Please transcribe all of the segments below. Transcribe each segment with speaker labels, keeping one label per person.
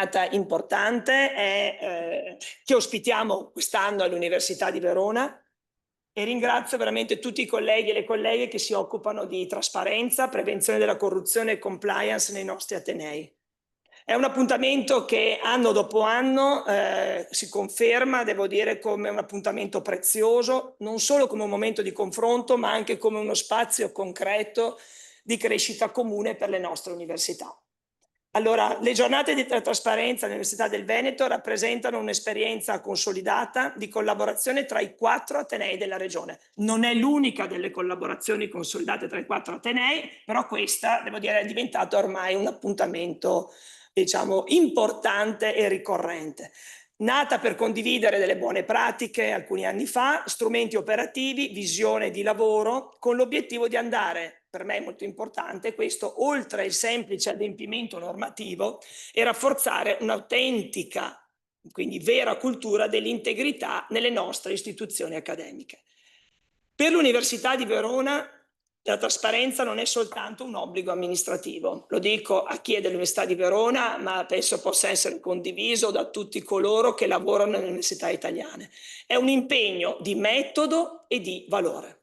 Speaker 1: giornata importante che ospitiamo quest'anno all'Università di Verona e ringrazio veramente tutti i colleghi e le colleghe che si occupano di trasparenza, prevenzione della corruzione e compliance nei nostri atenei. È un appuntamento che anno dopo anno si conferma, devo dire, come un appuntamento prezioso, non solo come un momento di confronto, ma anche come uno spazio concreto di crescita comune per le nostre università. Allora, le giornate di trasparenza all'Università del Veneto rappresentano un'esperienza consolidata di collaborazione tra i 4 atenei della regione. Non è l'unica delle collaborazioni consolidate tra i 4 atenei, però questa, devo dire, è diventata ormai un appuntamento, diciamo, importante e ricorrente. Nata per condividere delle buone pratiche alcuni anni fa, strumenti operativi, visione di lavoro, con l'obiettivo di andare, per me è molto importante questo, oltre il semplice adempimento normativo e rafforzare un'autentica, quindi vera cultura dell'integrità nelle nostre istituzioni accademiche. Per l'Università di Verona la trasparenza non è soltanto un obbligo amministrativo, lo dico a chi è dell'Università di Verona, ma penso possa essere condiviso da tutti coloro che lavorano nelle università italiane. È un impegno di metodo e di valore.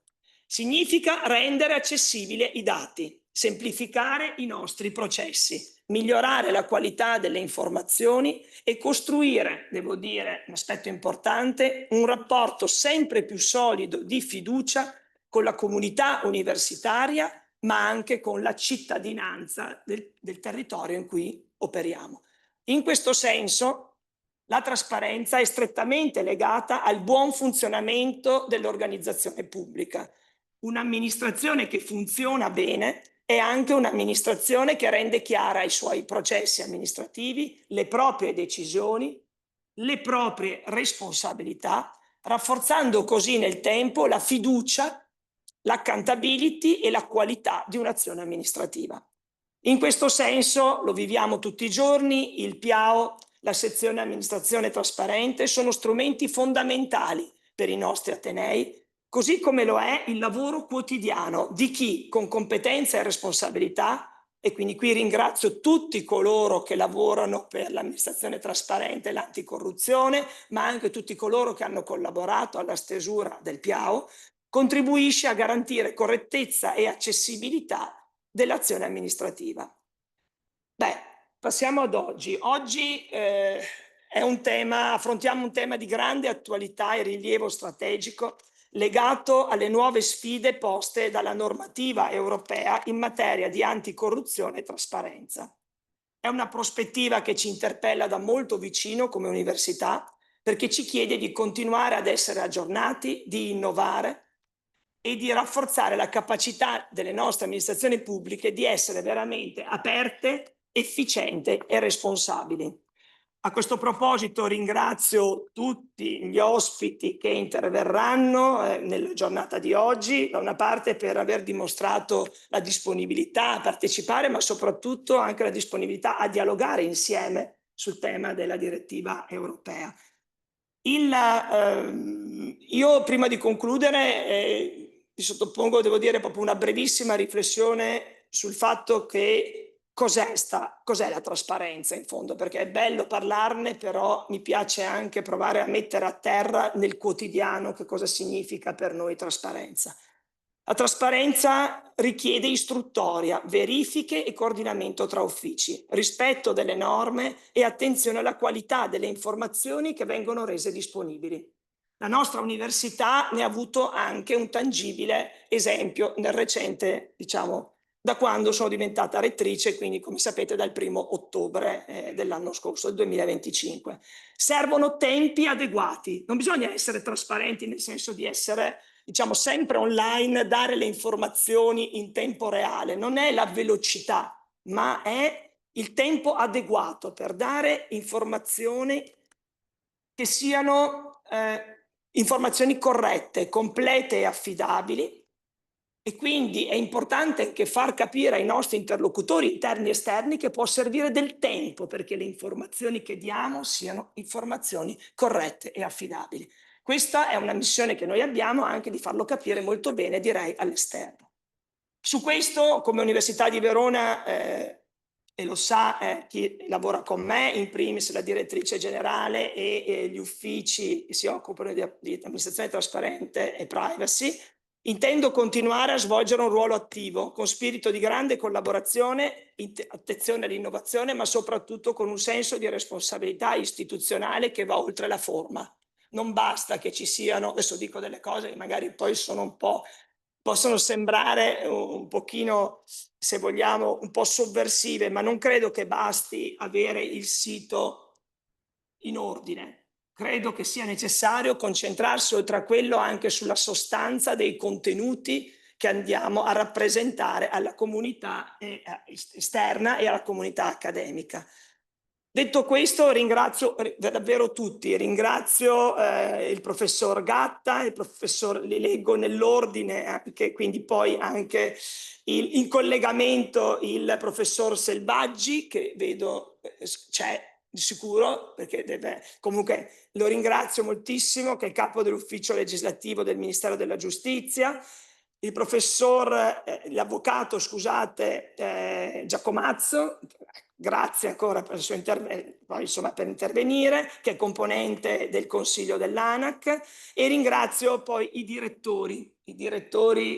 Speaker 1: Significa rendere accessibili i dati, semplificare i nostri processi, migliorare la qualità delle informazioni e costruire, devo dire, un aspetto importante, un rapporto sempre più solido di fiducia con la comunità universitaria, ma anche con la cittadinanza del territorio in cui operiamo. In questo senso, la trasparenza è strettamente legata al buon funzionamento dell'organizzazione pubblica. Un'amministrazione che funziona bene è anche un'amministrazione che rende chiara i suoi processi amministrativi, le proprie decisioni, le proprie responsabilità, rafforzando così nel tempo la fiducia, l'accountability e la qualità di un'azione amministrativa. In questo senso, lo viviamo tutti i giorni, il PIAO, la sezione amministrazione trasparente sono strumenti fondamentali per i nostri atenei, così come lo è il lavoro quotidiano di chi con competenza e responsabilità, e quindi qui ringrazio tutti coloro che lavorano per l'amministrazione trasparente e l'anticorruzione, ma anche tutti coloro che hanno collaborato alla stesura del PIAO, contribuisce a garantire correttezza e accessibilità dell'azione amministrativa. Beh, passiamo ad oggi. Oggi affrontiamo un tema di grande attualità e rilievo strategico legato alle nuove sfide poste dalla normativa europea in materia di anticorruzione e trasparenza. È una prospettiva che ci interpella da molto vicino come università, perché ci chiede di continuare ad essere aggiornati, di innovare e di rafforzare la capacità delle nostre amministrazioni pubbliche di essere veramente aperte, efficienti e responsabili. A questo proposito ringrazio tutti gli ospiti che interverranno nella giornata di oggi, da una parte per aver dimostrato la disponibilità a partecipare, ma soprattutto anche la disponibilità a dialogare insieme sul tema della direttiva europea. Io prima di concludere vi sottopongo, devo dire, proprio una brevissima riflessione sul fatto che cos'è la trasparenza in fondo, perché è bello parlarne, però mi piace anche provare a mettere a terra nel quotidiano che cosa significa per noi trasparenza. La trasparenza richiede istruttoria, verifiche e coordinamento tra uffici, rispetto delle norme e attenzione alla qualità delle informazioni che vengono rese disponibili. La nostra università ne ha avuto anche un tangibile esempio nel recente, diciamo, da quando sono diventata rettrice, quindi come sapete dal 1° ottobre dell'anno scorso, del 2025. Servono tempi adeguati, non bisogna essere trasparenti nel senso di essere, diciamo, sempre online, dare le informazioni in tempo reale, non è la velocità, ma è il tempo adeguato per dare informazioni che siano informazioni corrette, complete e affidabili, e quindi è importante anche far capire ai nostri interlocutori interni e esterni che può servire del tempo perché le informazioni che diamo siano informazioni corrette e affidabili. Questa è una missione che noi abbiamo, anche di farlo capire molto bene, direi, all'esterno. Su questo, come Università di Verona, e lo sa chi lavora con me, in primis la direttrice generale e gli uffici che si occupano di amministrazione trasparente e privacy. Intendo continuare a svolgere un ruolo attivo, con spirito di grande collaborazione, attenzione all'innovazione, ma soprattutto con un senso di responsabilità istituzionale che va oltre la forma. Non basta che ci siano, adesso dico delle cose che magari poi sono un po', possono sembrare un pochino, se vogliamo, un po' sovversive, ma non credo che basti avere il sito in ordine. Credo che sia necessario concentrarsi oltre a quello anche sulla sostanza dei contenuti che andiamo a rappresentare alla comunità esterna e alla comunità accademica. Detto questo, ringrazio davvero tutti, ringrazio il professor Gatta, il professor, li leggo nell'ordine, anche, quindi poi anche in collegamento il professor Selvaggi, che vedo c'è di sicuro, perché comunque lo ringrazio moltissimo, che è capo dell'ufficio legislativo del Ministero della Giustizia, il professor, l'avvocato, scusate, Giacomazzo, grazie ancora per il suo per intervenire, che è componente del Consiglio dell'ANAC, e ringrazio poi i direttori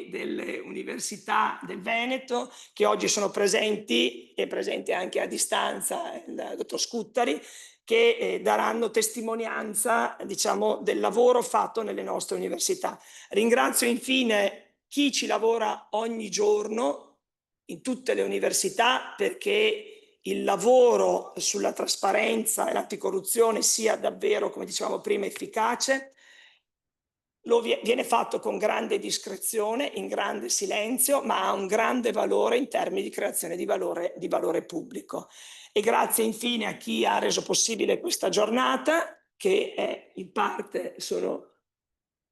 Speaker 1: delle università del Veneto, che oggi sono presenti e presenti anche a distanza, il dottor Scuttari, che daranno testimonianza, diciamo, del lavoro fatto nelle nostre università. Ringrazio infine chi ci lavora ogni giorno in tutte le università perché il lavoro sulla trasparenza e l'anticorruzione sia davvero, come dicevamo prima, efficace. Viene fatto con grande discrezione, in grande silenzio, ma ha un grande valore in termini di creazione di valore pubblico. E grazie infine a chi ha reso possibile questa giornata, che è in parte sono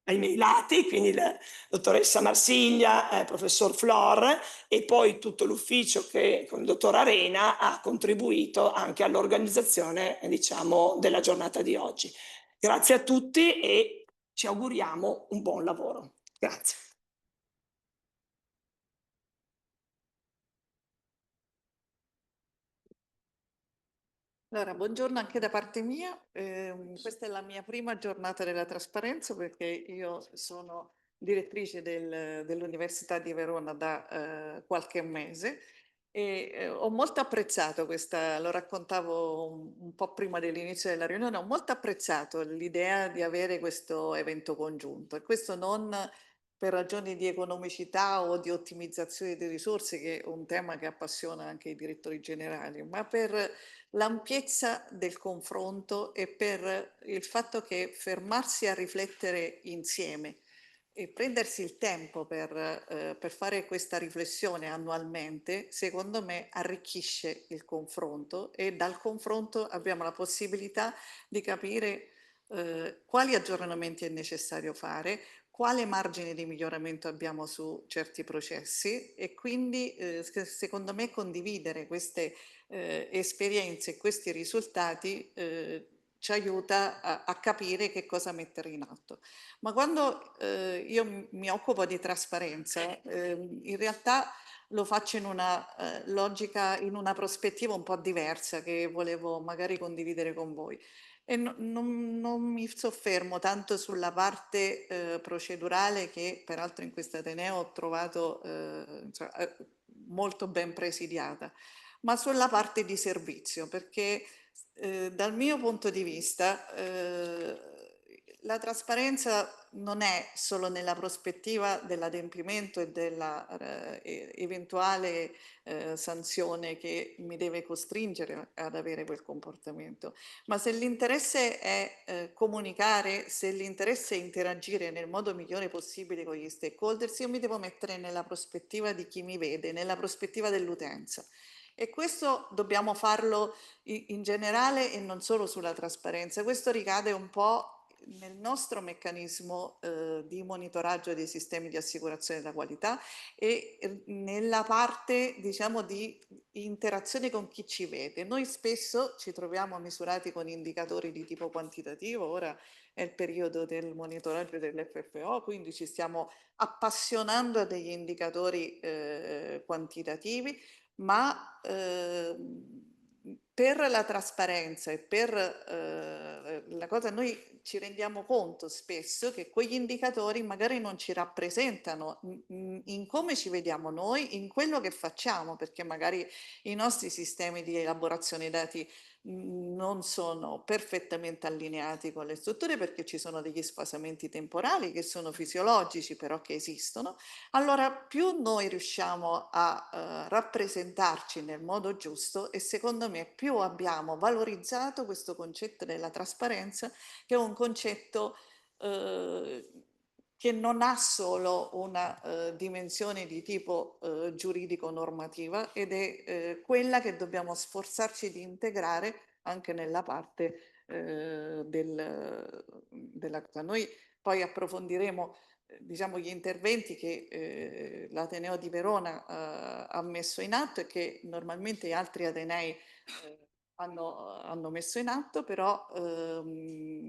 Speaker 1: ai miei lati, quindi la dottoressa Marsiglia, professor Flor e poi tutto l'ufficio che con il dottor Arena ha contribuito anche all'organizzazione, diciamo, della giornata di oggi. Grazie a tutti e ci auguriamo un buon lavoro. Grazie.
Speaker 2: Allora, buongiorno anche da parte mia. Questa è la mia prima giornata della trasparenza perché io sono direttrice dell'Università di Verona da qualche mese e ho molto apprezzato questa, lo raccontavo un po' prima dell'inizio della riunione, ho molto apprezzato l'idea di avere questo evento congiunto e questo non per ragioni di economicità o di ottimizzazione di risorse, che è un tema che appassiona anche i direttori generali, ma per l'ampiezza del confronto e per il fatto che fermarsi a riflettere insieme e prendersi il tempo per fare questa riflessione annualmente, secondo me arricchisce il confronto e dal confronto abbiamo la possibilità di capire quali aggiornamenti è necessario fare, quale margine di miglioramento abbiamo su certi processi e quindi secondo me condividere queste esperienze e questi risultati ci aiuta a capire che cosa mettere in atto. Ma quando io mi occupo di trasparenza, in realtà lo faccio in una logica, in una prospettiva un po' diversa che volevo magari condividere con voi. E non mi soffermo tanto sulla parte procedurale che peraltro in questo Ateneo ho trovato molto ben presidiata, ma sulla parte di servizio, perché dal mio punto di vista la trasparenza non è solo nella prospettiva dell'adempimento e della eventuale sanzione che mi deve costringere ad avere quel comportamento, ma se l'interesse è comunicare, se l'interesse è interagire nel modo migliore possibile con gli stakeholders, io mi devo mettere nella prospettiva di chi mi vede, nella prospettiva dell'utenza. E questo dobbiamo farlo in generale e non solo sulla trasparenza. Questo ricade un po' nel nostro meccanismo di monitoraggio dei sistemi di assicurazione della qualità e nella parte, diciamo, di interazione con chi ci vede. Noi spesso ci troviamo misurati con indicatori di tipo quantitativo, ora è il periodo del monitoraggio dell'FFO, quindi ci stiamo appassionando a degli indicatori quantitativi, ma per la trasparenza e per la cosa, noi ci rendiamo conto spesso che quegli indicatori magari non ci rappresentano in come ci vediamo noi, in quello che facciamo, perché magari i nostri sistemi di elaborazione dati non sono perfettamente allineati con le strutture, perché ci sono degli sfasamenti temporali che sono fisiologici, però che esistono. Allora, più noi riusciamo a rappresentarci nel modo giusto, e secondo me più abbiamo valorizzato questo concetto della trasparenza, che è un concetto eh, che non ha solo una dimensione di tipo giuridico-normativa, ed è quella che dobbiamo sforzarci di integrare anche nella parte della cosa. Noi poi approfondiremo diciamo, gli interventi che l'Ateneo di Verona ha messo in atto e che normalmente altri Atenei hanno messo in atto, però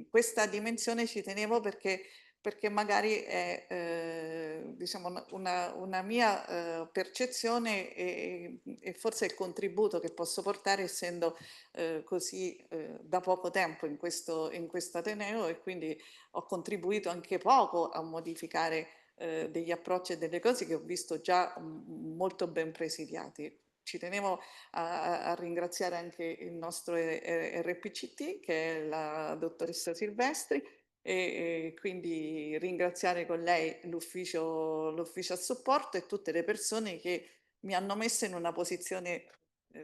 Speaker 2: questa dimensione ci tenevo perché magari è diciamo una mia percezione, e forse il contributo che posso portare, essendo così da poco tempo in questo Ateneo, e quindi ho contribuito anche poco a modificare degli approcci e delle cose che ho visto già molto ben presidiati. Ci tenevo a ringraziare anche il nostro RPCT, che è la dottoressa Silvestri, e quindi ringraziare con lei l'ufficio a supporto e tutte le persone che mi hanno messo in una posizione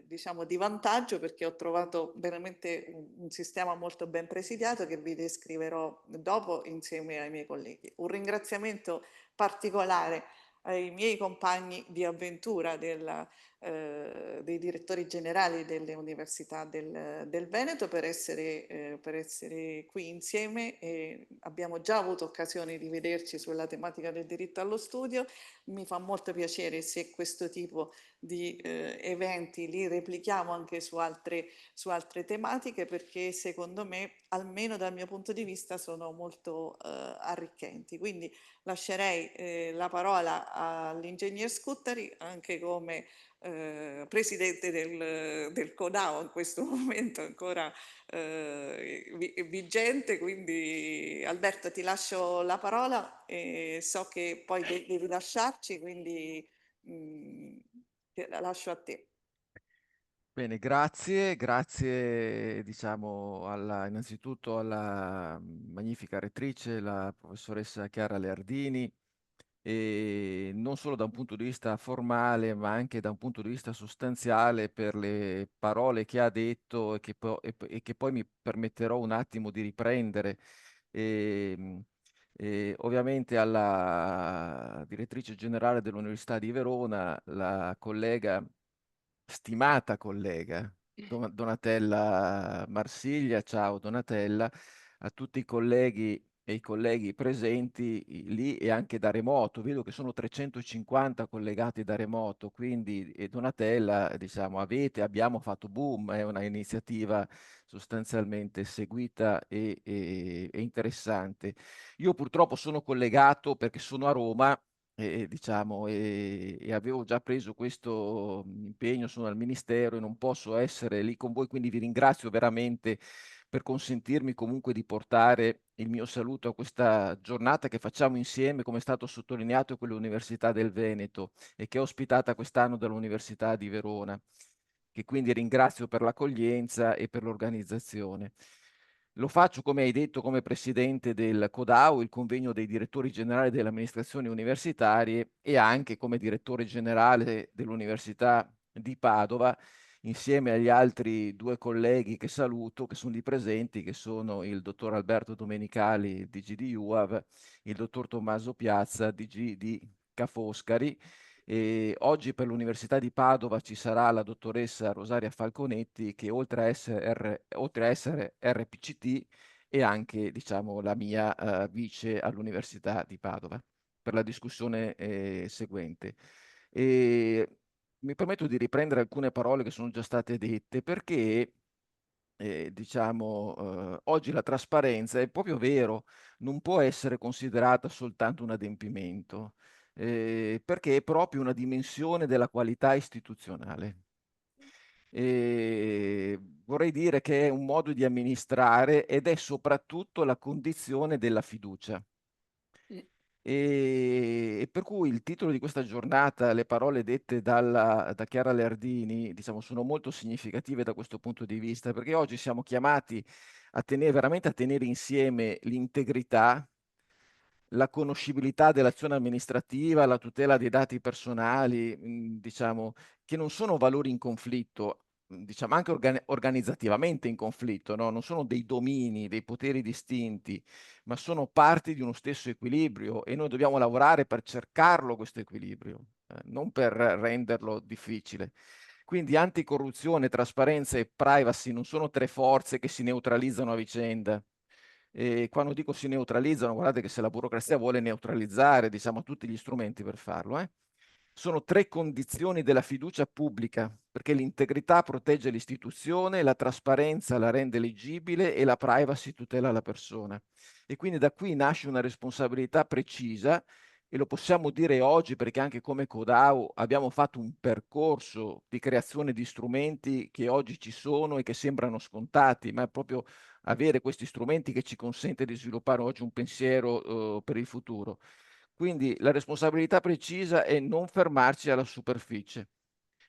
Speaker 2: diciamo di vantaggio, perché ho trovato veramente un sistema molto ben presidiato, che vi descriverò dopo insieme ai miei colleghi. Un ringraziamento particolare ai miei compagni di avventura dei direttori generali delle università del Veneto, per essere qui insieme, e abbiamo già avuto occasione di vederci sulla tematica del diritto allo studio. Mi fa molto piacere se questo tipo di eventi li replichiamo anche su altre tematiche, perché secondo me, almeno dal mio punto di vista, sono molto arricchenti. Quindi lascerei la parola all'ingegner Scuttari, anche come presidente del CODAO in questo momento ancora vigente. Quindi Alberto, ti lascio la parola, e so che poi devi lasciarci, quindi mh, la lascio a te.
Speaker 3: Bene, grazie diciamo innanzitutto alla magnifica rettrice, la professoressa Chiara Leardini, e non solo da un punto di vista formale, ma anche da un punto di vista sostanziale, per le parole che ha detto e che poi mi permetterò un attimo di riprendere. E, e ovviamente alla direttrice generale dell'Università di Verona, la collega, stimata collega Donatella Marsiglia. Ciao Donatella, a tutti i colleghi e i colleghi presenti lì e anche da remoto. Vedo che sono 350 collegati da remoto, quindi Donatella, diciamo, abbiamo fatto boom, è una iniziativa sostanzialmente seguita e interessante. Io purtroppo sono collegato perché sono a Roma, diciamo, e avevo già preso questo impegno, sono al Ministero e non posso essere lì con voi, quindi vi ringrazio veramente per consentirmi comunque di portare il mio saluto a questa giornata che facciamo insieme, come è stato sottolineato, con l'Università del Veneto, e che è ospitata quest'anno dall'Università di Verona, che quindi ringrazio per l'accoglienza e per l'organizzazione. Lo faccio, come hai detto, come presidente del CODAU, il convegno dei direttori generali delle amministrazioni universitarie, e anche come direttore generale dell'Università di Padova, insieme agli altri due colleghi che saluto, che sono lì presenti, che sono il dottor Alberto Domenicali, DG di UAV, il dottor Tommaso Piazza, DG di Ca' Foscari. E oggi per l'Università di Padova ci sarà la dottoressa Rosaria Falconetti, che oltre a essere RPCT è anche, diciamo, la mia vice all'Università di Padova, per la discussione seguente. E mi permetto di riprendere alcune parole che sono già state dette, perché diciamo, oggi la trasparenza, è proprio vero, non può essere considerata soltanto un adempimento. perché è proprio una dimensione della qualità istituzionale. Vorrei dire che è un modo di amministrare ed è soprattutto la condizione della fiducia.
Speaker 1: Mm.
Speaker 3: E per cui il titolo di questa giornata, le parole dette da Chiara Leardini, diciamo, sono molto significative da questo punto di vista, perché oggi siamo chiamati a tenere, veramente a tenere insieme l'integrità, la conoscibilità dell'azione amministrativa, la tutela dei dati personali, diciamo, che non sono valori in conflitto, diciamo anche organizzativamente in conflitto, no? Non sono dei domini, dei poteri distinti, ma sono parti di uno stesso equilibrio e noi dobbiamo lavorare per cercarlo questo equilibrio, non per renderlo difficile. Quindi anticorruzione, trasparenza e privacy non sono tre forze che si neutralizzano a vicenda. E quando dico si neutralizzano, guardate che se la burocrazia vuole neutralizzare, diciamo, tutti gli strumenti per farlo, sono tre condizioni della fiducia pubblica, perché l'integrità protegge l'istituzione, la trasparenza la rende leggibile e la privacy tutela la persona. E quindi da qui nasce una responsabilità precisa e lo possiamo dire oggi perché anche come Codao abbiamo fatto un percorso di creazione di strumenti che oggi ci sono e che sembrano scontati, ma è proprio avere questi strumenti che ci consente di sviluppare oggi un pensiero per il futuro. Quindi la responsabilità precisa è non fermarci alla superficie.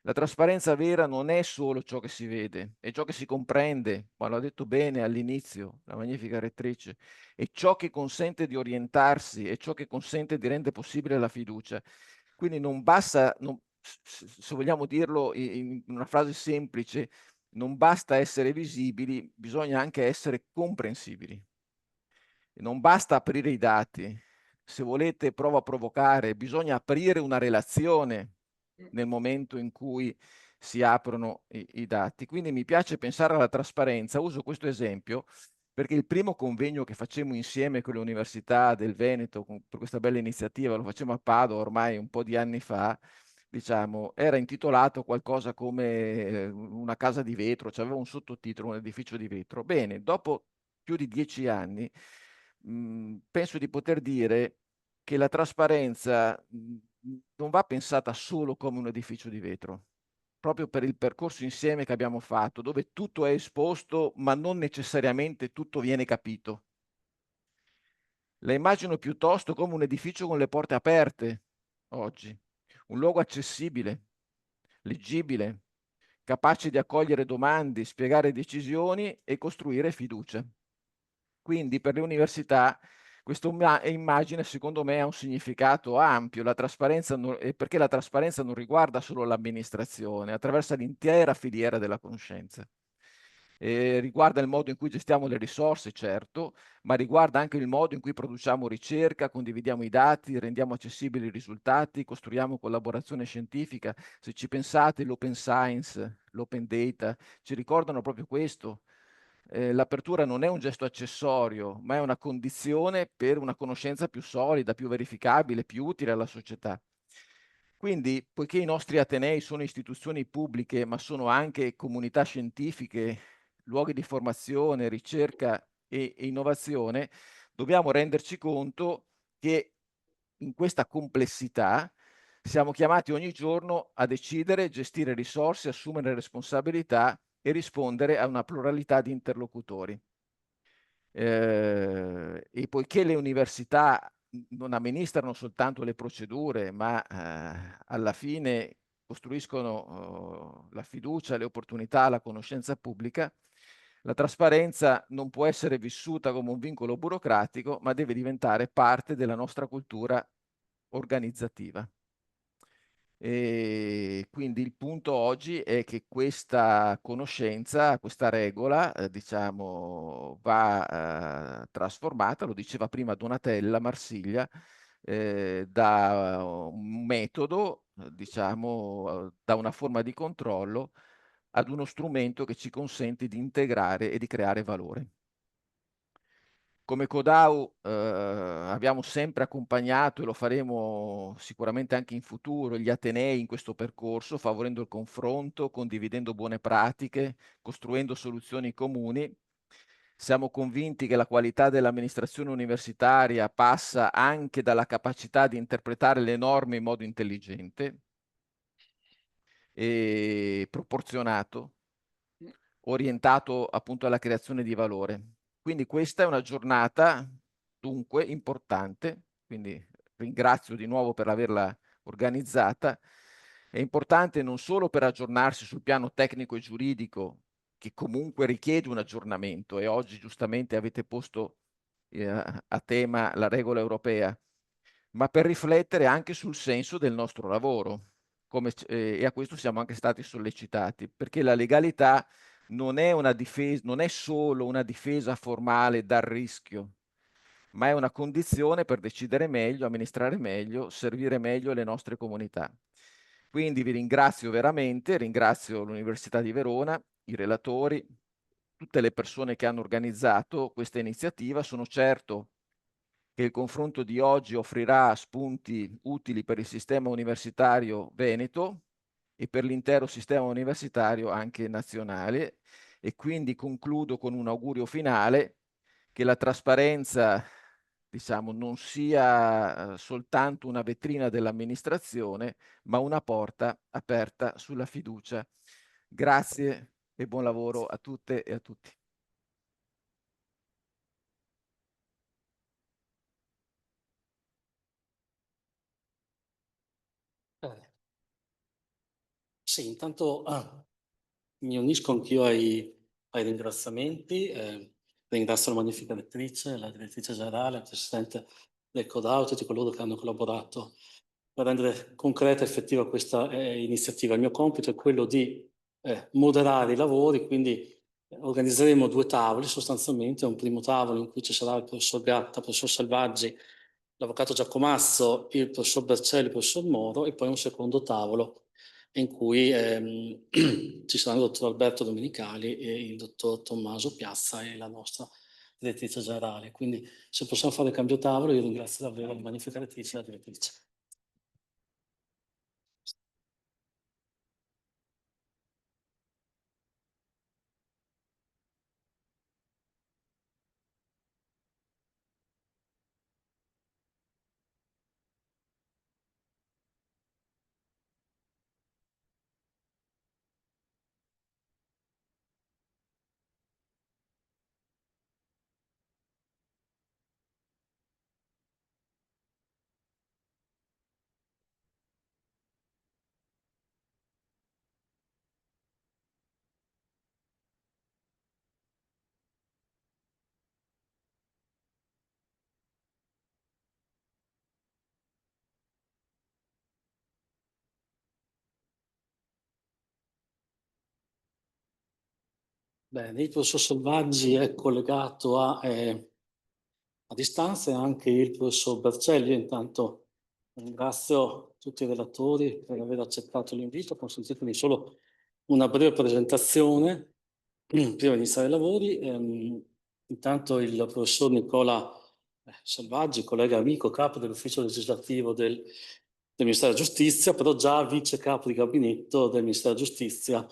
Speaker 3: La trasparenza vera non è solo ciò che si vede, è ciò che si comprende, ma l'ha detto bene all'inizio la magnifica rettrice, è ciò che consente di orientarsi, è ciò che consente di rendere possibile la fiducia. Quindi non basta, se vogliamo dirlo in una frase semplice, non basta essere visibili, bisogna anche essere comprensibili. Non basta aprire i dati. Se volete, provo a provocare, bisogna aprire una relazione nel momento in cui si aprono i dati. Quindi mi piace pensare alla trasparenza. Uso questo esempio perché il primo convegno che facemmo insieme con le università del Veneto, per questa bella iniziativa, lo facemmo a Padova ormai un po' di anni fa, diciamo, era intitolato qualcosa come una casa di vetro, cioè aveva un sottotitolo, un edificio di vetro. Bene, dopo più di 10 anni, penso di poter dire che la trasparenza non va pensata solo come un edificio di vetro, proprio per il percorso insieme che abbiamo fatto, dove tutto è esposto, ma non necessariamente tutto viene capito. La immagino piuttosto come un edificio con le porte aperte oggi, un luogo accessibile, leggibile, capace di accogliere domande, spiegare decisioni e costruire fiducia. Quindi per le università questa immagine secondo me ha un significato ampio, la trasparenza perché la trasparenza non riguarda solo l'amministrazione, attraversa l'intera filiera della conoscenza. Riguarda il modo in cui gestiamo le risorse, certo, ma riguarda anche il modo in cui produciamo ricerca, condividiamo i dati, rendiamo accessibili i risultati, costruiamo collaborazione scientifica. Se ci pensate, l'open science, l'open data, ci ricordano proprio questo. L'apertura non è un gesto accessorio, ma è una condizione per una conoscenza più solida, più verificabile, più utile alla società. Quindi, poiché i nostri atenei sono istituzioni pubbliche, ma sono anche comunità scientifiche, luoghi di formazione, ricerca e innovazione, dobbiamo renderci conto che in questa complessità siamo chiamati ogni giorno a decidere, gestire risorse, assumere responsabilità e rispondere a una pluralità di interlocutori. E poiché le università non amministrano soltanto le procedure, ma alla fine costruiscono la fiducia, le opportunità, la conoscenza pubblica, la trasparenza non può essere vissuta come un vincolo burocratico, ma deve diventare parte della nostra cultura organizzativa. E quindi il punto oggi è che questa conoscenza, questa regola, diciamo, va trasformata, lo diceva prima Donatella Marsiglia, da un metodo, diciamo, da una forma di controllo ad uno strumento che ci consente di integrare e di creare valore. Come Codau abbiamo sempre accompagnato e lo faremo sicuramente anche in futuro gli Atenei in questo percorso, favorendo il confronto, condividendo buone pratiche, costruendo soluzioni comuni, Siamo convinti che la qualità dell'amministrazione universitaria passa anche dalla capacità di interpretare le norme in modo intelligente e proporzionato, orientato appunto alla creazione di valore. Quindi questa è una giornata dunque importante, quindi ringrazio di nuovo per averla organizzata. È importante non solo per aggiornarsi sul piano tecnico e giuridico, che comunque richiede un aggiornamento, e oggi giustamente avete posto a tema la regola europea, ma per riflettere anche sul senso del nostro lavoro. E a questo siamo anche stati sollecitati, perché la legalità non è una difesa, non è solo una difesa formale dal rischio, ma è una condizione per decidere meglio, amministrare meglio, servire meglio le nostre comunità. Quindi vi ringrazio veramente, ringrazio l'Università di Verona, i relatori, tutte le persone che hanno organizzato questa iniziativa. Sono certo che il confronto di oggi offrirà spunti utili per il sistema universitario veneto e per l'intero sistema universitario anche nazionale. E quindi concludo con un augurio finale: che la trasparenza, diciamo, non sia soltanto una vetrina dell'amministrazione, ma una porta aperta sulla fiducia. Grazie e buon lavoro a tutte e a tutti.
Speaker 4: Eh, sì, intanto mi unisco anch'io ai ringraziamenti. Ringrazio la magnifica lettrice, la direttrice generale, il presidente del CODAO, tutti coloro che hanno collaborato per rendere concreta e effettiva questa iniziativa. Il mio compito è quello di moderare i lavori, quindi organizzeremo due tavoli sostanzialmente. Un primo tavolo in cui ci sarà il professor Gatta, il professor Selvaggi, l'avvocato Giacomasso, il professor Bercelli, il professor Moro, e poi un secondo tavolo in cui ci saranno il dottor Alberto Domenicali e il dottor Tommaso Piazza e la nostra direttrice generale. Quindi se possiamo fare il cambio tavolo, io ringrazio davvero la magnifica direttrice e la direttrice. Bene, il professor Selvaggi è collegato a distanza e anche il professor Bercelli. Io intanto ringrazio tutti i relatori per aver accettato l'invito. Consentitemi solo una breve presentazione prima di iniziare i lavori. Intanto il professor Nicola Selvaggi, collega amico, capo dell'ufficio legislativo del Ministero della Giustizia, però già vice capo di gabinetto del Ministero della Giustizia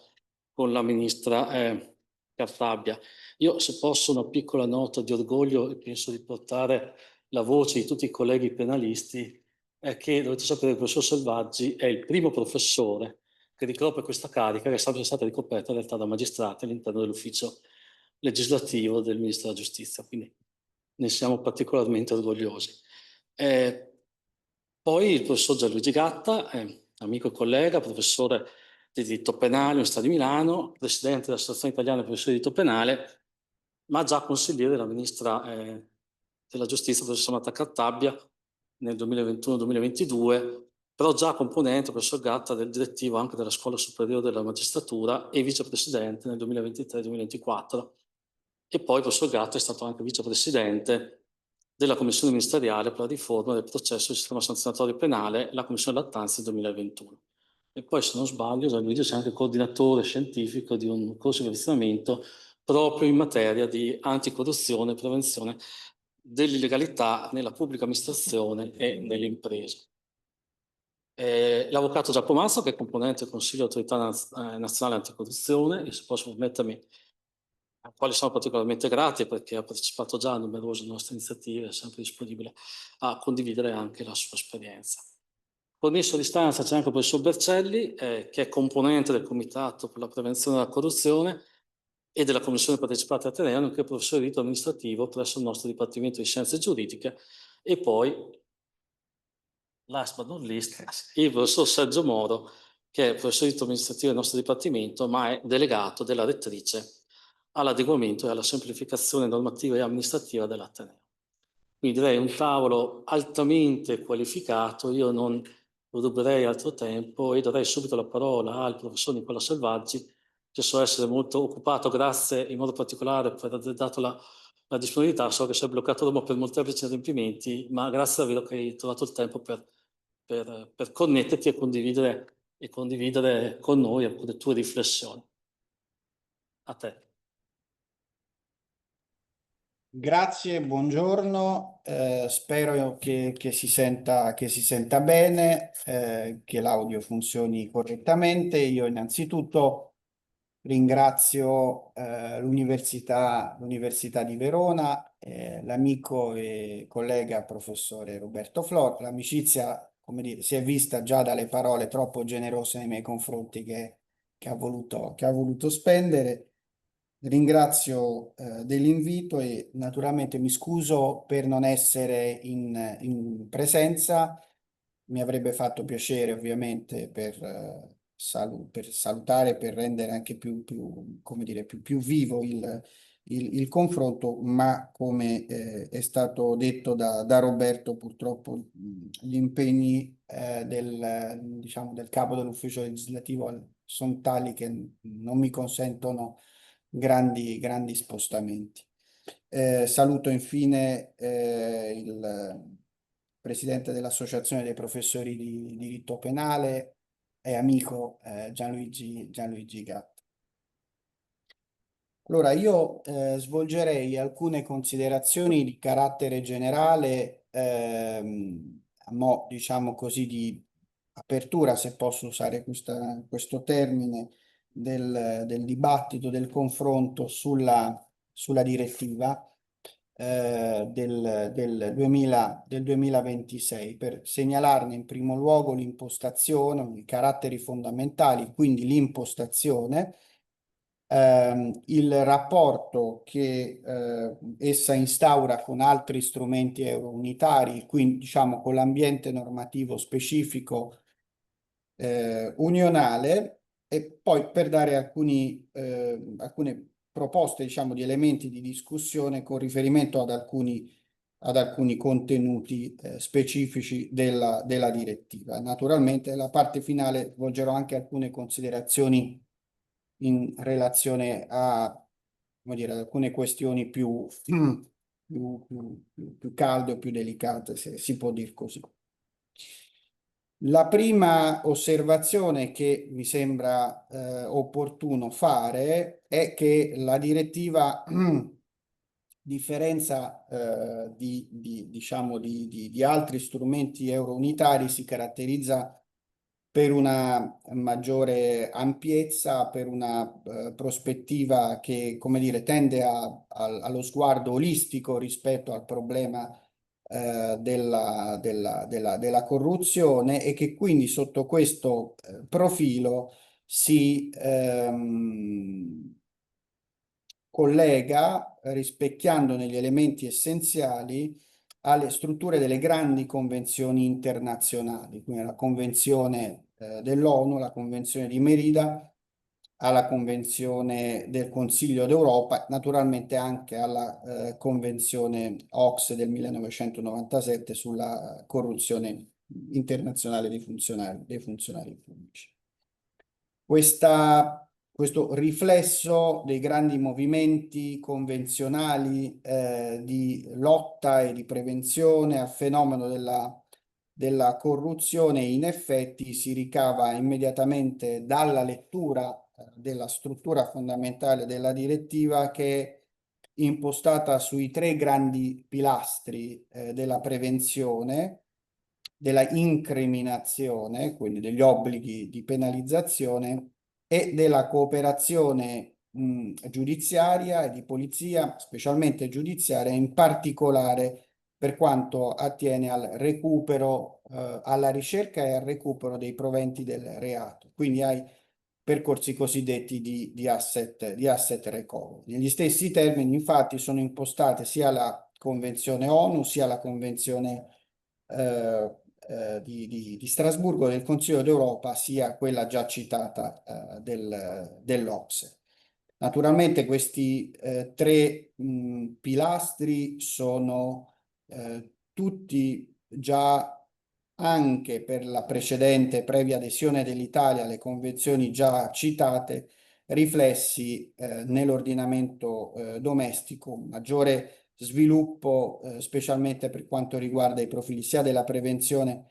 Speaker 4: con la ministra Cartabia. Io, se posso, una piccola nota di orgoglio, e penso di portare la voce di tutti i colleghi penalisti, è che dovete sapere che il professor Selvaggi è il primo professore che ricopre questa carica, che è sempre stata ricoperta in realtà da magistrati all'interno dell'ufficio legislativo del Ministero della Giustizia, quindi ne siamo particolarmente orgogliosi. Poi il professor Gianluigi Gatta, amico e collega, professore di diritto penale all'Università di Milano, presidente dell'Associazione Italiana dei Professori di Diritto Penale, ma già consigliere della ministra della Giustizia, professor Marta Cartabia, nel 2021-2022, però già componente, professor Gatta, del direttivo anche della Scuola Superiore della Magistratura e vicepresidente nel 2023-2024. E poi il professor Gatta è stato anche vicepresidente della Commissione ministeriale per la riforma del processo del sistema sanzionatorio penale, la Commissione Lattanzi 2021. E poi, se non sbaglio, Gianluigi è anche coordinatore scientifico di un corso di avvicinamento proprio in materia di anticorruzione e prevenzione dell'illegalità nella pubblica amministrazione e nelle imprese. L'avvocato Giacomasso, che è componente del Consiglio dell'Autorità Nazionale Anticorruzione, e se posso permettermi al quale siamo particolarmente grati perché ha partecipato già a numerose nostre iniziative, è sempre disponibile a condividere anche la sua esperienza. Connesso a distanza c'è anche il professor Bercelli, che è componente del Comitato per la prevenzione della corruzione e della Commissione partecipata atenea, nonché professore di diritto amministrativo presso il nostro Dipartimento di Scienze Giuridiche, e poi, last but not least, il professor Sergio Moro, che è professore di diritto amministrativo del nostro Dipartimento, ma è delegato della rettrice all'adeguamento e alla semplificazione normativa e amministrativa dell'Ateneo. Quindi direi un tavolo altamente qualificato. Io non ruberei altro tempo e darei subito la parola al professor Nicola Selvaggi, che so essere molto occupato, grazie in modo particolare per aver dato la disponibilità. So che si è bloccato Roma per molteplici adempimenti, ma grazie davvero che hai trovato il tempo per connetterti e condividere con noi alcune tue riflessioni. A te.
Speaker 5: Grazie, buongiorno. Spero che si senta bene, che l'audio funzioni correttamente. Io innanzitutto ringrazio l'Università di Verona, l'amico e collega professore Roberto Flor. L'amicizia, come dire, si è vista già dalle parole troppo generose nei miei confronti che ha voluto spendere. Ringrazio dell'invito e naturalmente mi scuso per non essere in presenza. Mi avrebbe fatto piacere ovviamente per salutare, per rendere anche come dire, più vivo il confronto, ma come è stato detto da Roberto, purtroppo gli impegni diciamo, del capo dell'ufficio legislativo sono tali che non mi consentono grandi spostamenti. Saluto infine il presidente dell'Associazione dei professori di diritto penale e amico Gianluigi Gatta. Allora, io svolgerei alcune considerazioni di carattere generale, diciamo così, di apertura, se posso usare questo termine, del dibattito, del confronto sulla direttiva del 2026, per segnalarne in primo luogo l'impostazione, i caratteri fondamentali, quindi l'impostazione, il rapporto che essa instaura con altri strumenti eurounitari, quindi diciamo con l'ambiente normativo specifico unionale, e poi per dare alcune proposte, diciamo, di elementi di discussione con riferimento ad alcuni contenuti specifici della direttiva. Naturalmente, nella parte finale svolgerò anche alcune considerazioni in relazione come dire, ad alcune questioni più calde o più delicate, se si può dir così. La prima osservazione che mi sembra opportuno fare è che la direttiva, differenza diciamo, di altri strumenti eurounitari, si caratterizza per una maggiore ampiezza, per una prospettiva che, come dire, tende allo sguardo olistico rispetto al problema della corruzione, e che quindi sotto questo profilo si collega, rispecchiando negli elementi essenziali, alle strutture delle grandi convenzioni internazionali, quindi la Convenzione dell'ONU, la Convenzione di Merida, alla Convenzione del Consiglio d'Europa, naturalmente anche alla Convenzione OCSE del 1997 sulla corruzione internazionale dei funzionari pubblici. Questo riflesso dei grandi movimenti convenzionali di lotta e di prevenzione al fenomeno della corruzione, in effetti si ricava immediatamente dalla lettura della struttura fondamentale della direttiva, che è impostata sui tre grandi pilastri della prevenzione, della incriminazione, quindi degli obblighi di penalizzazione, e della cooperazione giudiziaria e di polizia, specialmente giudiziaria, in particolare per quanto attiene al recupero, alla ricerca e al recupero dei proventi del reato, quindi ai percorsi cosiddetti di asset recovery. Negli stessi termini, infatti, sono impostate sia la Convenzione ONU sia la Convenzione di Strasburgo del Consiglio d'Europa, sia quella già citata dell'OCSE. Naturalmente questi tre pilastri sono tutti già, anche per la precedente previa adesione dell'Italia alle convenzioni già citate, riflessi nell'ordinamento domestico, maggiore sviluppo specialmente per quanto riguarda i profili sia della prevenzione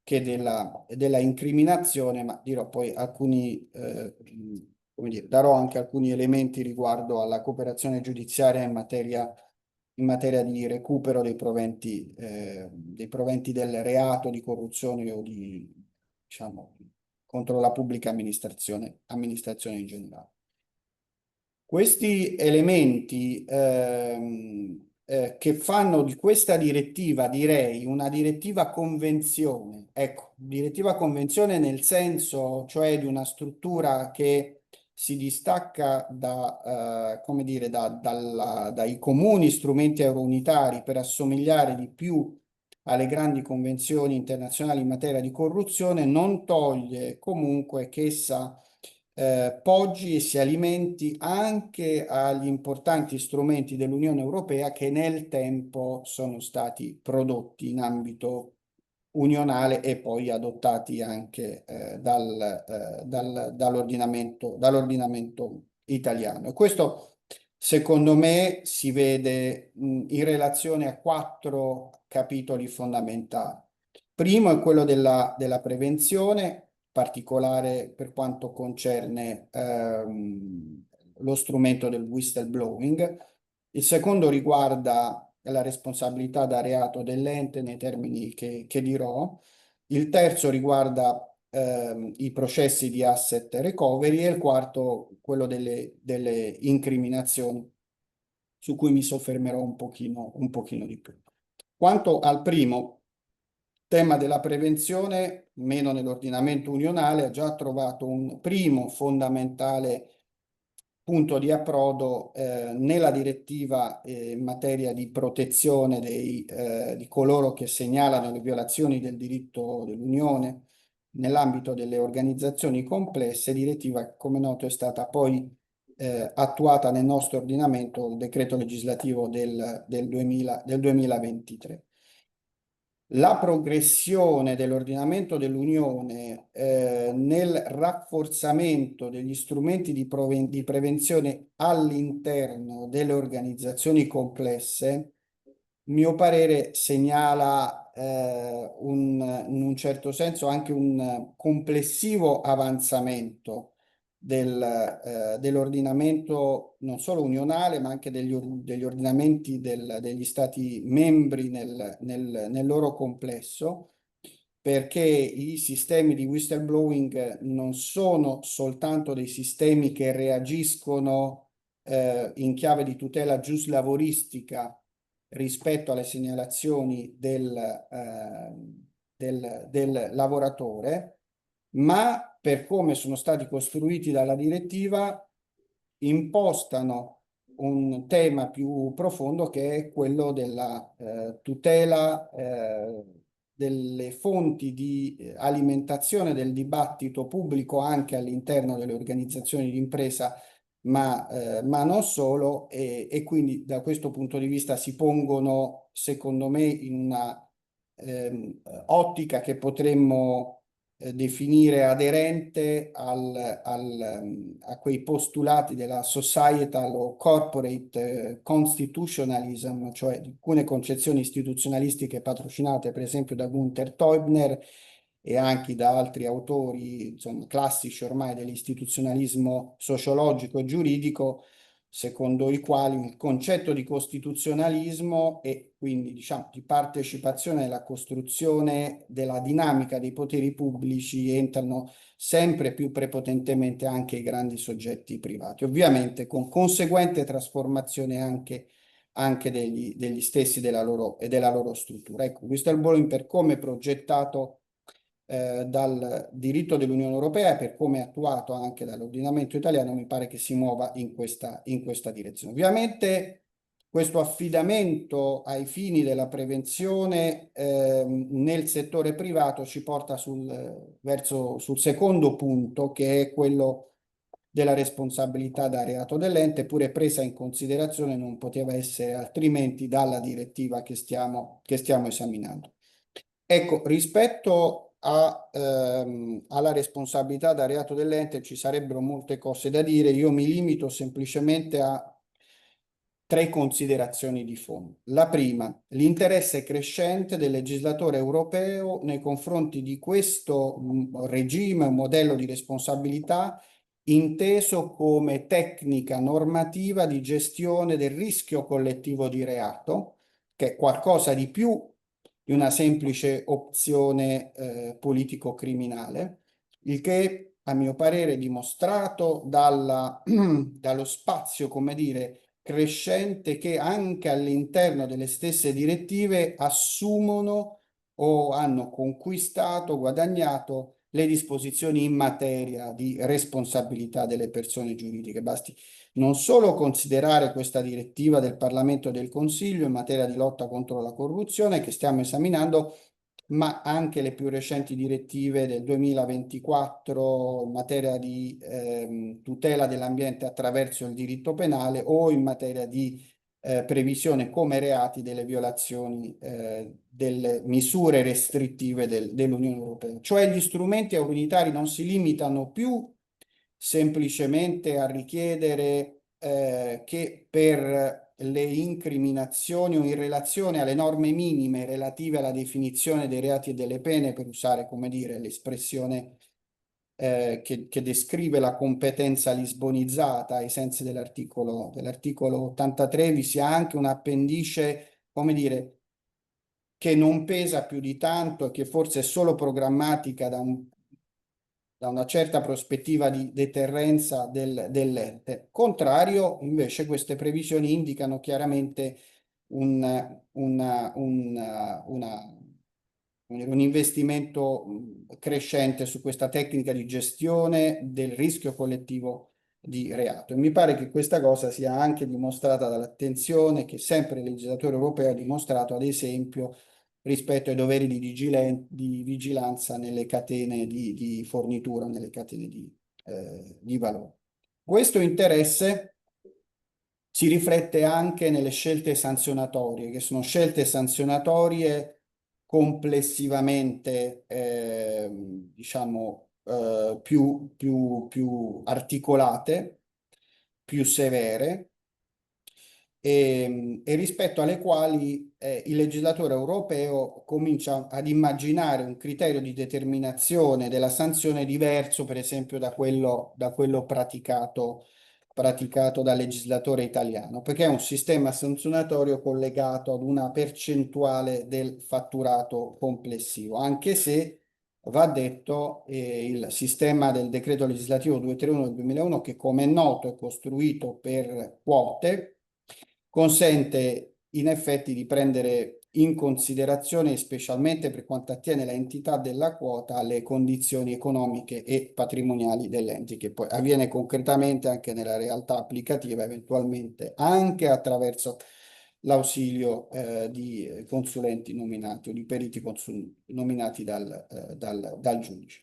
Speaker 5: che della incriminazione, ma dirò poi alcuni, come dire, darò anche alcuni elementi riguardo alla cooperazione giudiziaria in materia di recupero dei proventi del reato di corruzione o di, diciamo, contro la pubblica amministrazione in generale. Questi elementi che fanno di questa direttiva, direi, una direttiva convenzione, ecco, direttiva convenzione nel senso, cioè di una struttura che si distacca come dire, dai comuni strumenti eurounitari per assomigliare di più alle grandi convenzioni internazionali in materia di corruzione, non toglie comunque che essa poggi e si alimenti anche agli importanti strumenti dell'Unione Europea che nel tempo sono stati prodotti in ambito unionale e poi adottati anche dall'ordinamento italiano. E questo, secondo me, si vede in relazione a 4 capitoli fondamentali. Primo è quello della prevenzione, particolare per quanto concerne lo strumento del whistleblowing. Il secondo riguarda la responsabilità da reato dell'ente nei termini che dirò. Il terzo riguarda i processi di asset recovery e il quarto quello delle incriminazioni, su cui mi soffermerò un pochino di più. Quanto al primo tema della prevenzione, meno nell'ordinamento unionale, ha già trovato un primo fondamentale punto di approdo nella direttiva in materia di protezione di coloro che segnalano le violazioni del diritto dell'Unione nell'ambito delle organizzazioni complesse, direttiva che, come noto, è stata poi attuata nel nostro ordinamento il decreto legislativo del 2023. La progressione dell'ordinamento dell'Unione nel rafforzamento degli strumenti di prevenzione all'interno delle organizzazioni complesse, mio parere, segnala in un certo senso anche un complessivo avanzamento dell'ordinamento non solo unionale, ma anche degli ordinamenti degli Stati membri nel loro complesso, perché i sistemi di whistleblowing non sono soltanto dei sistemi che reagiscono in chiave di tutela giuslavoristica rispetto alle segnalazioni del lavoratore, ma per come sono stati costruiti dalla direttiva impostano un tema più profondo che è quello della tutela delle fonti di alimentazione del dibattito pubblico anche all'interno delle organizzazioni di impresa, ma non solo, e quindi da questo punto di vista si pongono, secondo me, in una ottica che potremmo definire aderente a quei postulati della societal o corporate constitutionalism, cioè di alcune concezioni istituzionalistiche patrocinate per esempio da Gunther Teubner e anche da altri autori, insomma, classici ormai dell'istituzionalismo sociologico e giuridico, secondo i quali il concetto di costituzionalismo e quindi diciamo di partecipazione alla costruzione della dinamica dei poteri pubblici entrano sempre più prepotentemente anche i grandi soggetti privati, ovviamente con conseguente trasformazione anche degli stessi della loro struttura. Ecco, questo è il Bologna per come è progettato dal diritto dell'Unione Europea e per come è attuato anche dall'ordinamento italiano, mi pare che si muova in questa direzione. Ovviamente questo affidamento ai fini della prevenzione nel settore privato ci porta sul secondo punto, che è quello della responsabilità da reato dell'ente, pure presa in considerazione non poteva essere altrimenti dalla direttiva che stiamo esaminando. Ecco, rispetto alla responsabilità da reato dell'ente ci sarebbero molte cose da dire, io mi limito semplicemente a 3 considerazioni di fondo. La prima, l'interesse crescente del legislatore europeo nei confronti di questo regime, un modello di responsabilità inteso come tecnica normativa di gestione del rischio collettivo di reato, che è qualcosa di più di una semplice opzione politico-criminale, il che a mio parere è dimostrato dallo spazio, come dire, crescente che anche all'interno delle stesse direttive assumono o hanno conquistato, guadagnato le disposizioni in materia di responsabilità delle persone giuridiche. Basti non solo considerare questa direttiva del Parlamento e del Consiglio in materia di lotta contro la corruzione che stiamo esaminando, ma anche le più recenti direttive del 2024 in materia di tutela dell'ambiente attraverso il diritto penale o in materia di previsione come reati delle violazioni delle misure restrittive dell'Unione Europea. Cioè gli strumenti unitari non si limitano più semplicemente a richiedere che per le incriminazioni o in relazione alle norme minime relative alla definizione dei reati e delle pene, per usare, come dire, l'espressione che descrive la competenza lisbonizzata ai sensi dell'articolo 83, vi sia anche un appendice, come dire, che non pesa più di tanto e che forse è solo programmatica da una certa prospettiva di deterrenza dell'ente. Contrario, invece, queste previsioni indicano chiaramente un investimento crescente su questa tecnica di gestione del rischio collettivo di reato. E mi pare che questa cosa sia anche dimostrata dall'attenzione che sempre il legislatore europeo ha dimostrato, ad esempio, rispetto ai doveri di vigilanza nelle catene di fornitura, nelle catene di valore. Questo interesse si riflette anche nelle scelte sanzionatorie, che sono scelte sanzionatorie complessivamente, diciamo, più articolate, più severe, e rispetto alle quali il legislatore europeo comincia ad immaginare un criterio di determinazione della sanzione diverso, per esempio, da quello praticato dal legislatore italiano, perché è un sistema sanzionatorio collegato ad una percentuale del fatturato complessivo, anche se va detto il sistema del decreto legislativo 231 del 2001, che come è noto è costruito per quote, consente in effetti di prendere in considerazione, specialmente per quanto attiene l'entità della quota, le condizioni economiche e patrimoniali dell'ente, che poi avviene concretamente anche nella realtà applicativa, eventualmente anche attraverso l'ausilio di consulenti nominati o di periti nominati dal giudice.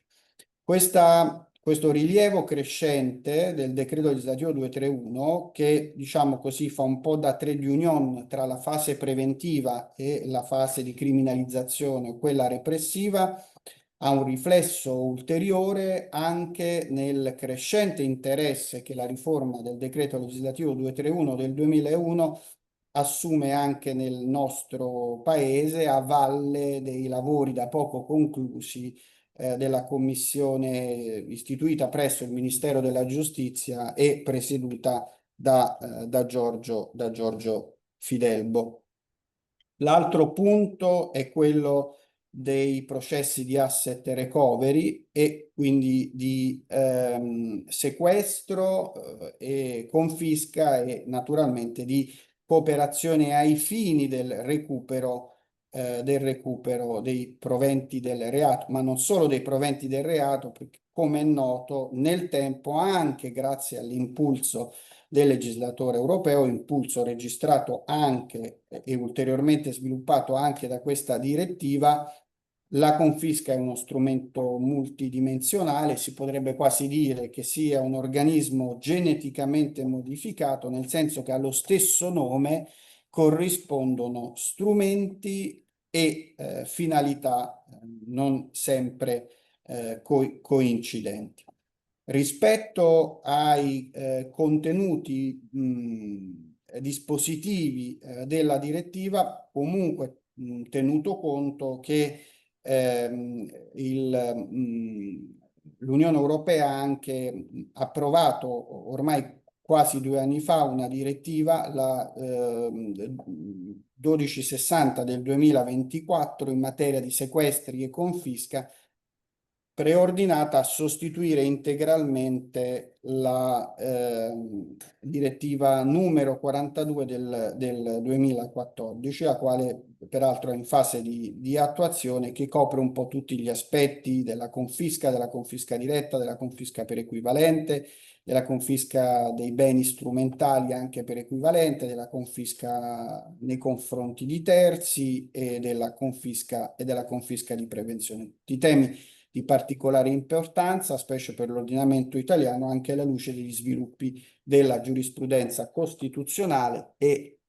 Speaker 5: Questo rilievo crescente del decreto legislativo 231, che diciamo così fa un po' da trade union tra la fase preventiva e la fase di criminalizzazione, quella repressiva, ha un riflesso ulteriore anche nel crescente interesse che la riforma del decreto legislativo 231 del 2001 assume anche nel nostro paese a valle dei lavori da poco conclusi della commissione istituita presso il Ministero della Giustizia e presieduta da Giorgio Fidelbo. L'altro punto è quello dei processi di asset recovery e quindi di sequestro e confisca e naturalmente di cooperazione ai fini del recupero dei proventi del reato, ma non solo dei proventi del reato, perché come è noto nel tempo, anche grazie all'impulso del legislatore europeo, impulso registrato anche e ulteriormente sviluppato anche da questa direttiva, la confisca è uno strumento multidimensionale, si potrebbe quasi dire che sia un organismo geneticamente modificato, nel senso che allo stesso nome corrispondono strumenti e finalità non sempre coincidenti. Rispetto ai contenuti dispositivi della direttiva, comunque tenuto conto che l'Unione Europea ha anche approvato ormai quasi 2 anni fa una direttiva, la 1260 del 2024, in materia di sequestri e confisca, preordinata a sostituire integralmente la direttiva numero 42 del 2014, la quale peraltro è in fase di attuazione, che copre un po' tutti gli aspetti della confisca diretta, della confisca per equivalente, della confisca dei beni strumentali anche per equivalente, della confisca nei confronti di terzi e della confisca di prevenzione. Tutti i temi di particolare importanza, specie per l'ordinamento italiano, anche alla luce degli sviluppi della giurisprudenza costituzionale e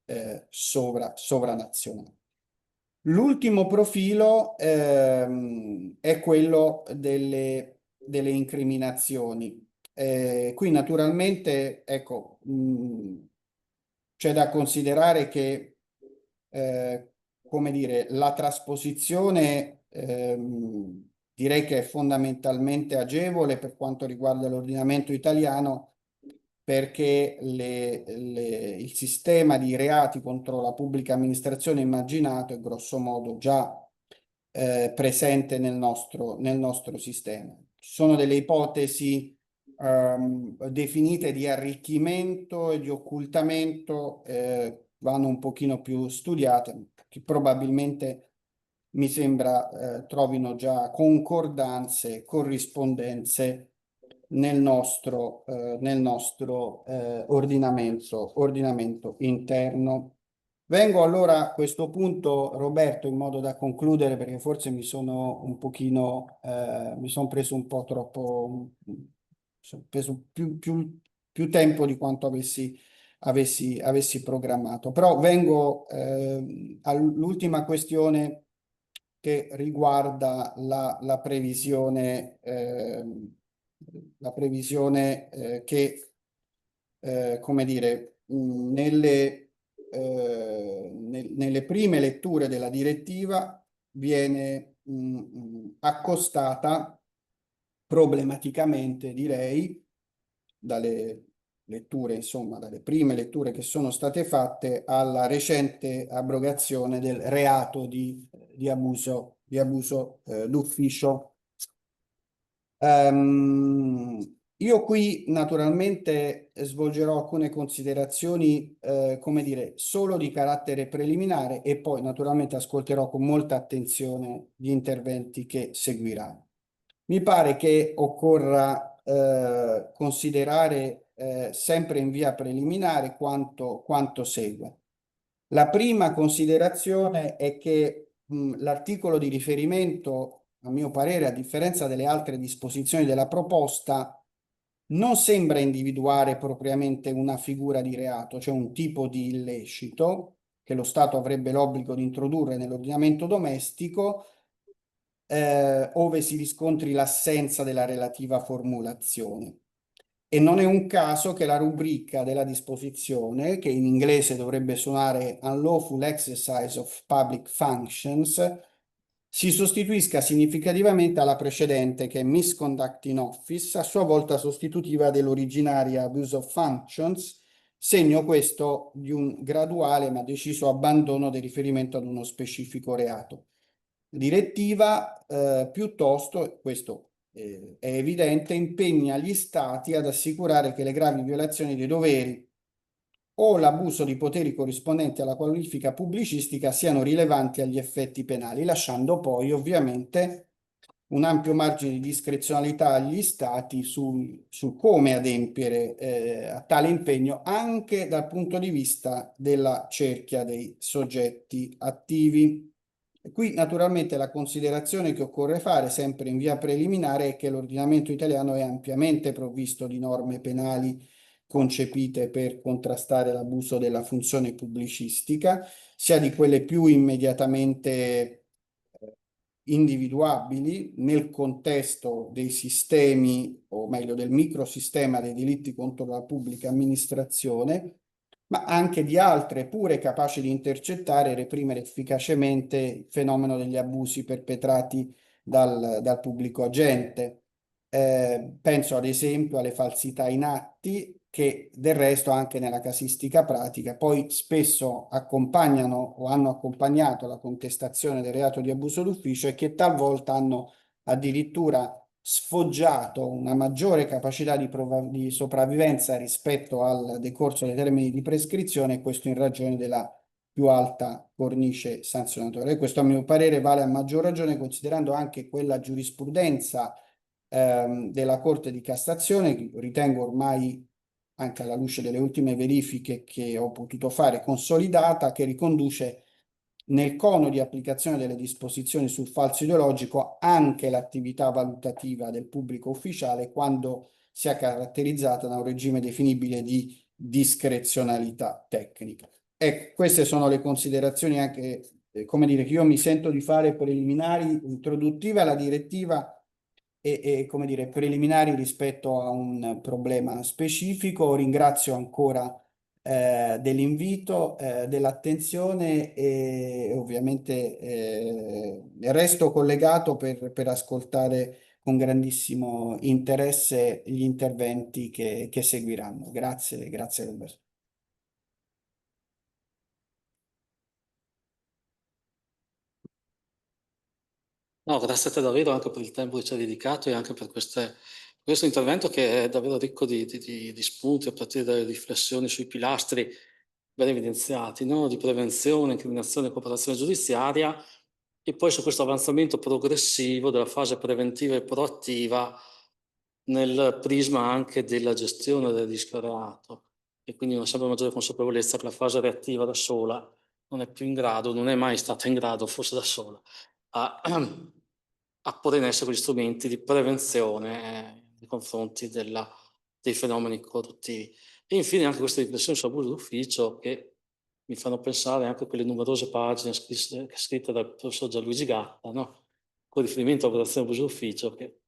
Speaker 5: sovranazionale. L'ultimo profilo è quello delle incriminazioni. Qui naturalmente, ecco, c'è da considerare che, come dire, la trasposizione direi che è fondamentalmente agevole per quanto riguarda l'ordinamento italiano, perché il sistema di reati contro la pubblica amministrazione immaginato è grosso modo già presente nel nostro sistema. Ci sono delle ipotesi definite di arricchimento e di occultamento, vanno un pochino più studiate, che probabilmente mi sembra trovino già concordanze, corrispondenze nel nostro ordinamento interno. Vengo allora a questo punto, Roberto, in modo da concludere, perché forse mi sono preso un po' troppo, preso più tempo di quanto avessi programmato. Però vengo all'ultima questione che riguarda la previsione che, come dire, nelle prime letture della direttiva viene accostata problematicamente, direi, dalle letture, insomma, dalle prime letture che sono state fatte, alla recente abrogazione del reato di abuso d'ufficio. Io qui naturalmente svolgerò alcune considerazioni, come dire, solo di carattere preliminare, e poi naturalmente ascolterò con molta attenzione gli interventi che seguiranno. Mi pare che occorra considerare sempre in via preliminare quanto segue. La prima considerazione è che l'articolo di riferimento, a mio parere, a differenza delle altre disposizioni della proposta, non sembra individuare propriamente una figura di reato, cioè un tipo di illecito che lo Stato avrebbe l'obbligo di introdurre nell'ordinamento domestico, ove si riscontri l'assenza della relativa formulazione. E non è un caso che la rubrica della disposizione, che in inglese dovrebbe suonare Unlawful Exercise of Public Functions, si sostituisca significativamente alla precedente, che è Misconduct in Office, a sua volta sostitutiva dell'originaria Abuse of Functions, segno questo di un graduale ma deciso abbandono del riferimento ad uno specifico reato. Direttiva piuttosto, questo è evidente, impegna gli Stati ad assicurare che le gravi violazioni dei doveri o l'abuso di poteri corrispondenti alla qualifica pubblicistica siano rilevanti agli effetti penali, lasciando poi ovviamente un ampio margine di discrezionalità agli Stati su come adempiere a tale impegno anche dal punto di vista della cerchia dei soggetti attivi. E qui naturalmente la considerazione che occorre fare sempre in via preliminare è che l'ordinamento italiano è ampiamente provvisto di norme penali concepite per contrastare l'abuso della funzione pubblicistica, sia di quelle più immediatamente individuabili nel contesto dei sistemi, o meglio del microsistema dei delitti contro la pubblica amministrazione, ma anche di altre pure capaci di intercettare e reprimere efficacemente il fenomeno degli abusi perpetrati dal pubblico agente. Penso ad esempio alle falsità in atti che del resto anche nella casistica pratica poi spesso accompagnano o hanno accompagnato la contestazione del reato di abuso d'ufficio e che talvolta hanno addirittura sfoggiato una maggiore capacità di sopravvivenza rispetto al decorso dei termini di prescrizione, e questo in ragione della più alta cornice sanzionatoria. E questo a mio parere vale a maggior ragione considerando anche quella giurisprudenza della Corte di Cassazione, che ritengo ormai, anche alla luce delle ultime verifiche che ho potuto fare, consolidata, che riconduce nel cono di applicazione delle disposizioni sul falso ideologico anche l'attività valutativa del pubblico ufficiale quando sia caratterizzata da un regime definibile di discrezionalità tecnica. Ecco, queste sono le considerazioni anche, come dire, che io mi sento di fare preliminari, introduttive alla direttiva e come dire, preliminari rispetto a un problema specifico. Ringrazio ancora dell'invito, dell'attenzione e ovviamente resto collegato per ascoltare con grandissimo interesse gli interventi che seguiranno. Grazie, grazie Roberto.
Speaker 4: No, grazie a te davvero anche per il tempo che ci hai dedicato e anche per questo intervento che è davvero ricco di spunti a partire dalle riflessioni sui pilastri ben evidenziati, no? Di prevenzione, incriminazione e cooperazione giudiziaria, e poi su questo avanzamento progressivo della fase preventiva e proattiva nel prisma anche della gestione del rischio reato, e quindi una sempre maggiore consapevolezza che la fase reattiva da sola non è più in grado, non è mai stata in grado, forse da sola, a porre in essere gli strumenti di prevenzione nei confronti dei fenomeni corruttivi. E infine anche queste riflessioni sull'abuso d'ufficio che mi fanno pensare anche a quelle numerose pagine scritte dal professor Gianluigi Gatta, no? Con riferimento all'operazione abuso d'ufficio, che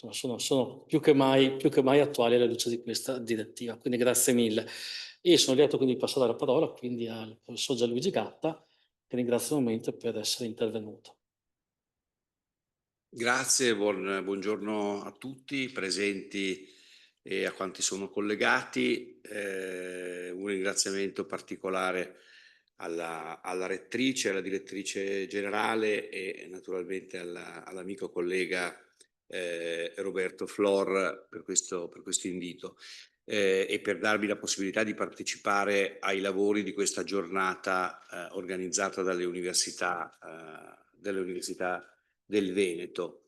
Speaker 4: sono più che mai attuali alla luce di questa direttiva. Quindi grazie mille. E sono lieto quindi di passare la parola quindi al professor Gianluigi Gatta, che ringrazio nuovamente per essere intervenuto.
Speaker 6: Grazie, buongiorno a tutti presenti e a quanti sono collegati. Un ringraziamento particolare alla rettrice, alla direttrice generale e naturalmente all'amico collega Roberto Flor per questo invito e per darmi la possibilità di partecipare ai lavori di questa giornata organizzata dalle università del Veneto.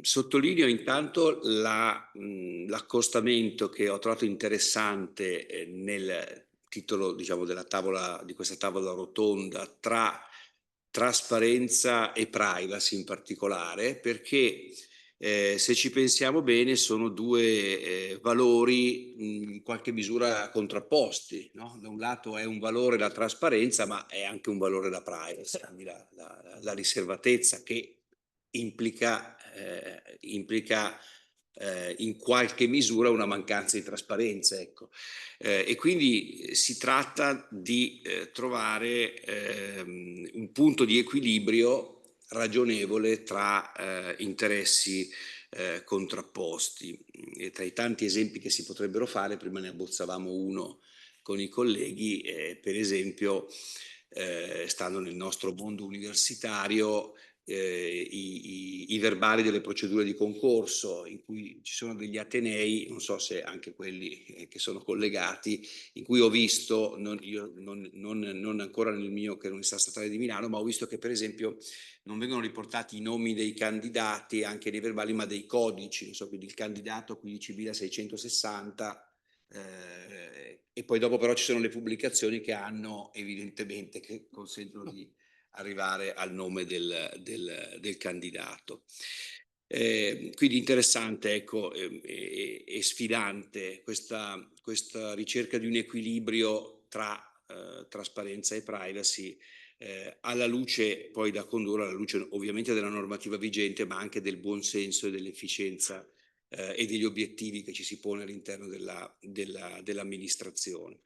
Speaker 6: Sottolineo intanto l'accostamento che ho trovato interessante nel titolo, diciamo, di questa tavola rotonda tra trasparenza e privacy in particolare, perché se ci pensiamo bene sono due valori in qualche misura contrapposti, no? Da un lato è un valore la trasparenza, ma è anche un valore la privacy, la riservatezza che implica in qualche misura una mancanza di trasparenza, ecco. E quindi si tratta di trovare un punto di equilibrio ragionevole tra interessi contrapposti. E tra i tanti esempi che si potrebbero fare, prima ne abbozzavamo uno con i colleghi, per esempio, stando nel nostro mondo universitario, i verbali delle procedure di concorso, in cui ci sono degli atenei, non so se anche quelli che sono collegati, in cui ho visto, non ancora nel mio che l'Università Statale di Milano, ma ho visto che per esempio non vengono riportati i nomi dei candidati anche nei verbali, ma dei codici, non so, quindi il candidato 15.660, e poi dopo però ci sono le pubblicazioni che hanno evidentemente, che consentono di arrivare al nome del candidato. Quindi interessante, ecco, e sfidante questa ricerca di un equilibrio tra trasparenza e privacy, alla luce poi da condurre, alla luce ovviamente della normativa vigente, ma anche del buon senso e dell'efficienza e degli obiettivi che ci si pone all'interno dell'amministrazione.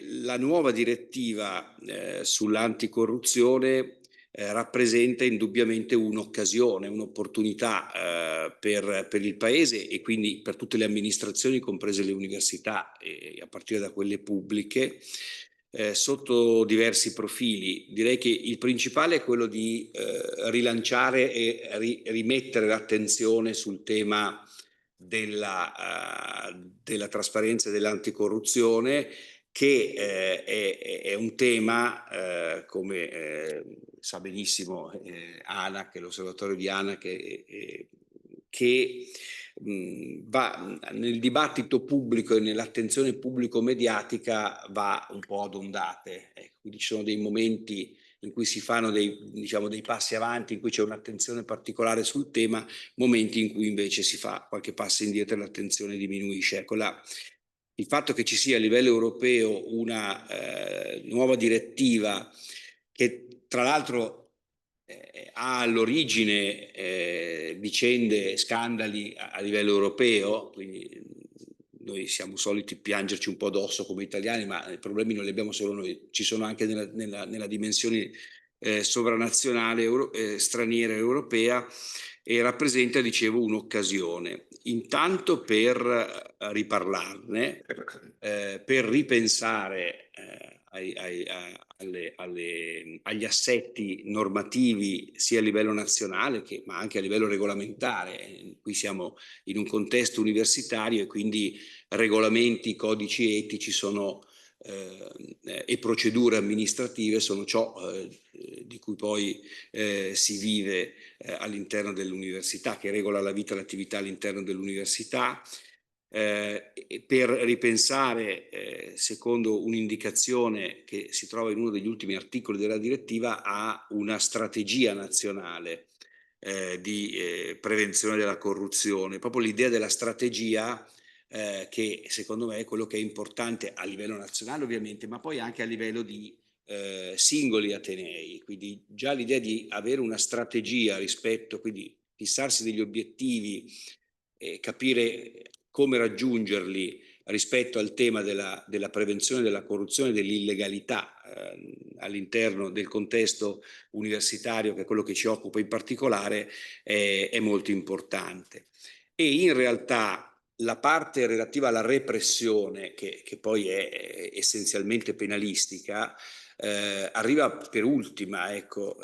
Speaker 6: La nuova direttiva sull'anticorruzione rappresenta indubbiamente un'occasione, un'opportunità per il Paese e quindi per tutte le amministrazioni, comprese le università, a partire da quelle pubbliche, sotto diversi profili. Direi che il principale è quello di rilanciare e rimettere l'attenzione sul tema della trasparenza e dell'anticorruzione, che è un tema, come sa benissimo ANAC, l'osservatorio di ANAC, che va nel dibattito pubblico e nell'attenzione pubblico-mediatica, va un po' ad ondate. Quindi ci sono dei momenti in cui si fanno dei passi avanti, in cui c'è un'attenzione particolare sul tema, momenti in cui invece si fa qualche passo indietro e l'attenzione diminuisce. Ecco, il fatto che ci sia a livello europeo una nuova direttiva che tra l'altro ha all'origine vicende, scandali a livello europeo, quindi noi siamo soliti piangerci un po' addosso come italiani, ma i problemi non li abbiamo solo noi, ci sono anche nella dimensione sovranazionale, straniera, europea, e rappresenta, dicevo, un'occasione intanto per riparlarne, per ripensare agli assetti normativi sia a livello nazionale ma anche a livello regolamentare. Qui siamo in un contesto universitario e quindi regolamenti, codici etici e procedure amministrative sono ciò di cui poi si vive all'interno dell'università, che regola la vita e l'attività all'interno dell'università. Per ripensare, secondo un'indicazione che si trova in uno degli ultimi articoli della direttiva, a una strategia nazionale di prevenzione della corruzione. Proprio l'idea della strategia, che secondo me è quello che è importante a livello nazionale ovviamente, ma poi anche a livello di singoli atenei. Quindi già l'idea di avere una strategia rispetto, quindi fissarsi degli obiettivi e capire come raggiungerli rispetto al tema della prevenzione della corruzione e dell'illegalità all'interno del contesto universitario, che è quello che ci occupa in particolare, è molto importante. E in realtà la parte relativa alla repressione, che poi è essenzialmente penalistica, arriva per ultima. Ecco,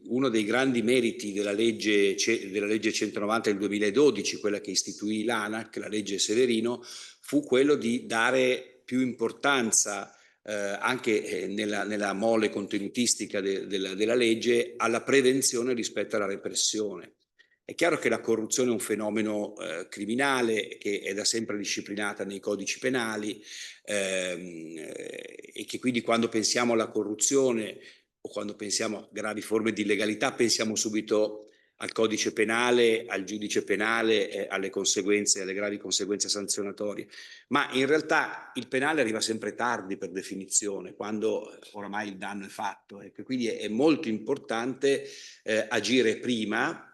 Speaker 6: uno dei grandi meriti della legge 190 del 2012, quella che istituì l'ANAC, la legge Severino, fu quello di dare più importanza anche nella mole contenutistica della legge alla prevenzione rispetto alla repressione. È chiaro che la corruzione è un fenomeno criminale che è da sempre disciplinata nei codici penali, e che quindi quando pensiamo alla corruzione o quando pensiamo a gravi forme di illegalità pensiamo subito al codice penale, al giudice penale, alle conseguenze, alle gravi conseguenze sanzionatorie. Ma in realtà il penale arriva sempre tardi per definizione, quando oramai il danno è fatto. Ecco. Quindi è molto importante agire prima,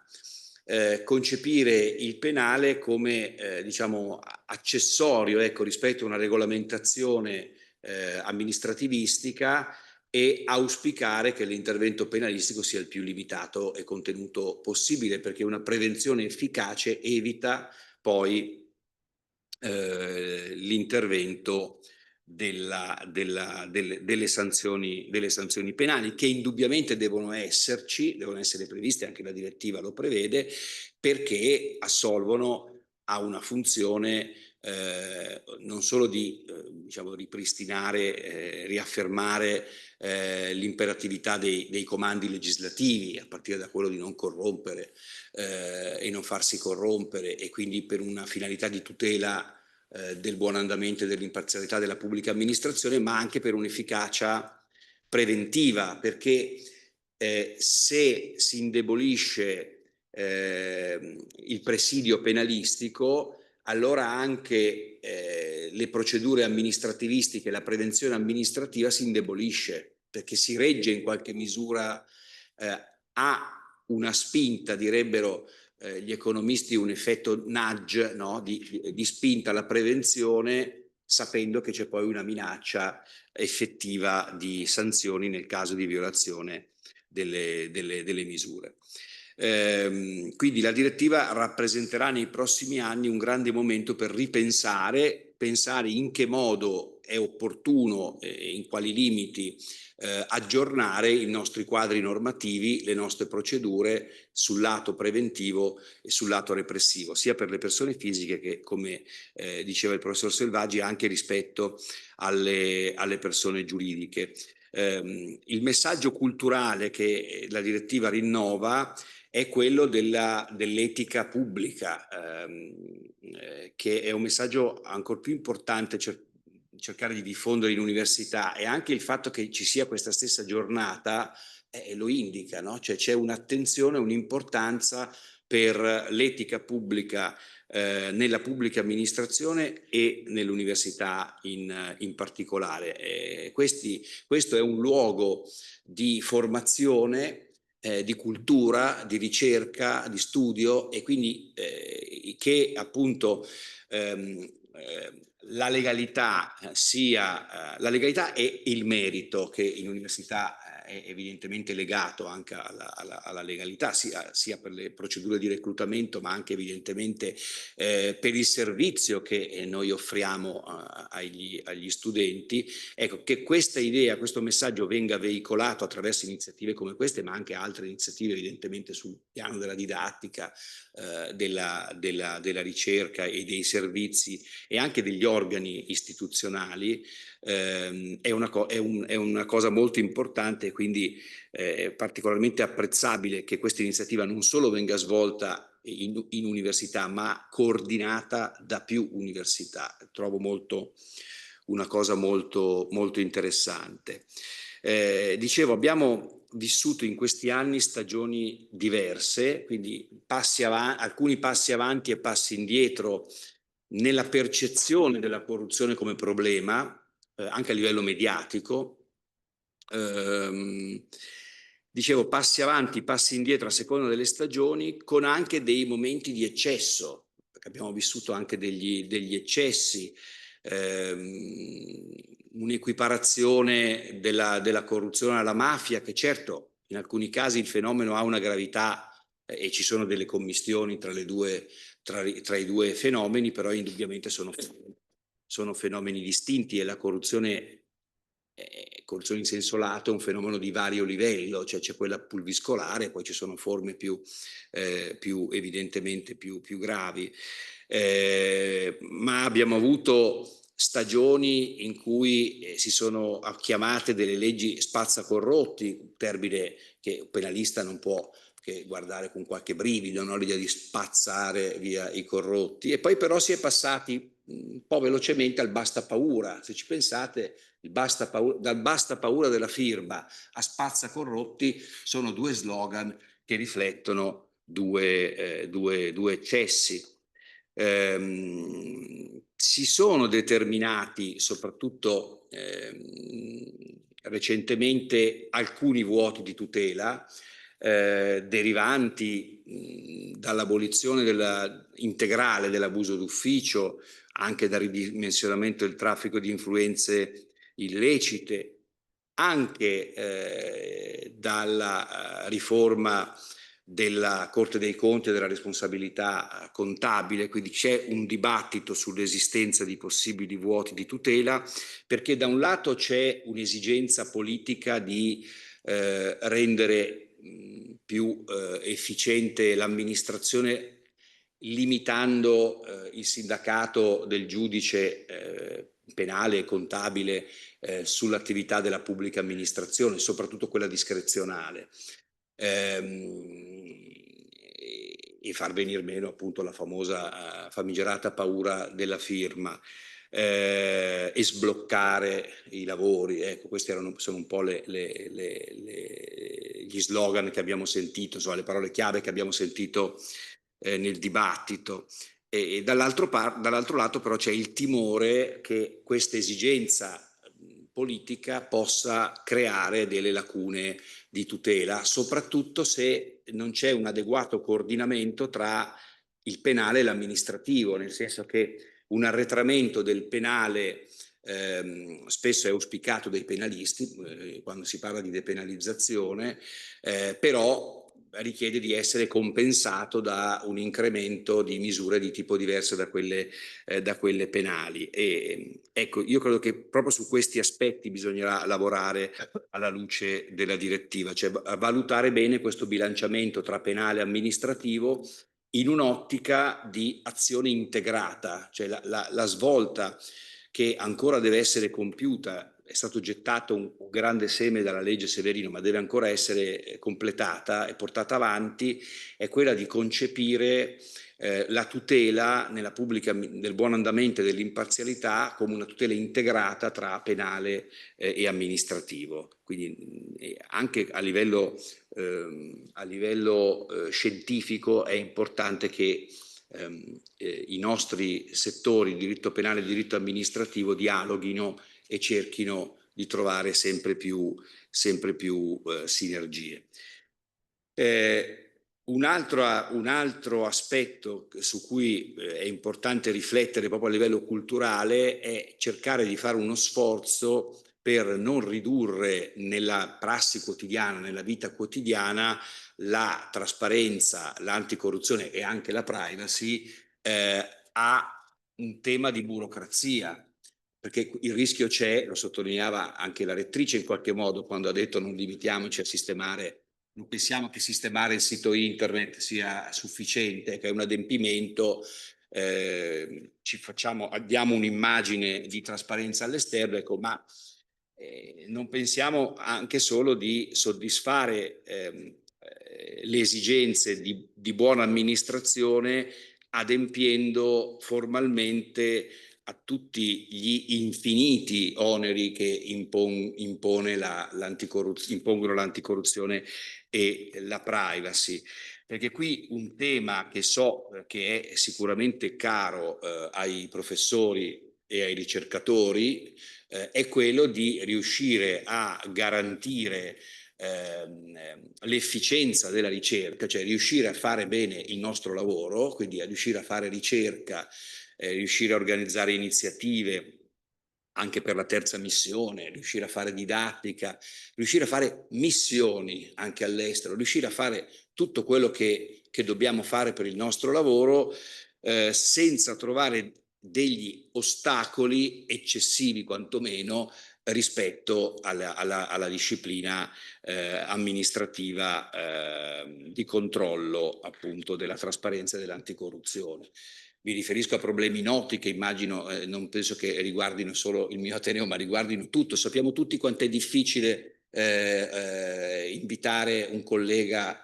Speaker 6: concepire il penale come diciamo accessorio, ecco, rispetto a una regolamentazione amministrativistica e auspicare che l'intervento penalistico sia il più limitato e contenuto possibile, perché una prevenzione efficace evita poi l'intervento delle sanzioni penali, che indubbiamente devono essere previste, anche la direttiva lo prevede, perché assolvono a una funzione non solo di diciamo, ripristinare, riaffermare l'imperatività dei comandi legislativi, a partire da quello di non corrompere e non farsi corrompere, e quindi per una finalità di tutela del buon andamento e dell'imparzialità della pubblica amministrazione, ma anche per un'efficacia preventiva, perché se si indebolisce il presidio penalistico, allora anche le procedure amministrativistiche, la prevenzione amministrativa si indebolisce, perché si regge in qualche misura a una spinta, direbbero gli economisti, un effetto nudge, no? di spinta alla prevenzione, sapendo che c'è poi una minaccia effettiva di sanzioni nel caso di violazione delle misure. Quindi la direttiva rappresenterà nei prossimi anni un grande momento per pensare in che modo è opportuno e in quali limiti aggiornare i nostri quadri normativi, le nostre procedure sul lato preventivo e sul lato repressivo, sia per le persone fisiche che, come diceva il professor Selvaggi, anche rispetto alle persone giuridiche. Il messaggio culturale che la direttiva rinnova è quello dell'etica pubblica, che è un messaggio ancora più importante cercare di diffondere in università, e anche il fatto che ci sia questa stessa giornata lo indica, no? Cioè c'è un'attenzione, un'importanza per l'etica pubblica nella pubblica amministrazione e nell'università in particolare. Questo è un luogo di formazione, di cultura, di ricerca, di studio, e quindi che appunto la legalità la legalità e il merito, che in università è evidentemente legato anche alla legalità, sia per le procedure di reclutamento, ma anche evidentemente per il servizio che noi offriamo agli studenti. Ecco, che questa idea, questo messaggio venga veicolato attraverso iniziative come queste, ma anche altre iniziative evidentemente sul piano della didattica, della ricerca e dei servizi e anche degli organi istituzionali, è una cosa molto importante, quindi è particolarmente apprezzabile che questa iniziativa non solo venga svolta in università, ma coordinata da più università. Trovo una cosa molto, molto interessante. Dicevo, abbiamo vissuto in questi anni stagioni diverse, quindi alcuni passi avanti e passi indietro nella percezione della corruzione come problema, anche a livello mediatico. Dicevo, passi avanti, passi indietro a seconda delle stagioni, con anche dei momenti di eccesso, perché abbiamo vissuto anche degli eccessi, un'equiparazione della corruzione alla mafia, che certo in alcuni casi il fenomeno ha una gravità e ci sono delle commistioni tra i due fenomeni, però indubbiamente sono fenomeni distinti, e la corruzione in senso lato è un fenomeno di vario livello, cioè c'è quella pulviscolare, poi ci sono forme più evidentemente più gravi, ma abbiamo avuto stagioni in cui si sono chiamate delle leggi spazzacorrotti, un termine che un penalista non può che guardare con qualche brivido, no? L'idea di spazzare via i corrotti, e poi però si è passati un po' velocemente al basta paura. Se ci pensate, dal basta paura della firma a spazza corrotti sono due slogan che riflettono due eccessi. Si sono determinati soprattutto recentemente alcuni vuoti di tutela derivanti dall'abolizione integrale dell'abuso d'ufficio, anche dal ridimensionamento del traffico di influenze illecite, anche dalla riforma della Corte dei Conti e della responsabilità contabile, quindi c'è un dibattito sull'esistenza di possibili vuoti di tutela, perché da un lato c'è un'esigenza politica di rendere più efficiente l'amministrazione, limitando il sindacato del giudice penale e contabile sull'attività della pubblica amministrazione, soprattutto quella discrezionale, e far venir meno appunto la famosa famigerata paura della firma, e sbloccare i lavori. Ecco, questi sono un po' gli slogan che abbiamo sentito, insomma, le parole chiave che abbiamo sentito nel dibattito. E dall'altro lato però c'è il timore che questa esigenza politica possa creare delle lacune di tutela, soprattutto se non c'è un adeguato coordinamento tra il penale e l'amministrativo, nel senso che un arretramento del penale spesso è auspicato dai penalisti quando si parla di depenalizzazione, però richiede di essere compensato da un incremento di misure di tipo diverso da quelle penali. E ecco, io credo che proprio su questi aspetti bisognerà lavorare alla luce della direttiva, cioè valutare bene questo bilanciamento tra penale e amministrativo in un'ottica di azione integrata, cioè la svolta che ancora deve essere compiuta. È stato gettato un grande seme dalla legge Severino, ma deve ancora essere completata e portata avanti, è quella di concepire la tutela del buon andamento e dell'imparzialità come una tutela integrata tra penale e amministrativo. Quindi anche a livello scientifico è importante che i nostri settori, diritto penale e diritto amministrativo, dialoghino e cerchino di trovare sempre più sinergie. Un altro aspetto su cui è importante riflettere proprio a livello culturale è cercare di fare uno sforzo per non ridurre nella prassi quotidiana, nella vita quotidiana, la trasparenza, l'anticorruzione e anche la privacy a un tema di burocrazia, perché il rischio c'è, lo sottolineava anche la rettrice in qualche modo quando ha detto non limitiamoci a sistemare, non pensiamo che sistemare il sito internet sia sufficiente, che è un adempimento, diamo un'immagine di trasparenza all'esterno, ecco, ma non pensiamo anche solo di soddisfare le esigenze di buona amministrazione adempiendo formalmente a tutti gli infiniti oneri che impongono l'anticorruzione e la privacy. Perché qui un tema che so che è sicuramente caro ai professori e ai ricercatori è quello di riuscire a garantire l'efficienza della ricerca, cioè riuscire a fare bene il nostro lavoro, quindi a riuscire a fare ricerca, riuscire a organizzare iniziative anche per la terza missione, riuscire a fare didattica, riuscire a fare missioni anche all'estero, riuscire a fare tutto quello che dobbiamo fare per il nostro lavoro senza trovare degli ostacoli eccessivi quantomeno rispetto alla disciplina amministrativa di controllo appunto della trasparenza e dell'anticorruzione. Mi riferisco a problemi noti che immagino, non penso che riguardino solo il mio Ateneo, ma riguardino tutto. Sappiamo tutti quanto è difficile invitare un collega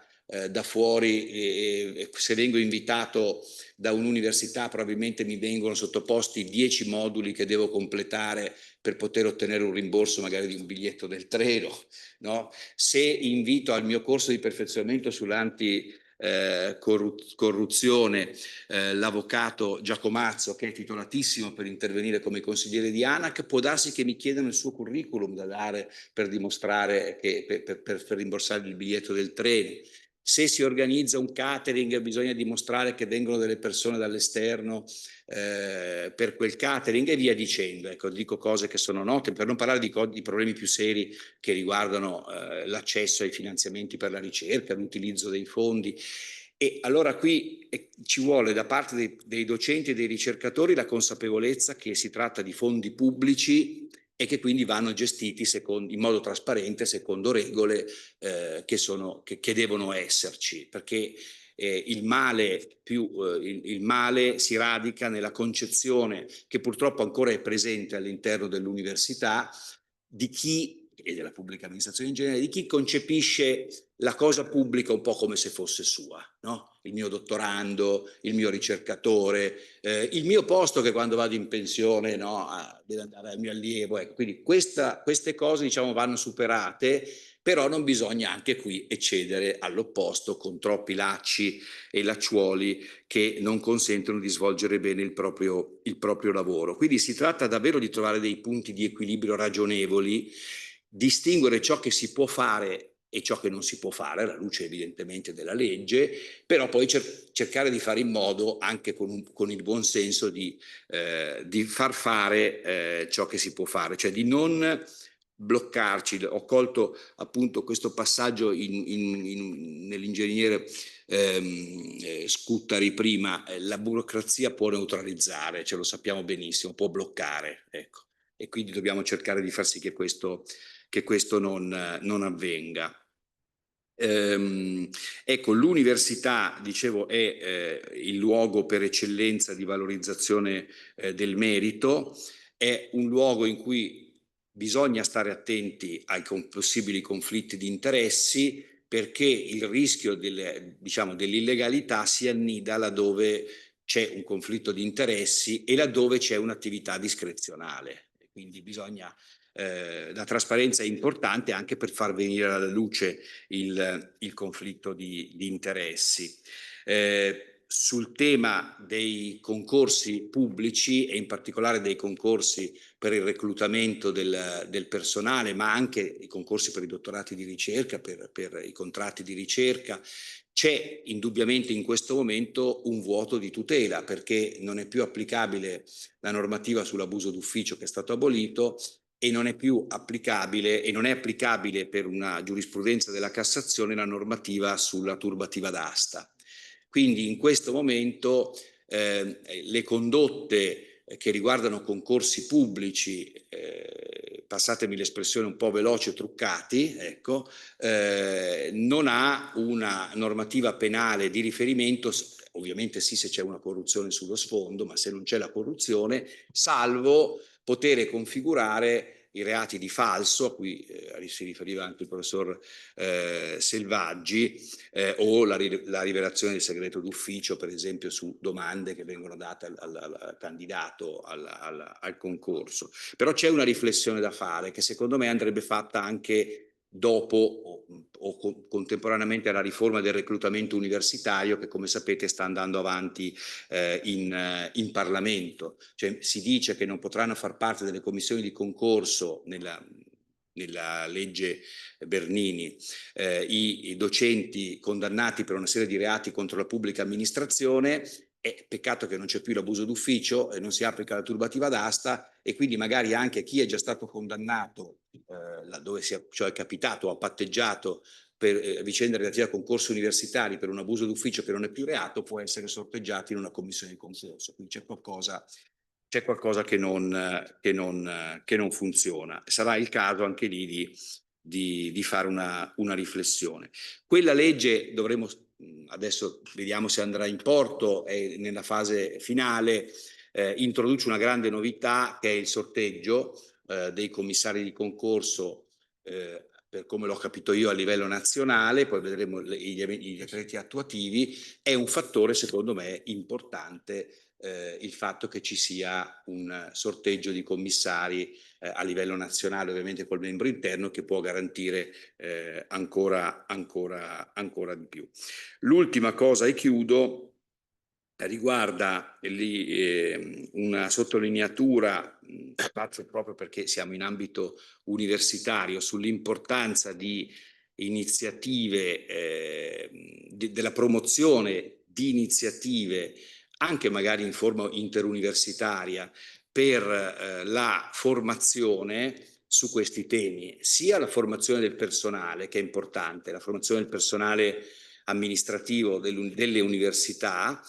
Speaker 6: da fuori e se vengo invitato da un'università probabilmente mi vengono sottoposti 10 moduli che devo completare per poter ottenere un rimborso magari di un biglietto del treno, no? Se invito al mio corso di perfezionamento sull'anticorruzione l'avvocato Giacomazzo, che è titolatissimo per intervenire come consigliere di ANAC, può darsi che mi chiedano il suo curriculum da dare per dimostrare che per rimborsare il biglietto del treno. se si organizza un catering bisogna dimostrare che vengono delle persone dall'esterno per quel catering e via dicendo. Ecco, dico cose che sono note, per non parlare di problemi più seri che riguardano l'accesso ai finanziamenti per la ricerca, l'utilizzo dei fondi. E allora qui ci vuole da parte dei docenti e dei ricercatori la consapevolezza che si tratta di fondi pubblici e che quindi vanno gestiti in modo trasparente, secondo regole che devono esserci, perché il male si radica nella concezione che purtroppo ancora è presente all'interno dell'università di chi, e della pubblica amministrazione in genere, di chi concepisce la cosa pubblica un po' come se fosse sua, no? Il mio dottorando, il mio ricercatore, il mio posto che quando vado in pensione, no, deve andare al mio allievo. Ecco, quindi queste cose, diciamo, vanno superate, però non bisogna anche qui eccedere all'opposto con troppi lacci e lacciuoli che non consentono di svolgere bene il proprio lavoro. Quindi si tratta davvero di trovare dei punti di equilibrio ragionevoli, distinguere ciò che si può fare e ciò che non si può fare, alla luce evidentemente della legge, però poi cercare di fare in modo, anche con il buon senso, di far fare ciò che si può fare, cioè di non bloccarci. Ho colto appunto questo passaggio nell'ingegnere Scuttari prima, la burocrazia può neutralizzare, ce lo sappiamo benissimo, può bloccare, ecco, e quindi dobbiamo cercare di far sì che questo non avvenga. Ecco, l'università, dicevo, è il luogo per eccellenza di valorizzazione del merito, è un luogo in cui bisogna stare attenti ai possibili conflitti di interessi, perché il rischio dell'illegalità si annida laddove c'è un conflitto di interessi e laddove c'è un'attività discrezionale. Quindi la trasparenza è importante anche per far venire alla luce il conflitto di interessi. Sul tema dei concorsi pubblici e in particolare dei concorsi per il reclutamento del personale, ma anche i concorsi per i dottorati di ricerca, per i contratti di ricerca, c'è indubbiamente in questo momento un vuoto di tutela, perché non è più applicabile la normativa sull'abuso d'ufficio che è stato abolito e non è più applicabile, e non è applicabile per una giurisprudenza della Cassazione, la normativa sulla turbativa d'asta. Quindi in questo momento le condotte che riguardano concorsi pubblici, passatemi l'espressione un po' veloce, truccati, ecco, non ha una normativa penale di riferimento, ovviamente sì se c'è una corruzione sullo sfondo, ma se non c'è la corruzione, salvo poter configurare i reati di falso, a cui si riferiva anche il professor Selvaggi, o la rivelazione del segreto d'ufficio, per esempio su domande che vengono date al candidato al concorso. Però c'è una riflessione da fare che secondo me andrebbe fatta anche dopo o contemporaneamente alla riforma del reclutamento universitario che, come sapete, sta andando avanti in Parlamento. Cioè, si dice che non potranno far parte delle commissioni di concorso nella legge Bernini i docenti condannati per una serie di reati contro la pubblica amministrazione. È peccato che non c'è più l'abuso d'ufficio e non si applica la turbativa d'asta, e quindi magari anche chi è già stato condannato laddove cioè è capitato o ha patteggiato per vicende relative a concorsi universitari per un abuso d'ufficio che non è più reato, può essere sorteggiato in una commissione di concorso. Quindi c'è qualcosa che non funziona. Sarà il caso anche lì di fare una riflessione. Quella legge adesso vediamo se andrà in porto, è nella fase finale, introduce una grande novità che è il sorteggio dei commissari di concorso, per come l'ho capito io, a livello nazionale. Poi vedremo i decreti attuativi. È un fattore secondo me importante il fatto che ci sia un sorteggio di commissari a livello nazionale, ovviamente col membro interno, che può garantire ancora di più. L'ultima cosa, e chiudo, riguarda una sottolineatura, faccio proprio perché siamo in ambito universitario, sull'importanza di iniziative, della promozione di iniziative anche magari in forma interuniversitaria per la formazione su questi temi, sia la formazione del personale, che è importante, la formazione del personale amministrativo delle università,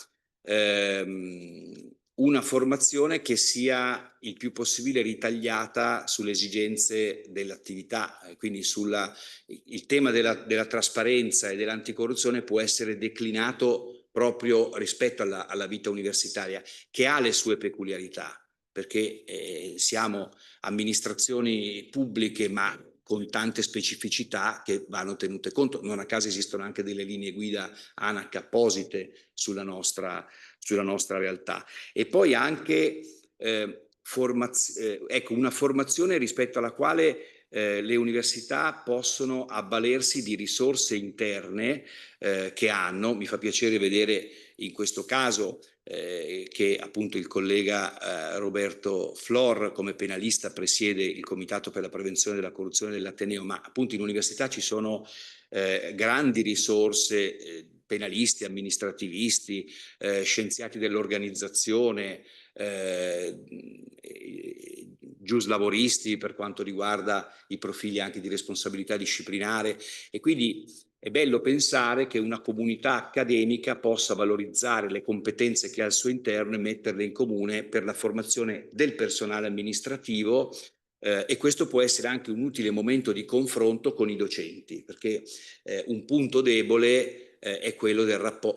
Speaker 6: una formazione che sia il più possibile ritagliata sulle esigenze dell'attività, quindi il tema della trasparenza e dell'anticorruzione può essere declinato proprio rispetto alla vita universitaria, che ha le sue peculiarità, perché siamo amministrazioni pubbliche ma con tante specificità che vanno tenute conto. Non a caso esistono anche delle linee guida ANAC apposite sulla nostra realtà. E poi anche ecco, una formazione rispetto alla quale le università possono avvalersi di risorse interne che hanno. Mi fa piacere vedere in questo caso che appunto il collega Roberto Flor come penalista presiede il Comitato per la prevenzione della corruzione dell'Ateneo, ma appunto in università ci sono grandi risorse, penalisti, amministrativisti, scienziati dell'organizzazione, giuslavoristi per quanto riguarda i profili anche di responsabilità disciplinare, e quindi è bello pensare che una comunità accademica possa valorizzare le competenze che ha al suo interno e metterle in comune per la formazione del personale amministrativo, e questo può essere anche un utile momento di confronto con i docenti, perché un punto debole è quello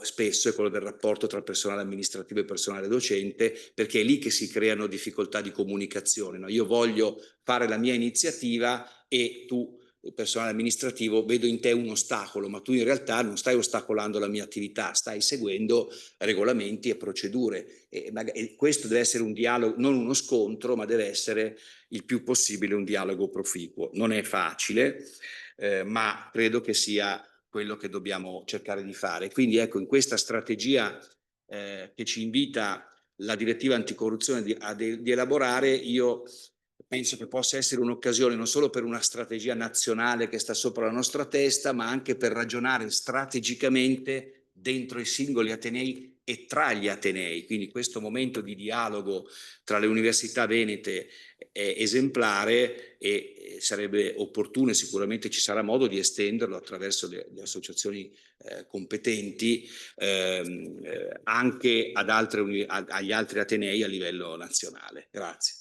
Speaker 6: spesso è quello del rapporto tra personale amministrativo e personale docente, perché è lì che si creano difficoltà di comunicazione, no? Io voglio fare la mia iniziativa e tu, il personale amministrativo, vedo in te un ostacolo, ma tu in realtà non stai ostacolando la mia attività, stai seguendo regolamenti e procedure, e questo deve essere un dialogo, non uno scontro, ma deve essere il più possibile un dialogo proficuo. Non è facile, ma credo che sia quello che dobbiamo cercare di fare. Quindi ecco, in questa strategia che ci invita la direttiva anticorruzione di elaborare, io penso che possa essere un'occasione non solo per una strategia nazionale che sta sopra la nostra testa, ma anche per ragionare strategicamente dentro i singoli atenei e tra gli atenei. Quindi questo momento di dialogo tra le università venete è esemplare e sarebbe opportuno, e sicuramente ci sarà modo di estenderlo attraverso le associazioni competenti anche agli altri atenei a livello nazionale. Grazie.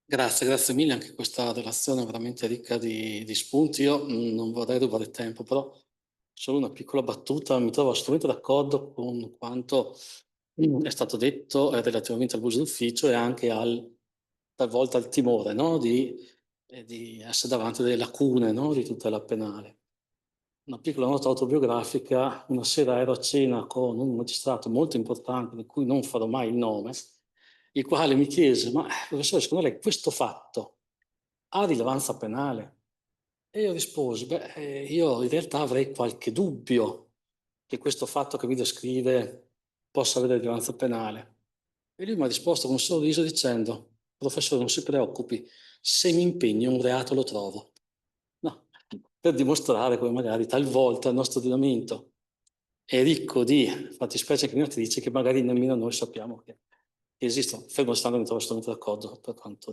Speaker 4: Grazie mille, anche questa relazione è veramente ricca di spunti. Io non vorrei rubare tempo, però solo una piccola battuta. Mi trovo assolutamente d'accordo con quanto è stato detto relativamente all'abuso d'ufficio e anche talvolta al timore, no? di essere davanti a delle lacune, no? Di tutela penale. Una piccola nota autobiografica: una sera ero a cena con un magistrato molto importante, di cui non farò mai il nome, il quale mi chiese: ma professore, secondo lei questo fatto ha rilevanza penale? E io risposi: io in realtà avrei qualche dubbio che questo fatto che mi descrive possa avere rilevanza penale. E lui mi ha risposto con un sorriso dicendo: professore, non si preoccupi, se mi impegno un reato lo trovo. No, per dimostrare come magari talvolta il nostro ordinamento è ricco di fattispecie incriminatrici che magari nemmeno noi sappiamo che esistono. Fermo restando, mi trovo assolutamente d'accordo per quanto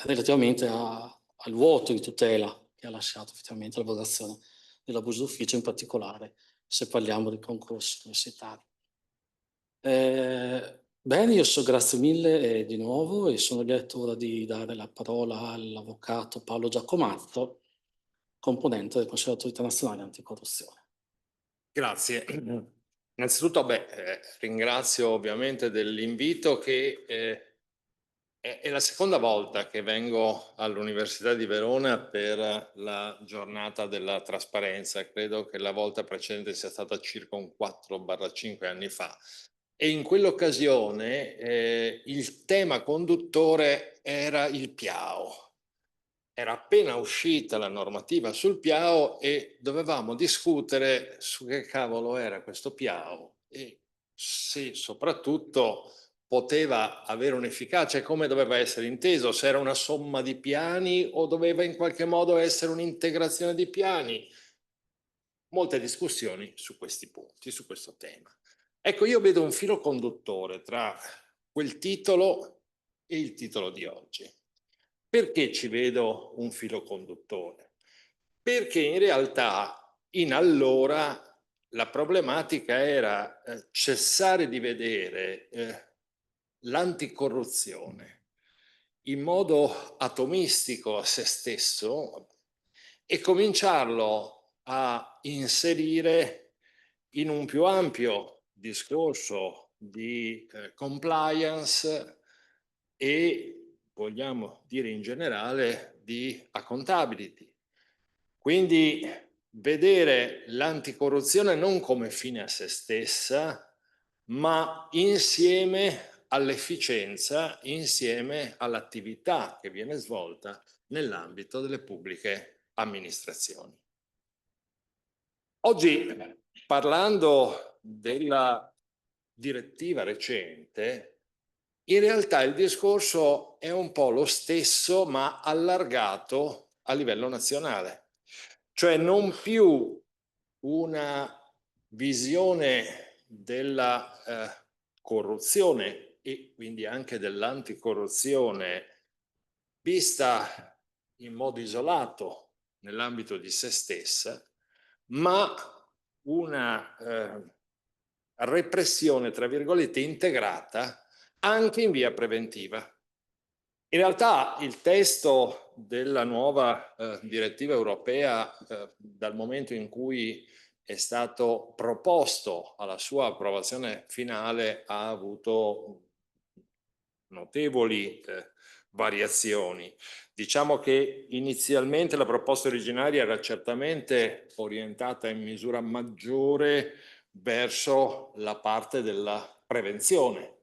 Speaker 4: relativamente al vuoto di tutela che ha lasciato effettivamente l'abrogazione dell'abuso d'ufficio, in particolare se parliamo di concorsi universitari. Bene, grazie mille di nuovo, e sono lieto ora di dare la parola all'avvocato Paolo Giacomazzo, componente del Consiglio dell'Autorità Nazionale Anticorruzione.
Speaker 7: Grazie. Innanzitutto ringrazio ovviamente dell'invito, che è la seconda volta che vengo all'Università di Verona per la giornata della trasparenza. Credo che la volta precedente sia stata circa 4-5 anni fa. E in quell'occasione il tema conduttore era il PIAO. Era appena uscita la normativa sul PIAO e dovevamo discutere su che cavolo era questo PIAO e se soprattutto poteva avere un'efficacia e come doveva essere inteso, se era una somma di piani o doveva in qualche modo essere un'integrazione di piani. Molte discussioni su questi punti, su questo tema. Ecco, io vedo un filo conduttore tra quel titolo e il titolo di oggi. Perché ci vedo un filo conduttore? Perché in realtà in allora la problematica era cessare di vedere l'anticorruzione in modo atomistico a se stesso e cominciarlo a inserire in un più ampio discorso di compliance e, vogliamo dire in generale, di accountability. Quindi vedere l'anticorruzione non come fine a se stessa, ma insieme all'efficienza, insieme all'attività che viene svolta nell'ambito delle pubbliche amministrazioni. Oggi, parlando della direttiva recente, in realtà il discorso è un po' lo stesso, ma allargato a livello nazionale. Cioè non più una visione della corruzione e quindi anche dell'anticorruzione vista in modo isolato nell'ambito di se stessa, ma una repressione, tra virgolette, integrata anche in via preventiva. In realtà il testo della nuova direttiva europea, dal momento in cui è stato proposto alla sua approvazione finale, ha avuto notevoli variazioni. Diciamo che inizialmente la proposta originaria era certamente orientata in misura maggiore verso la parte della prevenzione.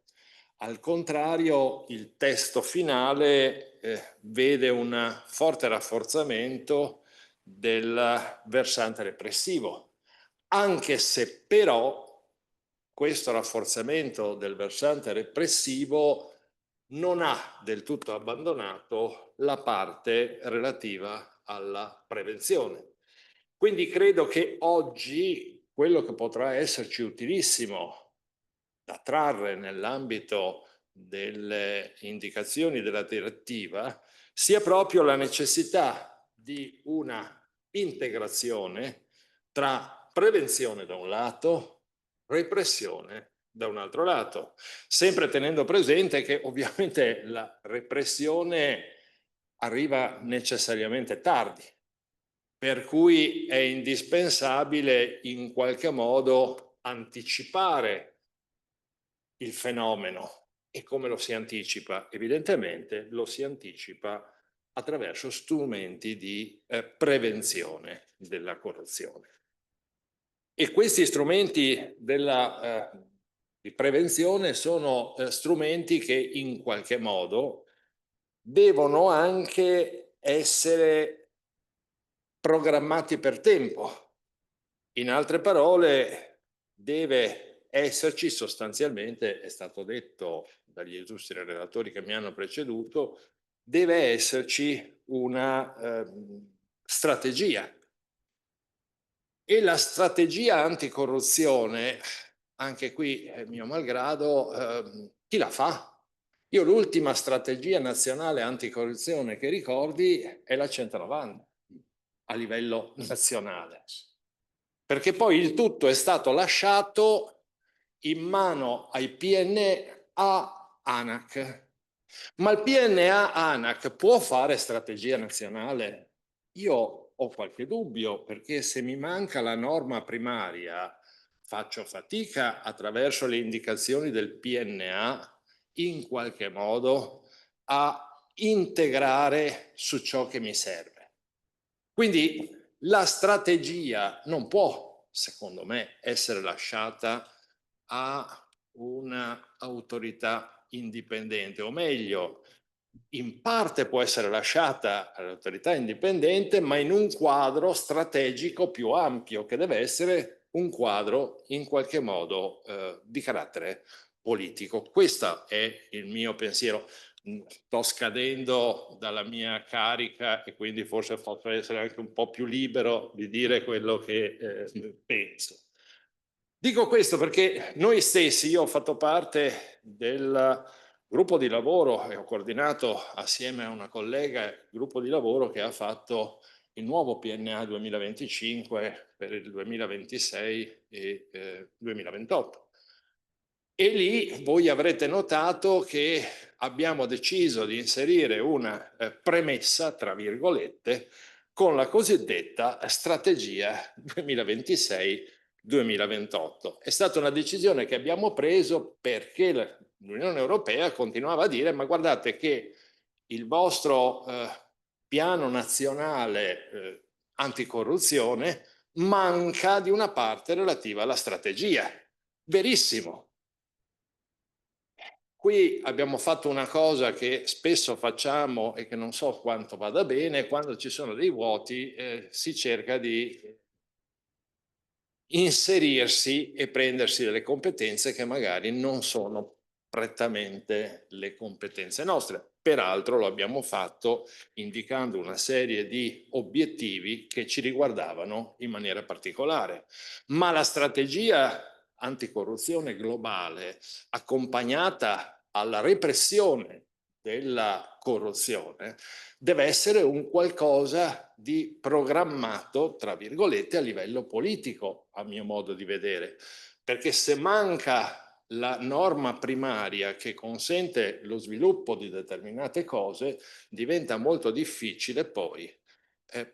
Speaker 7: Al contrario, il testo finale vede un forte rafforzamento del versante repressivo, anche se però questo rafforzamento del versante repressivo non ha del tutto abbandonato la parte relativa alla prevenzione. Quindi credo che oggi quello che potrà esserci utilissimo da trarre nell'ambito delle indicazioni della direttiva sia proprio la necessità di una integrazione tra prevenzione da un lato, repressione da un altro lato, sempre tenendo presente che ovviamente la repressione arriva necessariamente tardi, per cui è indispensabile in qualche modo anticipare il fenomeno. E come lo si anticipa? Evidentemente lo si anticipa attraverso strumenti di prevenzione della corruzione. E questi strumenti di prevenzione sono strumenti che in qualche modo devono anche essere programmati per tempo. In altre parole, deve esserci sostanzialmente, è stato detto dagli illustri relatori che mi hanno preceduto, deve esserci una strategia. E la strategia anticorruzione, anche qui, mio malgrado, chi la fa? Io l'ultima strategia nazionale anticorruzione che ricordi è la 190 a livello nazionale, perché poi il tutto è stato lasciato in mano ai PNA ANAC. Ma il PNA ANAC può fare strategia nazionale? Io ho qualche dubbio, perché se mi manca la norma primaria faccio fatica attraverso le indicazioni del PNA in qualche modo a integrare su ciò che mi serve. Quindi la strategia non può, secondo me, essere lasciata a un'autorità indipendente, o meglio, in parte può essere lasciata all'autorità indipendente, ma in un quadro strategico più ampio, che deve essere un quadro in qualche modo di carattere politico. Questo è il mio pensiero. Sto scadendo dalla mia carica e quindi forse posso essere anche un po' più libero di dire quello che penso. Dico questo perché noi stessi, io ho fatto parte del gruppo di lavoro e ho coordinato assieme a una collega il gruppo di lavoro che ha fatto il nuovo PNA 2025 per il 2026 e 2028. E lì voi avrete notato che abbiamo deciso di inserire una premessa, tra virgolette, con la cosiddetta strategia 2026-2028. È stata una decisione che abbiamo preso perché l'Unione Europea continuava a dire: ma guardate che il vostro piano nazionale anticorruzione manca di una parte relativa alla strategia. Verissimo. Qui abbiamo fatto una cosa che spesso facciamo e che non so quanto vada bene: quando ci sono dei vuoti si cerca di inserirsi e prendersi delle competenze che magari non sono prettamente le competenze nostre. Peraltro lo abbiamo fatto indicando una serie di obiettivi che ci riguardavano in maniera particolare. Ma la strategia anticorruzione globale, accompagnata alla repressione della corruzione, deve essere un qualcosa di programmato, tra virgolette, a livello politico, a mio modo di vedere, perché se manca la norma primaria che consente lo sviluppo di determinate cose, diventa molto difficile poi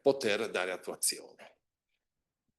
Speaker 7: poter dare attuazione.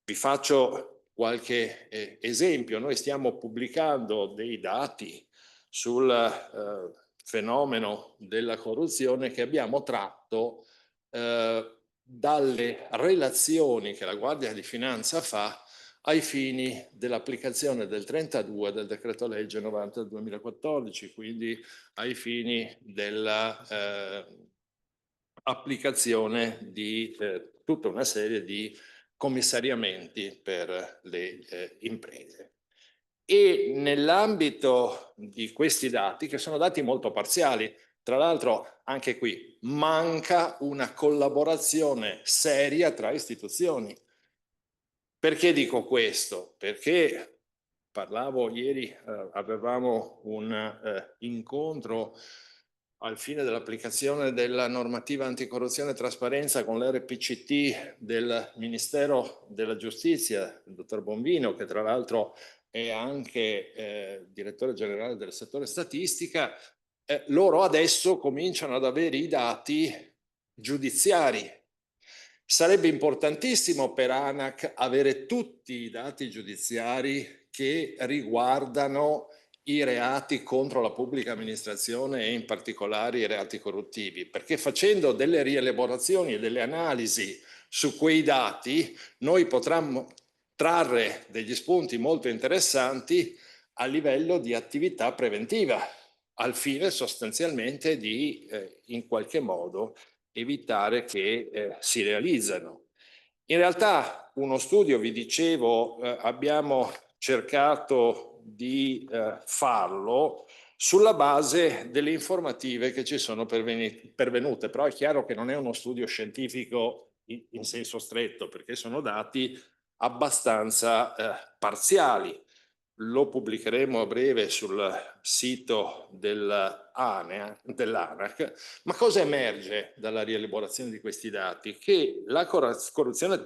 Speaker 7: Vi faccio qualche esempio. Noi stiamo pubblicando dei dati sul fenomeno della corruzione che abbiamo tratto dalle relazioni che la Guardia di Finanza fa ai fini dell'applicazione del 32 del decreto legge 90 del 2014, quindi ai fini dell'applicazione di tutta una serie di commissariamenti per le imprese. E nell'ambito di questi dati, che sono dati molto parziali, tra l'altro anche qui manca una collaborazione seria tra istituzioni. Perché dico questo? Perché parlavo ieri, avevamo un incontro al fine dell'applicazione della normativa anticorruzione e trasparenza con l'RPCT del Ministero della Giustizia, il dottor Bombino, che tra l'altro è anche direttore generale del settore statistica. Loro adesso cominciano ad avere i dati giudiziari. Sarebbe importantissimo per ANAC avere tutti i dati giudiziari che riguardano i reati contro la pubblica amministrazione e in particolare i reati corruttivi, perché facendo delle rielaborazioni e delle analisi su quei dati noi potremmo trarre degli spunti molto interessanti a livello di attività preventiva, al fine sostanzialmente di in qualche modo evitare che si realizzano. In realtà uno studio, vi dicevo, abbiamo cercato di farlo sulla base delle informative che ci sono pervenute, però è chiaro che non è uno studio scientifico in senso stretto, perché sono dati abbastanza parziali. Lo pubblicheremo a breve sul sito dell'ANAC. Ma cosa emerge dalla rielaborazione di questi dati? Che la corruzione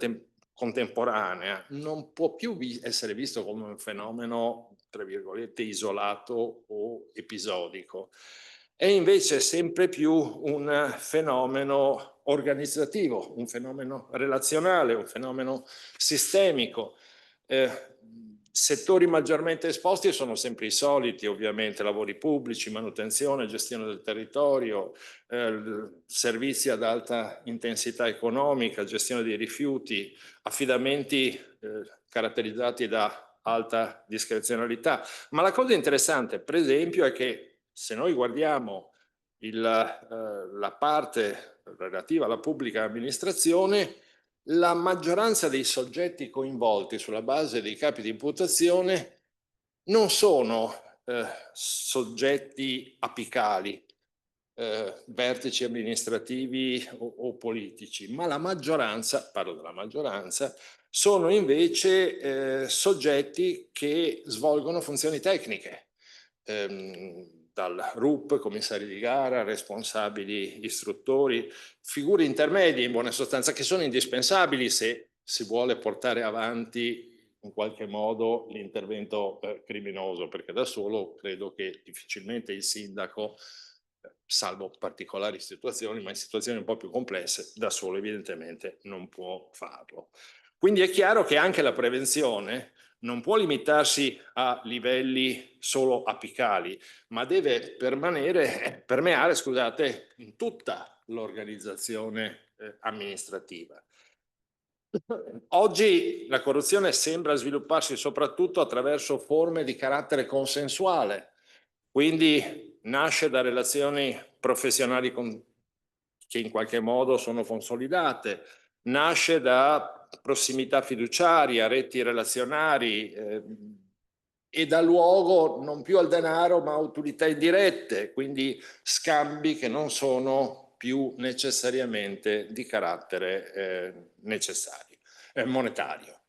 Speaker 7: contemporanea non può più essere visto come un fenomeno, tra virgolette, isolato o episodico. È invece sempre più un fenomeno organizzativo, un fenomeno relazionale, un fenomeno sistemico. Settori maggiormente esposti sono sempre i soliti, ovviamente: lavori pubblici, manutenzione, gestione del territorio, servizi ad alta intensità economica, gestione dei rifiuti, affidamenti caratterizzati da alta discrezionalità. Ma la cosa interessante, per esempio, è che se noi guardiamo la parte relativa alla pubblica amministrazione, la maggioranza dei soggetti coinvolti sulla base dei capi di imputazione non sono soggetti apicali, vertici amministrativi o politici, ma la maggioranza, parlo della maggioranza, sono invece soggetti che svolgono funzioni tecniche, dal RUP, commissari di gara, responsabili istruttori, figure intermedie in buona sostanza che sono indispensabili se si vuole portare avanti in qualche modo l'intervento criminoso, perché da solo credo che difficilmente il sindaco, salvo particolari situazioni, ma in situazioni un po' più complesse, da solo evidentemente non può farlo. Quindi è chiaro che anche la prevenzione non può limitarsi a livelli solo apicali, ma deve permeare, scusate, in tutta l'organizzazione amministrativa. Oggi la corruzione sembra svilupparsi soprattutto attraverso forme di carattere consensuale, quindi nasce da relazioni professionali che in qualche modo sono consolidate, nasce da prossimità fiduciaria, reti relazionari e dà luogo non più al denaro ma a utilità indirette, quindi scambi che non sono più necessariamente di carattere monetario.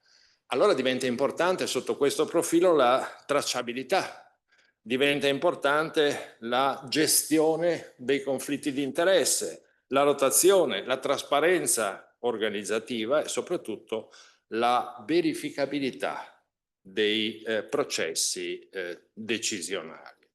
Speaker 7: Allora diventa importante sotto questo profilo la tracciabilità, diventa importante la gestione dei conflitti di interesse, la rotazione, la trasparenza organizzativa e soprattutto la verificabilità dei processi decisionali.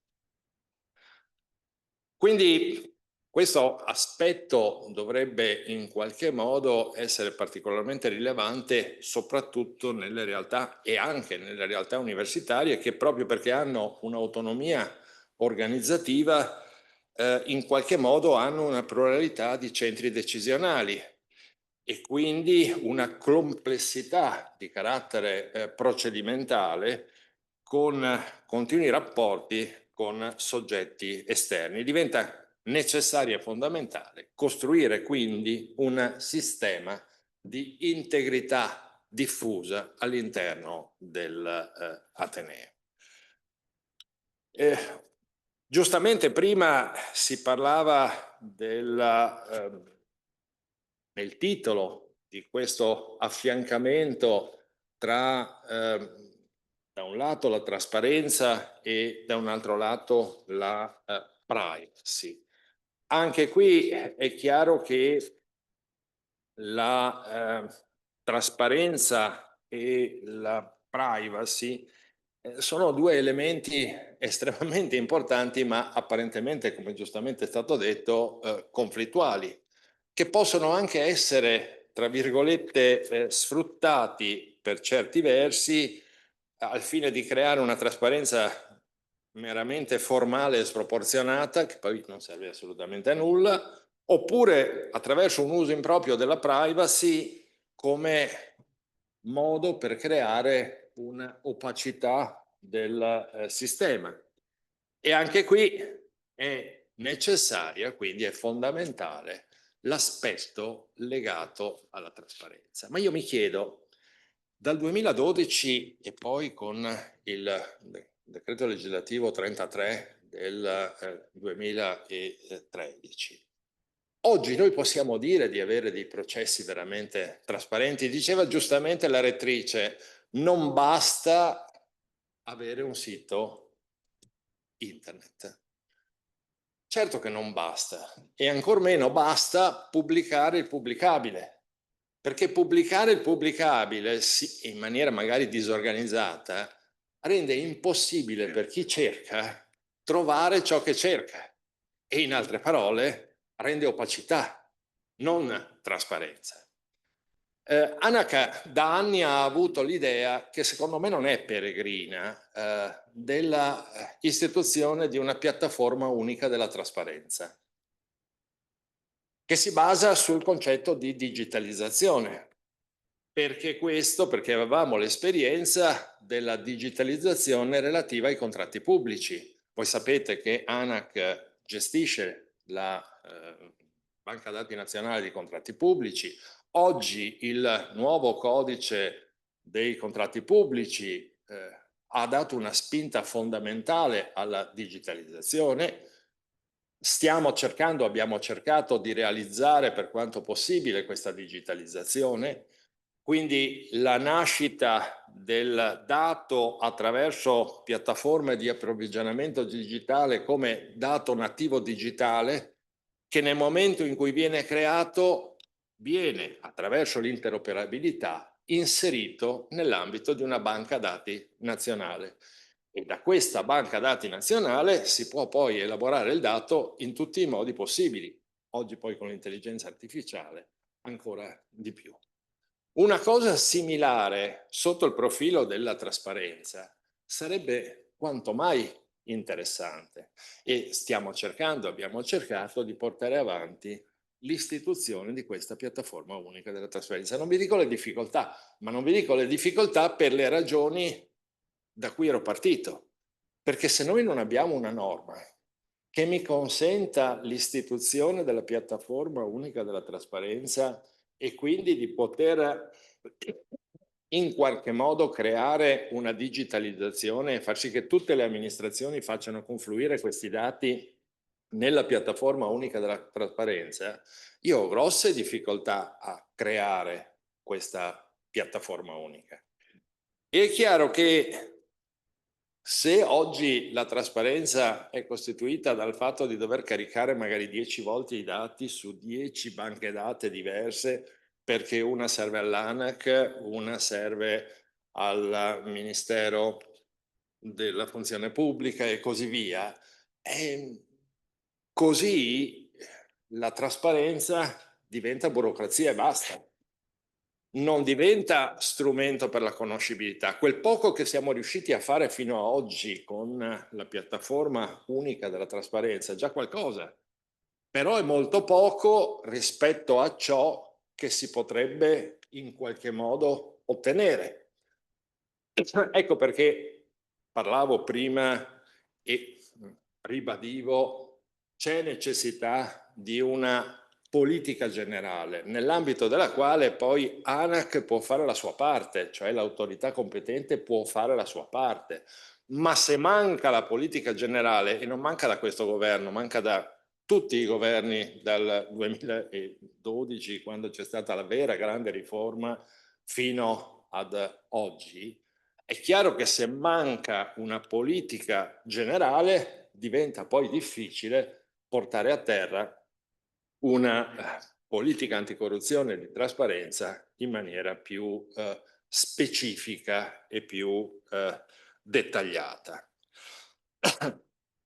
Speaker 7: Quindi questo aspetto dovrebbe in qualche modo essere particolarmente rilevante soprattutto nelle realtà e anche nelle realtà universitarie che proprio perché hanno un'autonomia organizzativa in qualche modo hanno una pluralità di centri decisionali e quindi una complessità di carattere procedimentale con continui rapporti con soggetti esterni. Diventa necessario e fondamentale costruire quindi un sistema di integrità diffusa all'interno dell'Ateneo. Giustamente prima si parlava nel titolo di questo affiancamento tra da un lato la trasparenza e da un altro lato la privacy. Anche qui è chiaro che la trasparenza e la privacy sono due elementi estremamente importanti, ma apparentemente, come giustamente è stato detto, conflittuali, che possono anche essere, tra virgolette, sfruttati per certi versi al fine di creare una trasparenza meramente formale e sproporzionata, che poi non serve assolutamente a nulla, oppure attraverso un uso improprio della privacy come modo per creare un'opacità del sistema. E anche qui è necessaria, quindi è fondamentale, l'aspetto legato alla trasparenza. Ma io mi chiedo, dal 2012 e poi con il decreto legislativo 33 del 2013, oggi noi possiamo dire di avere dei processi veramente trasparenti. Diceva giustamente la rettrice, non basta avere un sito internet. Certo che non basta e ancor meno basta pubblicare il pubblicabile, perché pubblicare il pubblicabile in maniera magari disorganizzata rende impossibile per chi cerca trovare ciò che cerca e in altre parole rende opacità, non trasparenza. ANAC da anni ha avuto l'idea, che secondo me non è peregrina, della istituzione di una piattaforma unica della trasparenza, che si basa sul concetto di digitalizzazione. Perché questo? Perché avevamo l'esperienza della digitalizzazione relativa ai contratti pubblici. Voi sapete che ANAC gestisce la Banca Dati Nazionale di Contratti Pubblici. Oggi il nuovo codice dei contratti pubblici ha dato una spinta fondamentale alla digitalizzazione. Abbiamo cercato di realizzare per quanto possibile questa digitalizzazione, quindi la nascita del dato attraverso piattaforme di approvvigionamento digitale come dato nativo digitale, che nel momento in cui viene creato viene, attraverso l'interoperabilità, inserito nell'ambito di una banca dati nazionale. E da questa banca dati nazionale si può poi elaborare il dato in tutti i modi possibili. Oggi poi con l'intelligenza artificiale ancora di più. Una cosa similare sotto il profilo della trasparenza sarebbe quanto mai interessante e abbiamo cercato di portare avanti l'istituzione di questa piattaforma unica della trasparenza. Non vi dico le difficoltà, ma non vi dico le difficoltà per le ragioni da cui ero partito, perché se noi non abbiamo una norma che mi consenta l'istituzione della piattaforma unica della trasparenza e quindi di poter in qualche modo creare una digitalizzazione e far sì che tutte le amministrazioni facciano confluire questi dati nella piattaforma unica della trasparenza, io ho grosse difficoltà a creare questa piattaforma unica. E è chiaro che se oggi la trasparenza è costituita dal fatto di dover caricare magari 10 volte i dati su 10 banche dati diverse, perché una serve all'ANAC, una serve al Ministero della Funzione Pubblica e così via, così la trasparenza diventa burocrazia e basta. Non diventa strumento per la conoscibilità. Quel poco che siamo riusciti a fare fino ad oggi con la piattaforma unica della trasparenza è già qualcosa, però è molto poco rispetto a ciò che si potrebbe in qualche modo ottenere. Ecco perché parlavo prima e ribadivo, c'è necessità di una politica generale, nell'ambito della quale poi ANAC può fare la sua parte, cioè l'autorità competente può fare la sua parte. Ma se manca la politica generale, e non manca da questo governo, manca da tutti i governi dal 2012, quando c'è stata la vera grande riforma, fino ad oggi, è chiaro che se manca una politica generale diventa poi difficile portare a terra una politica anticorruzione e di trasparenza in maniera più specifica e più dettagliata.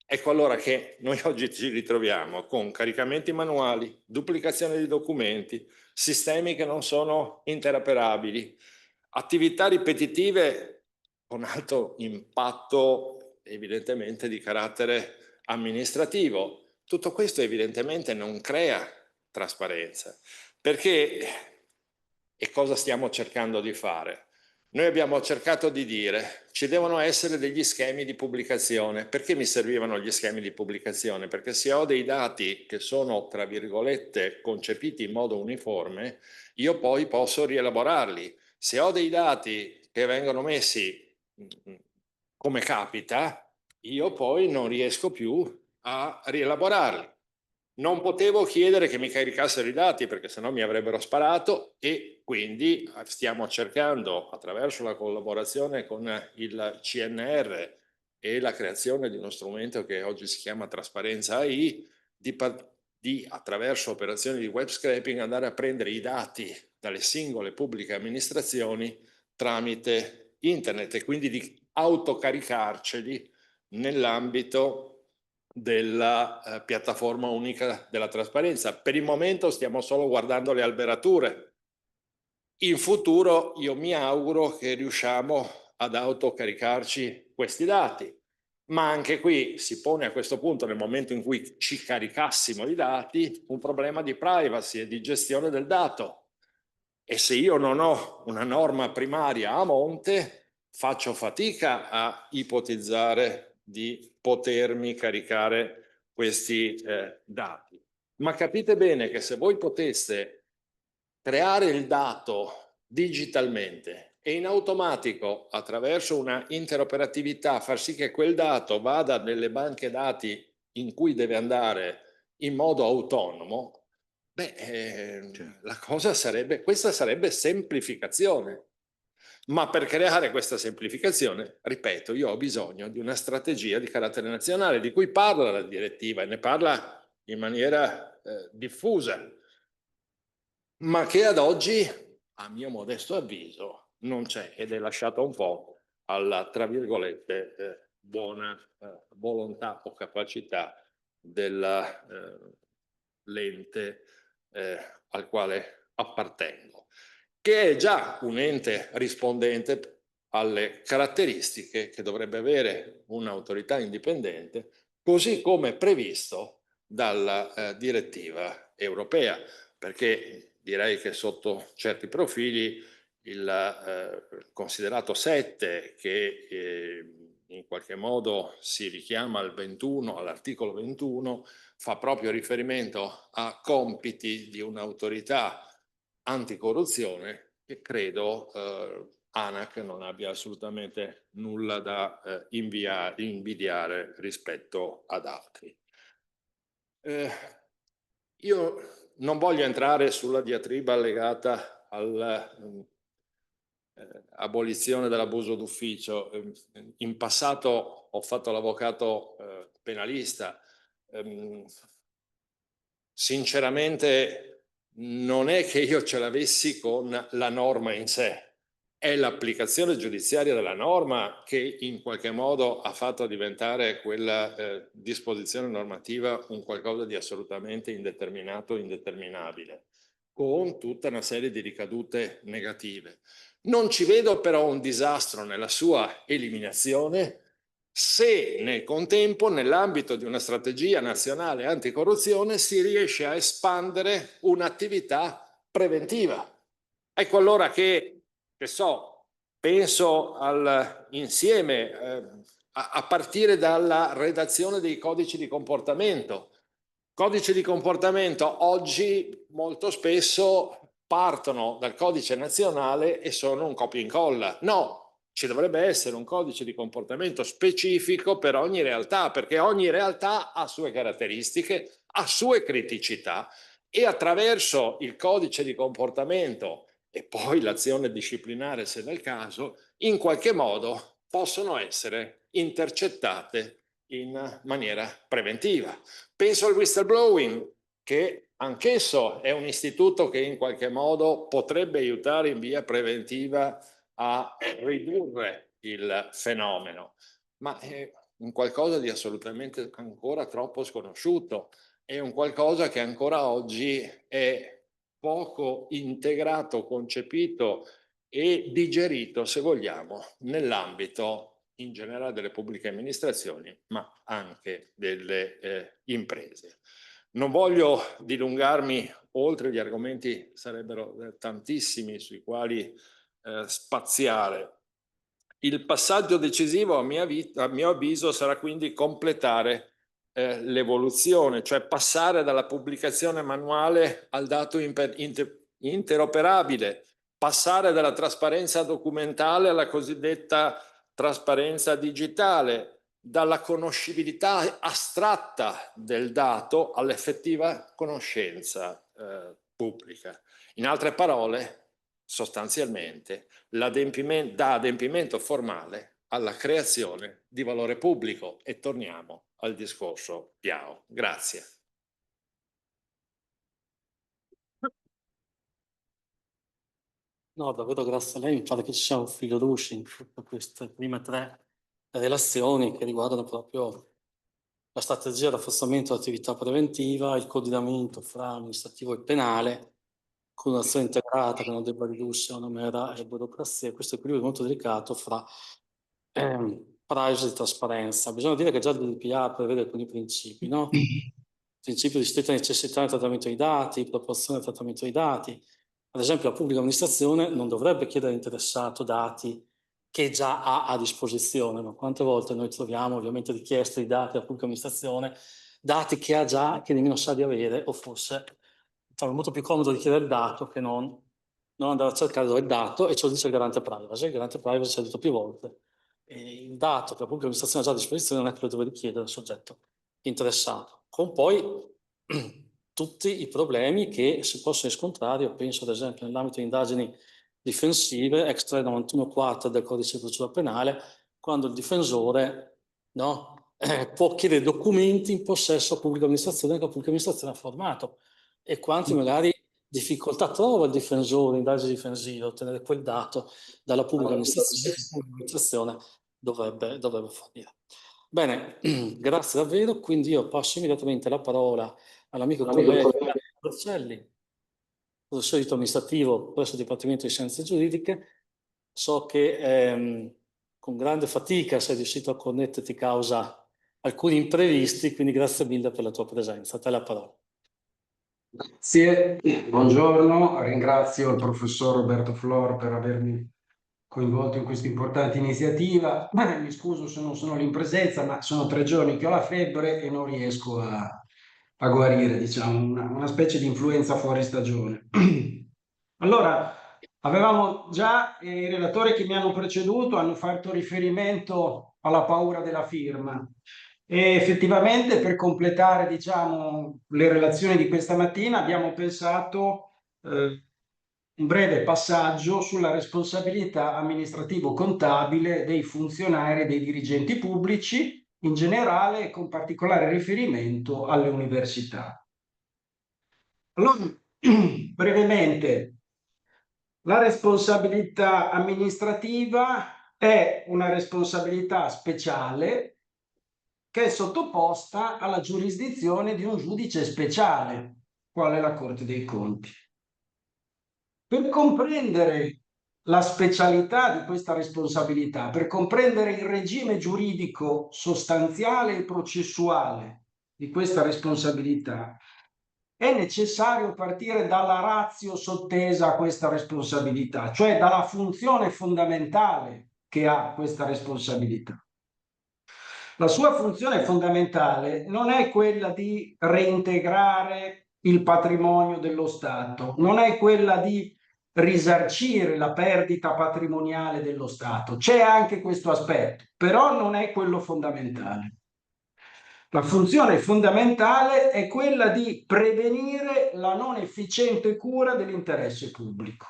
Speaker 7: Ecco allora che noi oggi ci ritroviamo con caricamenti manuali, duplicazione di documenti, sistemi che non sono interoperabili, attività ripetitive con alto impatto evidentemente di carattere amministrativo. Tutto questo evidentemente non crea trasparenza, perché e cosa stiamo cercando di fare? Noi abbiamo cercato di dire ci devono essere degli schemi di pubblicazione. Perché mi servivano gli schemi di pubblicazione? Perché se ho dei dati che sono, tra virgolette, concepiti in modo uniforme, io poi posso rielaborarli. Se ho dei dati che vengono messi come capita, io poi non riesco più a rielaborarli. Non potevo chiedere che mi caricassero i dati perché sennò mi avrebbero sparato e quindi stiamo cercando attraverso la collaborazione con il CNR e la creazione di uno strumento che oggi si chiama Trasparenza AI di attraverso operazioni di web scraping andare a prendere i dati dalle singole pubbliche amministrazioni tramite internet e quindi di autocaricarceli nell'ambito della piattaforma unica della trasparenza. Per il momento stiamo solo guardando le alberature. In futuro io mi auguro che riusciamo ad autocaricarci questi dati, ma anche qui si pone a questo punto, nel momento in cui ci caricassimo i dati, un problema di privacy e di gestione del dato. E se io non ho una norma primaria a monte, faccio fatica a ipotizzare di potermi caricare questi dati. Ma capite bene che se voi poteste creare il dato digitalmente e in automatico, attraverso una interoperatività, far sì che quel dato vada nelle banche dati in cui deve andare in modo autonomo, la cosa sarebbe, questa sarebbe semplificazione. Ma per creare questa semplificazione, ripeto, io ho bisogno di una strategia di carattere nazionale, di cui parla la direttiva e ne parla in maniera diffusa, ma che ad oggi, a mio modesto avviso, non c'è ed è lasciata un po' alla, tra virgolette, buona volontà o capacità dell'ente al quale appartengo, che è già un ente rispondente alle caratteristiche che dovrebbe avere un'autorità indipendente, così come previsto dalla direttiva europea, perché direi che sotto certi profili il considerato 7, che in qualche modo si richiama al 21, all'articolo 21, fa proprio riferimento a compiti di un'autorità anticorruzione che credo ANAC non abbia assolutamente nulla da invidiare rispetto ad altri. Io non voglio entrare sulla diatriba legata all'abolizione dell'abuso d'ufficio. In passato ho fatto l'avvocato penalista. Sinceramente non è che io ce l'avessi con la norma in sé, è l'applicazione giudiziaria della norma che in qualche modo ha fatto diventare quella disposizione normativa un qualcosa di assolutamente indeterminato e indeterminabile, con tutta una serie di ricadute negative. Non ci vedo però un disastro nella sua eliminazione se nel contempo, nell'ambito di una strategia nazionale anticorruzione, si riesce a espandere un'attività preventiva. Ecco allora che penso insieme a partire dalla redazione dei codici di comportamento. Codici di comportamento oggi molto spesso partono dal codice nazionale e sono un copia e incolla. No, ci dovrebbe essere un codice di comportamento specifico per ogni realtà, perché ogni realtà ha sue caratteristiche, ha sue criticità e attraverso il codice di comportamento e poi l'azione disciplinare, se del caso, in qualche modo possono essere intercettate in maniera preventiva. Penso al whistleblowing, che anch'esso è un istituto che in qualche modo potrebbe aiutare in via preventiva a ridurre il fenomeno, ma è un qualcosa di assolutamente ancora troppo sconosciuto, è un qualcosa che ancora oggi è poco integrato, concepito e digerito, se vogliamo, nell'ambito in generale delle pubbliche amministrazioni, ma anche delle imprese. Non voglio dilungarmi oltre, gli argomenti sarebbero tantissimi sui quali spaziare. Il passaggio decisivo a mio avviso sarà quindi completare l'evoluzione, cioè passare dalla pubblicazione manuale al dato interoperabile, passare dalla trasparenza documentale alla cosiddetta trasparenza digitale, dalla conoscibilità astratta del dato all'effettiva conoscenza pubblica. In altre parole, sostanzialmente, da adempimento formale alla creazione di valore pubblico. E torniamo al discorso Piao. Grazie.
Speaker 4: No, davvero grazie a lei, mi pare che ci sia un filo rouge in tutte queste prime 3 relazioni che riguardano proprio la strategia di rafforzamento dell'attività preventiva, il coordinamento fra amministrativo e penale, con un'azione integrata che non debba ridursi a una mera burocrazia. Questo equilibrio molto delicato fra privacy e trasparenza. Bisogna dire che già il GDPR prevede alcuni principi, no? Il principio di stretta necessità nel trattamento dei dati, proporzione del trattamento dei dati. Ad esempio, la pubblica amministrazione non dovrebbe chiedere all'interessato dati che già ha a disposizione, ma quante volte noi troviamo ovviamente richieste di dati alla pubblica amministrazione, dati che ha già, che nemmeno sa di avere, o forse è molto più comodo richiedere il dato che non non andare a cercare dove è il dato, e ce lo dice il garante privacy. Il garante privacy ci ha detto più volte, il dato che la pubblica amministrazione ha già a disposizione non è quello che deve richiedere al soggetto interessato, con poi tutti i problemi che si possono riscontrare. Io penso ad esempio nell'ambito di indagini difensive, ex 391 quater del codice di procedura penale, quando il difensore, no, può chiedere documenti in possesso a pubblica amministrazione che la pubblica amministrazione ha formato, e quanti magari difficoltà trova il difensore in indagini difensive a ottenere quel dato dalla pubblica amministrazione che la pubblica amministrazione dovrebbe fornire. Bene, grazie davvero. Quindi io passo immediatamente la parola all'amico collega Berzelli, professore di diritto amministrativo presso il Dipartimento di Scienze Giuridiche. So che con grande fatica sei riuscito a connetterti causa alcuni imprevisti, quindi grazie mille per la tua presenza. A te la parola.
Speaker 8: Grazie, buongiorno, ringrazio il professor Roberto Flor per avermi coinvolto in questa importante iniziativa. Mi scuso se non sono lì in presenza, ma sono 3 giorni che ho la febbre e non riesco a guarire, diciamo, una specie di influenza fuori stagione. Allora, avevamo già i relatori che mi hanno preceduto hanno fatto riferimento alla paura della firma. E effettivamente, per completare, diciamo, le relazioni di questa mattina, abbiamo pensato un breve passaggio sulla responsabilità amministrativo-contabile dei funzionari e dei dirigenti pubblici in generale, e con particolare riferimento alle università. Allora, brevemente, la responsabilità amministrativa è una responsabilità speciale che è sottoposta alla giurisdizione di un giudice speciale, quale la Corte dei Conti. Per comprendere la specialità di questa responsabilità, per comprendere il regime giuridico sostanziale e processuale di questa responsabilità, è necessario partire dalla ratio sottesa a questa responsabilità, cioè dalla funzione fondamentale che ha questa responsabilità. La sua funzione fondamentale non è quella di reintegrare il patrimonio dello Stato, non è quella di risarcire la perdita patrimoniale dello Stato. C'è anche questo aspetto, però non è quello fondamentale. La funzione fondamentale è quella di prevenire la non efficiente cura dell'interesse pubblico.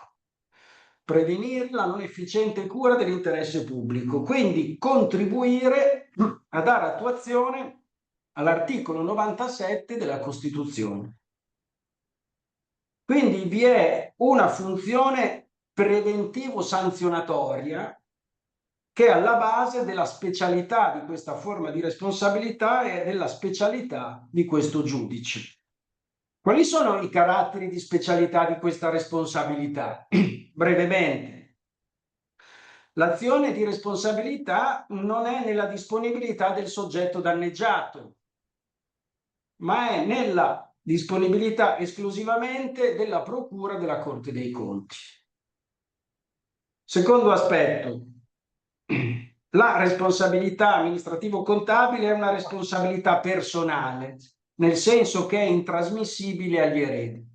Speaker 8: Prevenire la non efficiente cura dell'interesse pubblico, quindi contribuire a dare attuazione all'articolo 97 della Costituzione. Quindi vi è una funzione preventivo-sanzionatoria che è alla base della specialità di questa forma di responsabilità e della specialità di questo giudice. Quali sono i caratteri di specialità di questa responsabilità? Brevemente, l'azione di responsabilità non è nella disponibilità del soggetto danneggiato, ma è nella disponibilità esclusivamente della Procura della Corte dei Conti. Secondo aspetto, la responsabilità amministrativo-contabile è una responsabilità personale, nel senso che è intrasmissibile agli eredi.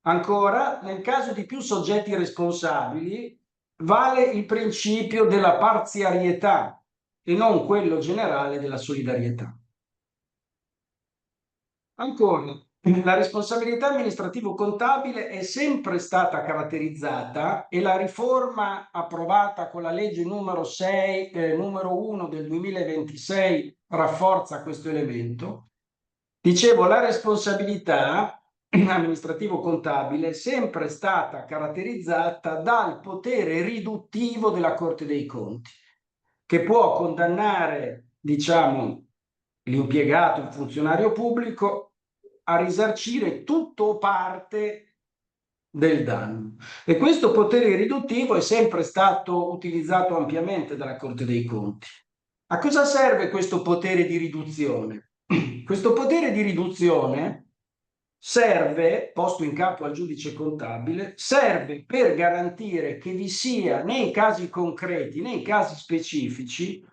Speaker 8: Ancora, nel caso di più soggetti responsabili, vale il principio della parziarietà e non quello generale della solidarietà. Ancora, la responsabilità amministrativo-contabile è sempre stata caratterizzata, e la riforma approvata con la legge numero 1 del 2026 rafforza questo elemento. Dicevo, la responsabilità amministrativo-contabile è sempre stata caratterizzata dal potere riduttivo della Corte dei Conti, che può condannare, diciamo, l'impiegato, il funzionario pubblico, a risarcire tutto o parte del danno. E questo potere riduttivo è sempre stato utilizzato ampiamente dalla Corte dei Conti. A cosa serve questo potere di riduzione? Questo potere di riduzione serve, posto in capo al giudice contabile, serve per garantire che vi sia nei casi concreti, nei casi specifici,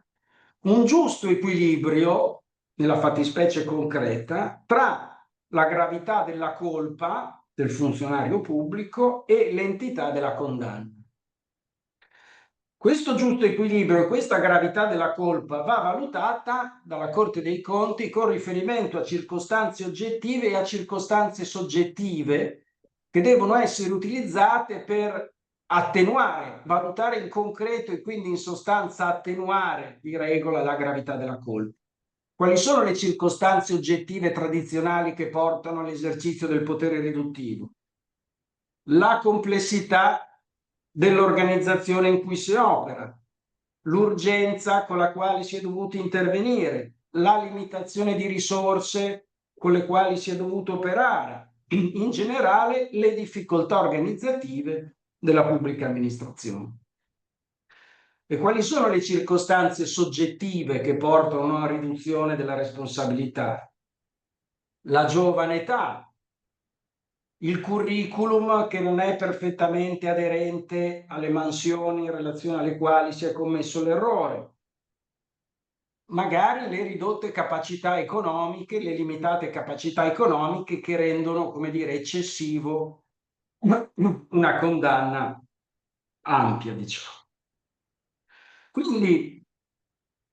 Speaker 8: un giusto equilibrio nella fattispecie concreta tra la gravità della colpa del funzionario pubblico e l'entità della condanna. Questo giusto equilibrio e questa gravità della colpa va valutata dalla Corte dei Conti con riferimento a circostanze oggettive e a circostanze soggettive che devono essere utilizzate per attenuare, valutare in concreto e quindi in sostanza attenuare di regola la gravità della colpa. Quali sono le circostanze oggettive tradizionali che portano all'esercizio del potere riduttivo? La complessità dell'organizzazione in cui si opera, l'urgenza con la quale si è dovuto intervenire, la limitazione di risorse con le quali si è dovuto operare, in generale le difficoltà organizzative della pubblica amministrazione. E quali sono le circostanze soggettive che portano a una riduzione della responsabilità? La giovane età, il curriculum che non è perfettamente aderente alle mansioni in relazione alle quali si è commesso l'errore, magari le ridotte capacità economiche, le limitate capacità economiche che rendono, come dire, eccessivo una condanna ampia, diciamo. Quindi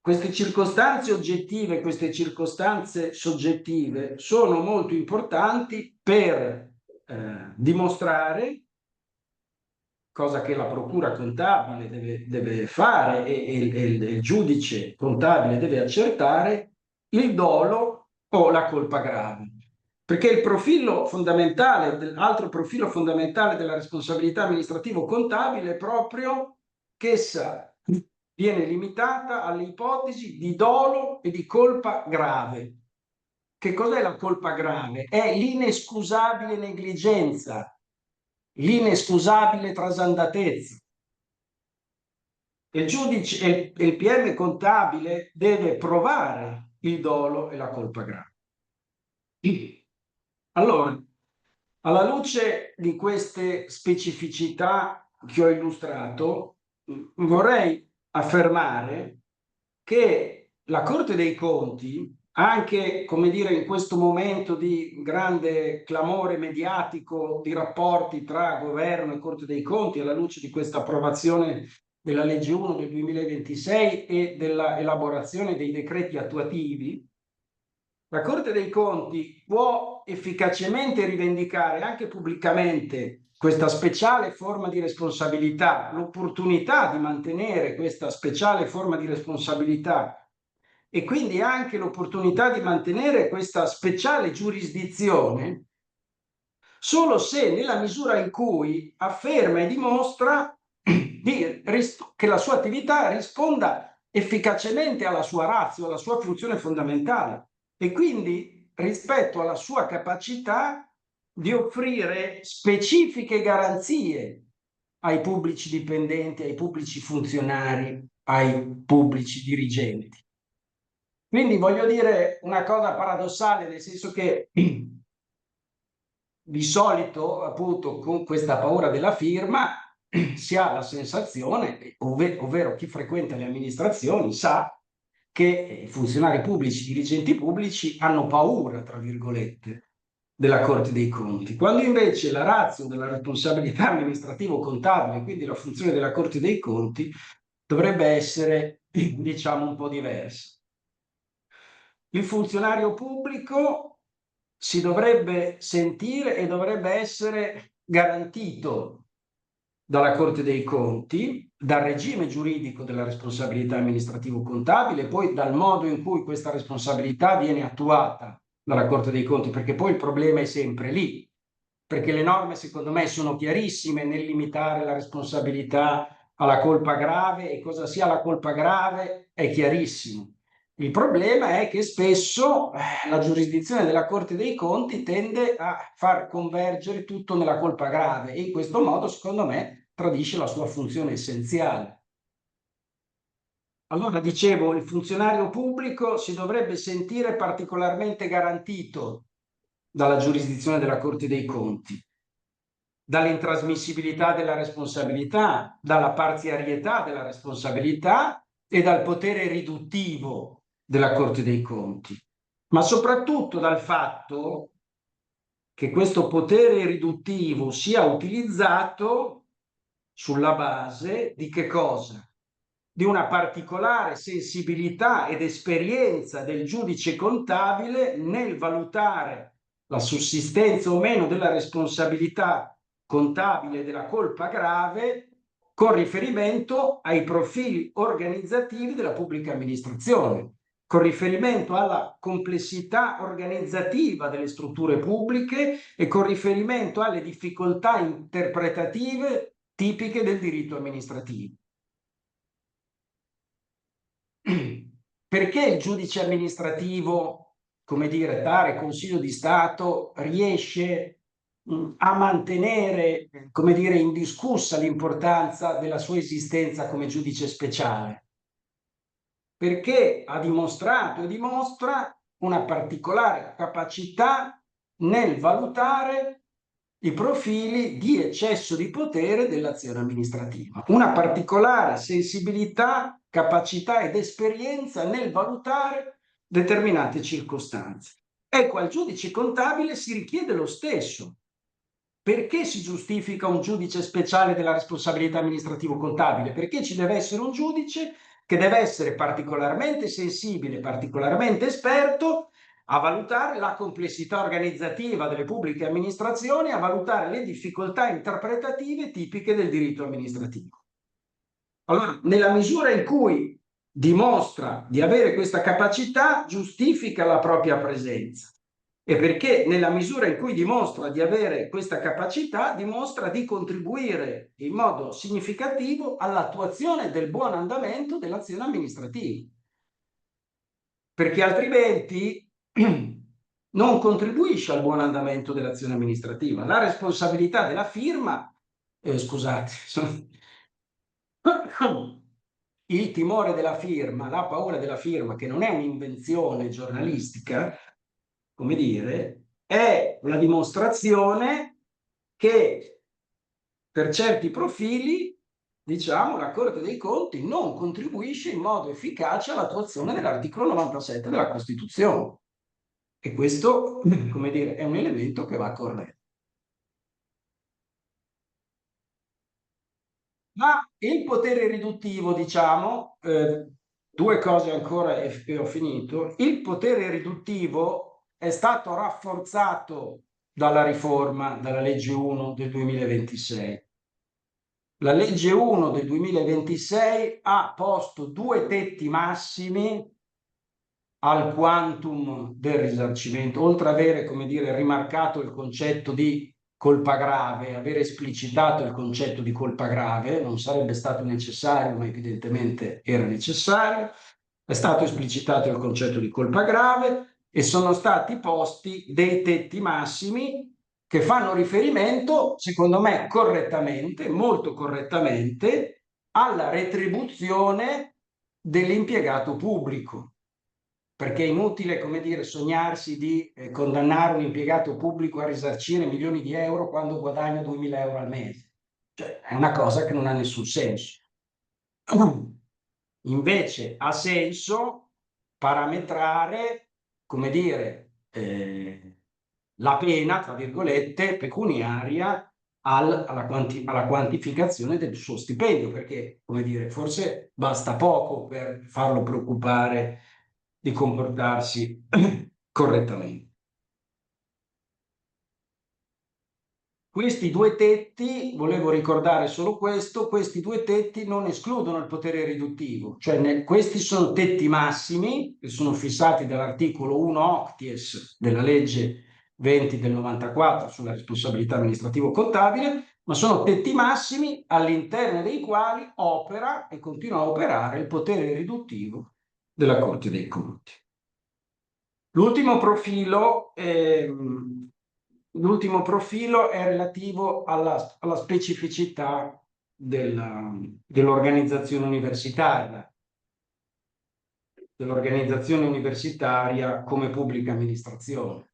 Speaker 8: queste circostanze oggettive, queste circostanze soggettive sono molto importanti per dimostrare, cosa che la procura contabile deve fare e il giudice contabile deve accertare, il dolo o la colpa grave. Perché il profilo fondamentale, l'altro profilo fondamentale della responsabilità amministrativo-contabile è proprio che essa viene limitata alle ipotesi di dolo e di colpa grave. Che cos'è la colpa grave? È l'inescusabile negligenza, l'inescusabile trasandatezza. Il giudice e il PM contabile deve provare il dolo e la colpa grave. Allora, alla luce di queste specificità che ho illustrato, vorrei affermare che la Corte dei Conti, anche, come dire, in questo momento di grande clamore mediatico di rapporti tra governo e Corte dei Conti, alla luce di questa approvazione della legge 1 del 2026 e della elaborazione dei decreti attuativi, la Corte dei Conti può efficacemente rivendicare anche pubblicamente questa speciale forma di responsabilità, l'opportunità di mantenere questa speciale forma di responsabilità e quindi anche l'opportunità di mantenere questa speciale giurisdizione solo se nella misura in cui afferma e dimostra che la sua attività risponda efficacemente alla sua ratio, alla sua funzione fondamentale e quindi rispetto alla sua capacità di offrire specifiche garanzie ai pubblici dipendenti, ai pubblici funzionari, ai pubblici dirigenti. Quindi voglio dire una cosa paradossale, nel senso che di solito, appunto, con questa paura della firma si ha la sensazione, ovvero chi frequenta le amministrazioni sa che i funzionari pubblici, i dirigenti pubblici hanno paura, tra virgolette, della Corte dei Conti, quando invece la ratio della responsabilità amministrativo-contabile, quindi la funzione della Corte dei Conti, dovrebbe essere, diciamo, un po' diversa. Il funzionario pubblico si dovrebbe sentire e dovrebbe essere garantito dalla Corte dei Conti, dal regime giuridico della responsabilità amministrativo-contabile, poi dal modo in cui questa responsabilità viene attuata dalla Corte dei Conti, perché poi il problema è sempre lì, perché le norme secondo me sono chiarissime nel limitare la responsabilità alla colpa grave e cosa sia la colpa grave è chiarissimo. Il problema è che spesso la giurisdizione della Corte dei Conti tende a far convergere tutto nella colpa grave e in questo modo, secondo me, tradisce la sua funzione essenziale. Allora, dicevo, il funzionario pubblico si dovrebbe sentire particolarmente garantito dalla giurisdizione della Corte dei Conti, dall'intrasmissibilità della responsabilità, dalla parziarietà della responsabilità e dal potere riduttivo della Corte dei Conti, ma soprattutto dal fatto che questo potere riduttivo sia utilizzato sulla base di che cosa? Di una particolare sensibilità ed esperienza del giudice contabile nel valutare la sussistenza o meno della responsabilità contabile della colpa grave con riferimento ai profili organizzativi della pubblica amministrazione, con riferimento alla complessità organizzativa delle strutture pubbliche e con riferimento alle difficoltà interpretative tipiche del diritto amministrativo. Perché il giudice amministrativo, come dire, tale Consiglio di Stato, riesce a mantenere, come dire, indiscussa l'importanza della sua esistenza come giudice speciale? Perché ha dimostrato e dimostra una particolare capacità nel valutare i profili di eccesso di potere dell'azione amministrativa, una particolare sensibilità, capacità ed esperienza nel valutare determinate circostanze. Ecco, al giudice contabile si richiede lo stesso. Perché si giustifica un giudice speciale della responsabilità amministrativo-contabile? Perché ci deve essere un giudice che deve essere particolarmente sensibile, particolarmente esperto a valutare la complessità organizzativa delle pubbliche amministrazioni, a valutare le difficoltà interpretative tipiche del diritto amministrativo. Allora, nella misura in cui dimostra di avere questa capacità, giustifica la propria presenza. E perché nella misura in cui dimostra di avere questa capacità, dimostra di contribuire in modo significativo all'attuazione del buon andamento dell'azione amministrativa. Perché altrimenti non contribuisce al buon andamento dell'azione amministrativa. La responsabilità della firma, scusate, il timore della firma, la paura della firma, che non è un'invenzione giornalistica, come dire, è la dimostrazione che per certi profili, diciamo, la Corte dei Conti non contribuisce in modo efficace all'attuazione dell'articolo 97 della Costituzione. E questo, come dire, è un elemento che va corretto. Ma il potere riduttivo, diciamo, due cose ancora e ho finito. Il potere riduttivo è stato rafforzato dalla riforma, dalla legge 1 del 2026. La legge 1 del 2026 ha posto due tetti massimi al quantum del risarcimento, oltre ad avere, come dire, rimarcato il concetto di colpa grave, aver esplicitato il concetto di colpa grave, non sarebbe stato necessario, ma evidentemente era necessario, è stato esplicitato il concetto di colpa grave e sono stati posti dei tetti massimi che fanno riferimento, secondo me correttamente, molto correttamente, alla retribuzione dell'impiegato pubblico. Perché è inutile, come dire, sognarsi di condannare un impiegato pubblico a risarcire milioni di euro quando guadagna 2.000 euro al mese. Cioè, è una cosa che non ha nessun senso. Invece ha senso parametrare, come dire, la pena, tra virgolette, pecuniaria alla quantificazione del suo stipendio, perché, come dire, forse basta poco per farlo preoccupare di comportarsi correttamente. Questi due tetti, volevo ricordare solo questo, questi due tetti non escludono il potere riduttivo, cioè questi sono tetti massimi che sono fissati dall'articolo 1 octies della legge 20 del 94 sulla responsabilità amministrativo-contabile, ma sono tetti massimi all'interno dei quali opera e continua a operare il potere riduttivo della Corte dei Conti. L'ultimo profilo è relativo alla specificità dell'organizzazione universitaria come pubblica amministrazione.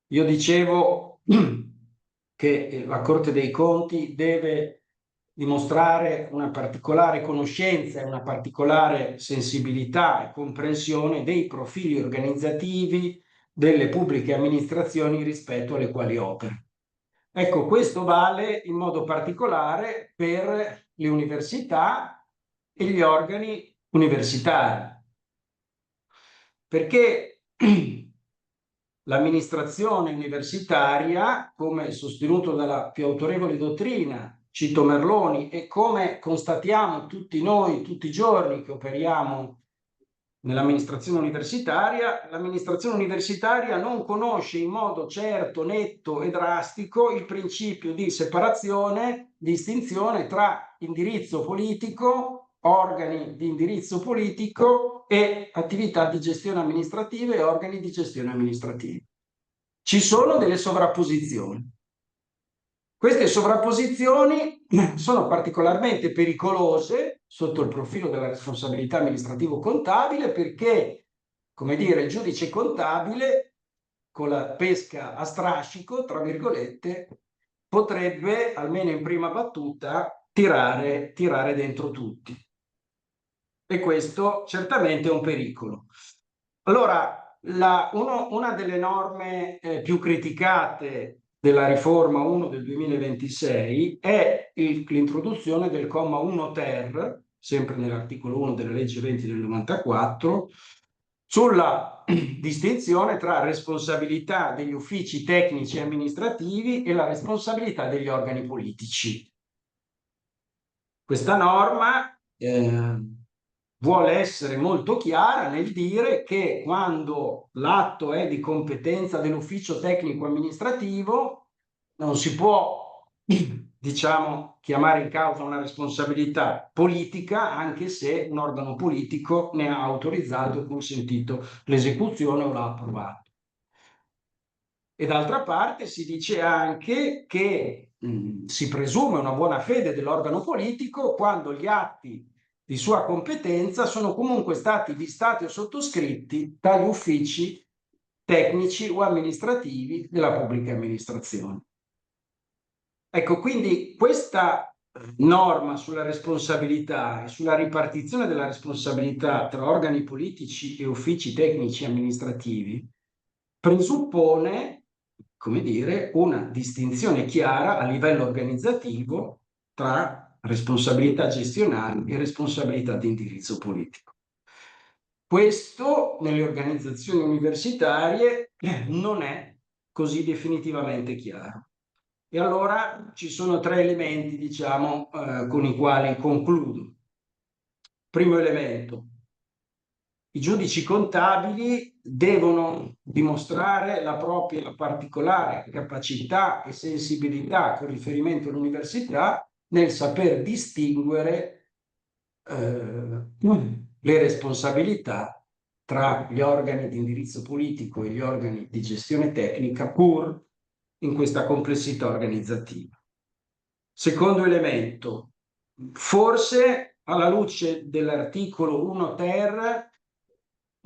Speaker 8: Io dicevo che la Corte dei Conti deve dimostrare una particolare conoscenza e una particolare sensibilità e comprensione dei profili organizzativi delle pubbliche amministrazioni rispetto alle quali opera. Ecco, questo vale in modo particolare per le università e gli organi universitari, perché l'amministrazione universitaria, come sostenuto dalla più autorevole dottrina, cito Merloni, e come constatiamo tutti noi, tutti i giorni che operiamo nell'amministrazione universitaria non conosce in modo certo, netto e drastico il principio di separazione, distinzione tra indirizzo politico, organi di indirizzo politico e attività di gestione amministrativa e organi di gestione amministrativa. Ci sono delle sovrapposizioni. Queste sovrapposizioni sono particolarmente pericolose sotto il profilo della responsabilità amministrativo-contabile perché, come dire, il giudice contabile con la pesca a strascico, tra virgolette, potrebbe, almeno in prima battuta, tirare dentro tutti. E questo certamente è un pericolo. Allora, una delle norme più criticate della riforma 1 del 2026 è l'introduzione del comma 1 ter, sempre nell'articolo 1 della legge 20 del 94, sulla distinzione tra responsabilità degli uffici tecnici e amministrativi e la responsabilità degli organi politici. Questa norma vuole essere molto chiara nel dire che quando l'atto è di competenza dell'ufficio tecnico amministrativo non si può, diciamo, chiamare in causa una responsabilità politica, anche se un organo politico ne ha autorizzato e consentito l'esecuzione o l'ha approvato. E d'altra parte si dice anche che si presume una buona fede dell'organo politico quando gli atti di sua competenza sono comunque stati vistati o sottoscritti dagli uffici tecnici o amministrativi della pubblica amministrazione. Ecco, quindi questa norma sulla responsabilità e sulla ripartizione della responsabilità tra organi politici e uffici tecnici amministrativi presuppone, come dire, una distinzione chiara a livello organizzativo tra responsabilità gestionali e responsabilità di indirizzo politico. Questo nelle organizzazioni universitarie non è così definitivamente chiaro. E allora ci sono tre elementi, diciamo, con i quali concludo. Primo elemento: i giudici contabili devono dimostrare la propria particolare capacità e sensibilità con riferimento all'università nel saper distinguere le responsabilità tra gli organi di indirizzo politico e gli organi di gestione tecnica, pur in questa complessità organizzativa. Secondo elemento, forse alla luce dell'articolo 1 ter,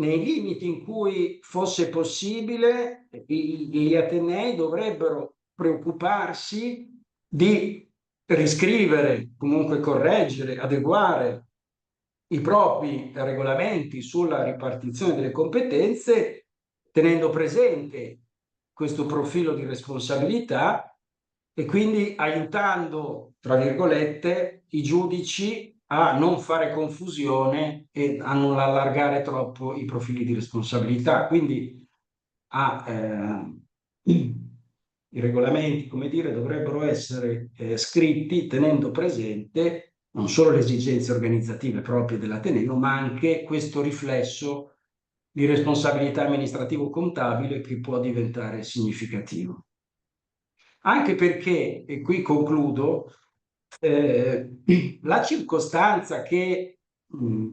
Speaker 8: nei limiti in cui fosse possibile, gli atenei dovrebbero preoccuparsi di riscrivere, comunque correggere, adeguare i propri regolamenti sulla ripartizione delle competenze, tenendo presente questo profilo di responsabilità e quindi aiutando, tra virgolette, i giudici a non fare confusione e a non allargare troppo i profili di responsabilità. Quindi i regolamenti, come dire, dovrebbero essere scritti tenendo presente non solo le esigenze organizzative proprie dell'Ateneo, ma anche questo riflesso di responsabilità amministrativo-contabile che può diventare significativo. Anche perché, e qui concludo, la circostanza che,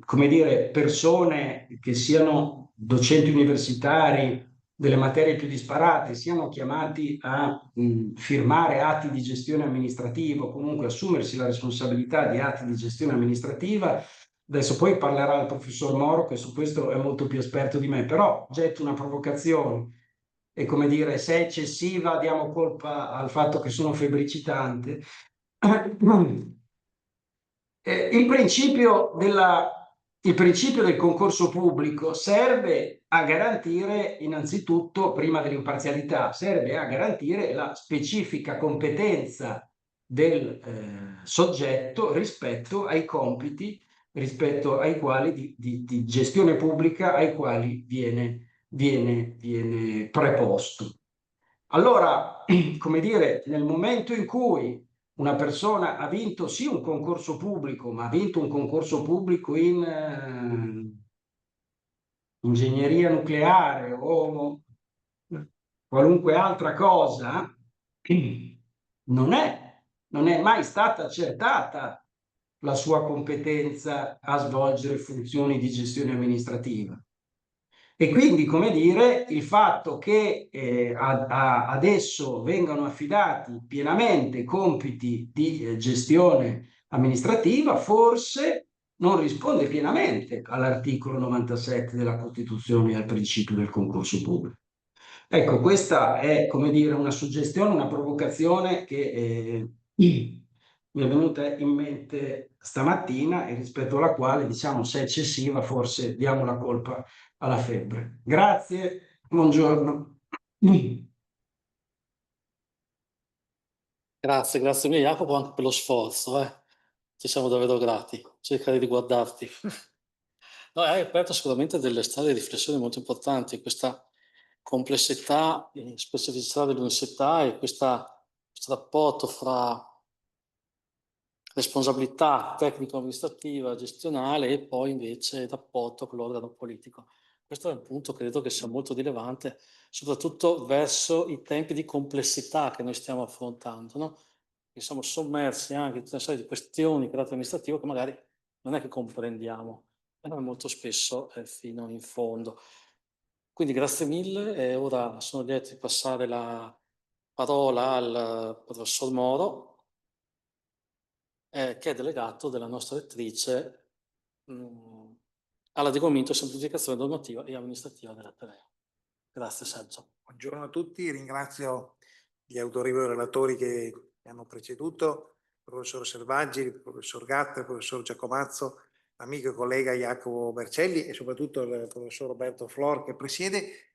Speaker 8: come dire, persone che siano docenti universitari delle materie più disparate siano chiamati a firmare atti di gestione amministrativa o comunque assumersi la responsabilità di atti di gestione amministrativa. Adesso poi parlerà il professor Moro, che su questo è molto più esperto di me, però getto una provocazione e, come dire, se è eccessiva diamo colpa al fatto che sono febbricitante. Il principio della il principio del concorso pubblico serve a garantire innanzitutto, prima dell'imparzialità, serve a garantire la specifica competenza del soggetto rispetto ai compiti, rispetto ai quali di gestione pubblica ai quali viene preposto. Allora, come dire, nel momento in cui una persona ha vinto sì un concorso pubblico, ma ha vinto un concorso pubblico in ingegneria nucleare o qualunque altra cosa, non è mai stata accertata la sua competenza a svolgere funzioni di gestione amministrativa. E quindi, come dire, il fatto che adesso vengano affidati pienamente compiti di gestione amministrativa forse non risponde pienamente all'articolo 97 della Costituzione e al principio del concorso pubblico. Ecco, questa è, come dire, una suggestione, una provocazione che mi è venuta in mente stamattina e rispetto alla quale, diciamo, se è eccessiva, forse diamo la colpa alla febbre. Grazie, buongiorno.
Speaker 4: Grazie mille Jacopo anche per lo sforzo, ci siamo davvero grati, cercare di guardarti. No, hai aperto sicuramente delle strade di riflessione molto importanti, questa complessità e specificità dell'università e questo rapporto fra responsabilità tecnico-amministrativa, gestionale e poi invece il rapporto con l'organo politico. Questo è un punto che credo che sia molto rilevante, soprattutto verso i tempi di complessità che noi stiamo affrontando, no? Che siamo sommersi anche in una serie di questioni di carattere amministrativo che magari non è che comprendiamo molto spesso fino in fondo. Quindi grazie mille e ora sono lieto di passare la parola al professor Moro, che è delegato della nostra rettrice all'adeguamento e semplificazione normativa e amministrativa dell'Ateneo. Grazie Sergio.
Speaker 9: Buongiorno a tutti, ringrazio gli autorevoli relatori che mi hanno preceduto, il professor Selvaggi, il professor Gatta, il professor Giacomazzo, l'amico e collega Jacopo Bercelli e soprattutto il professor Roberto Flor che presiede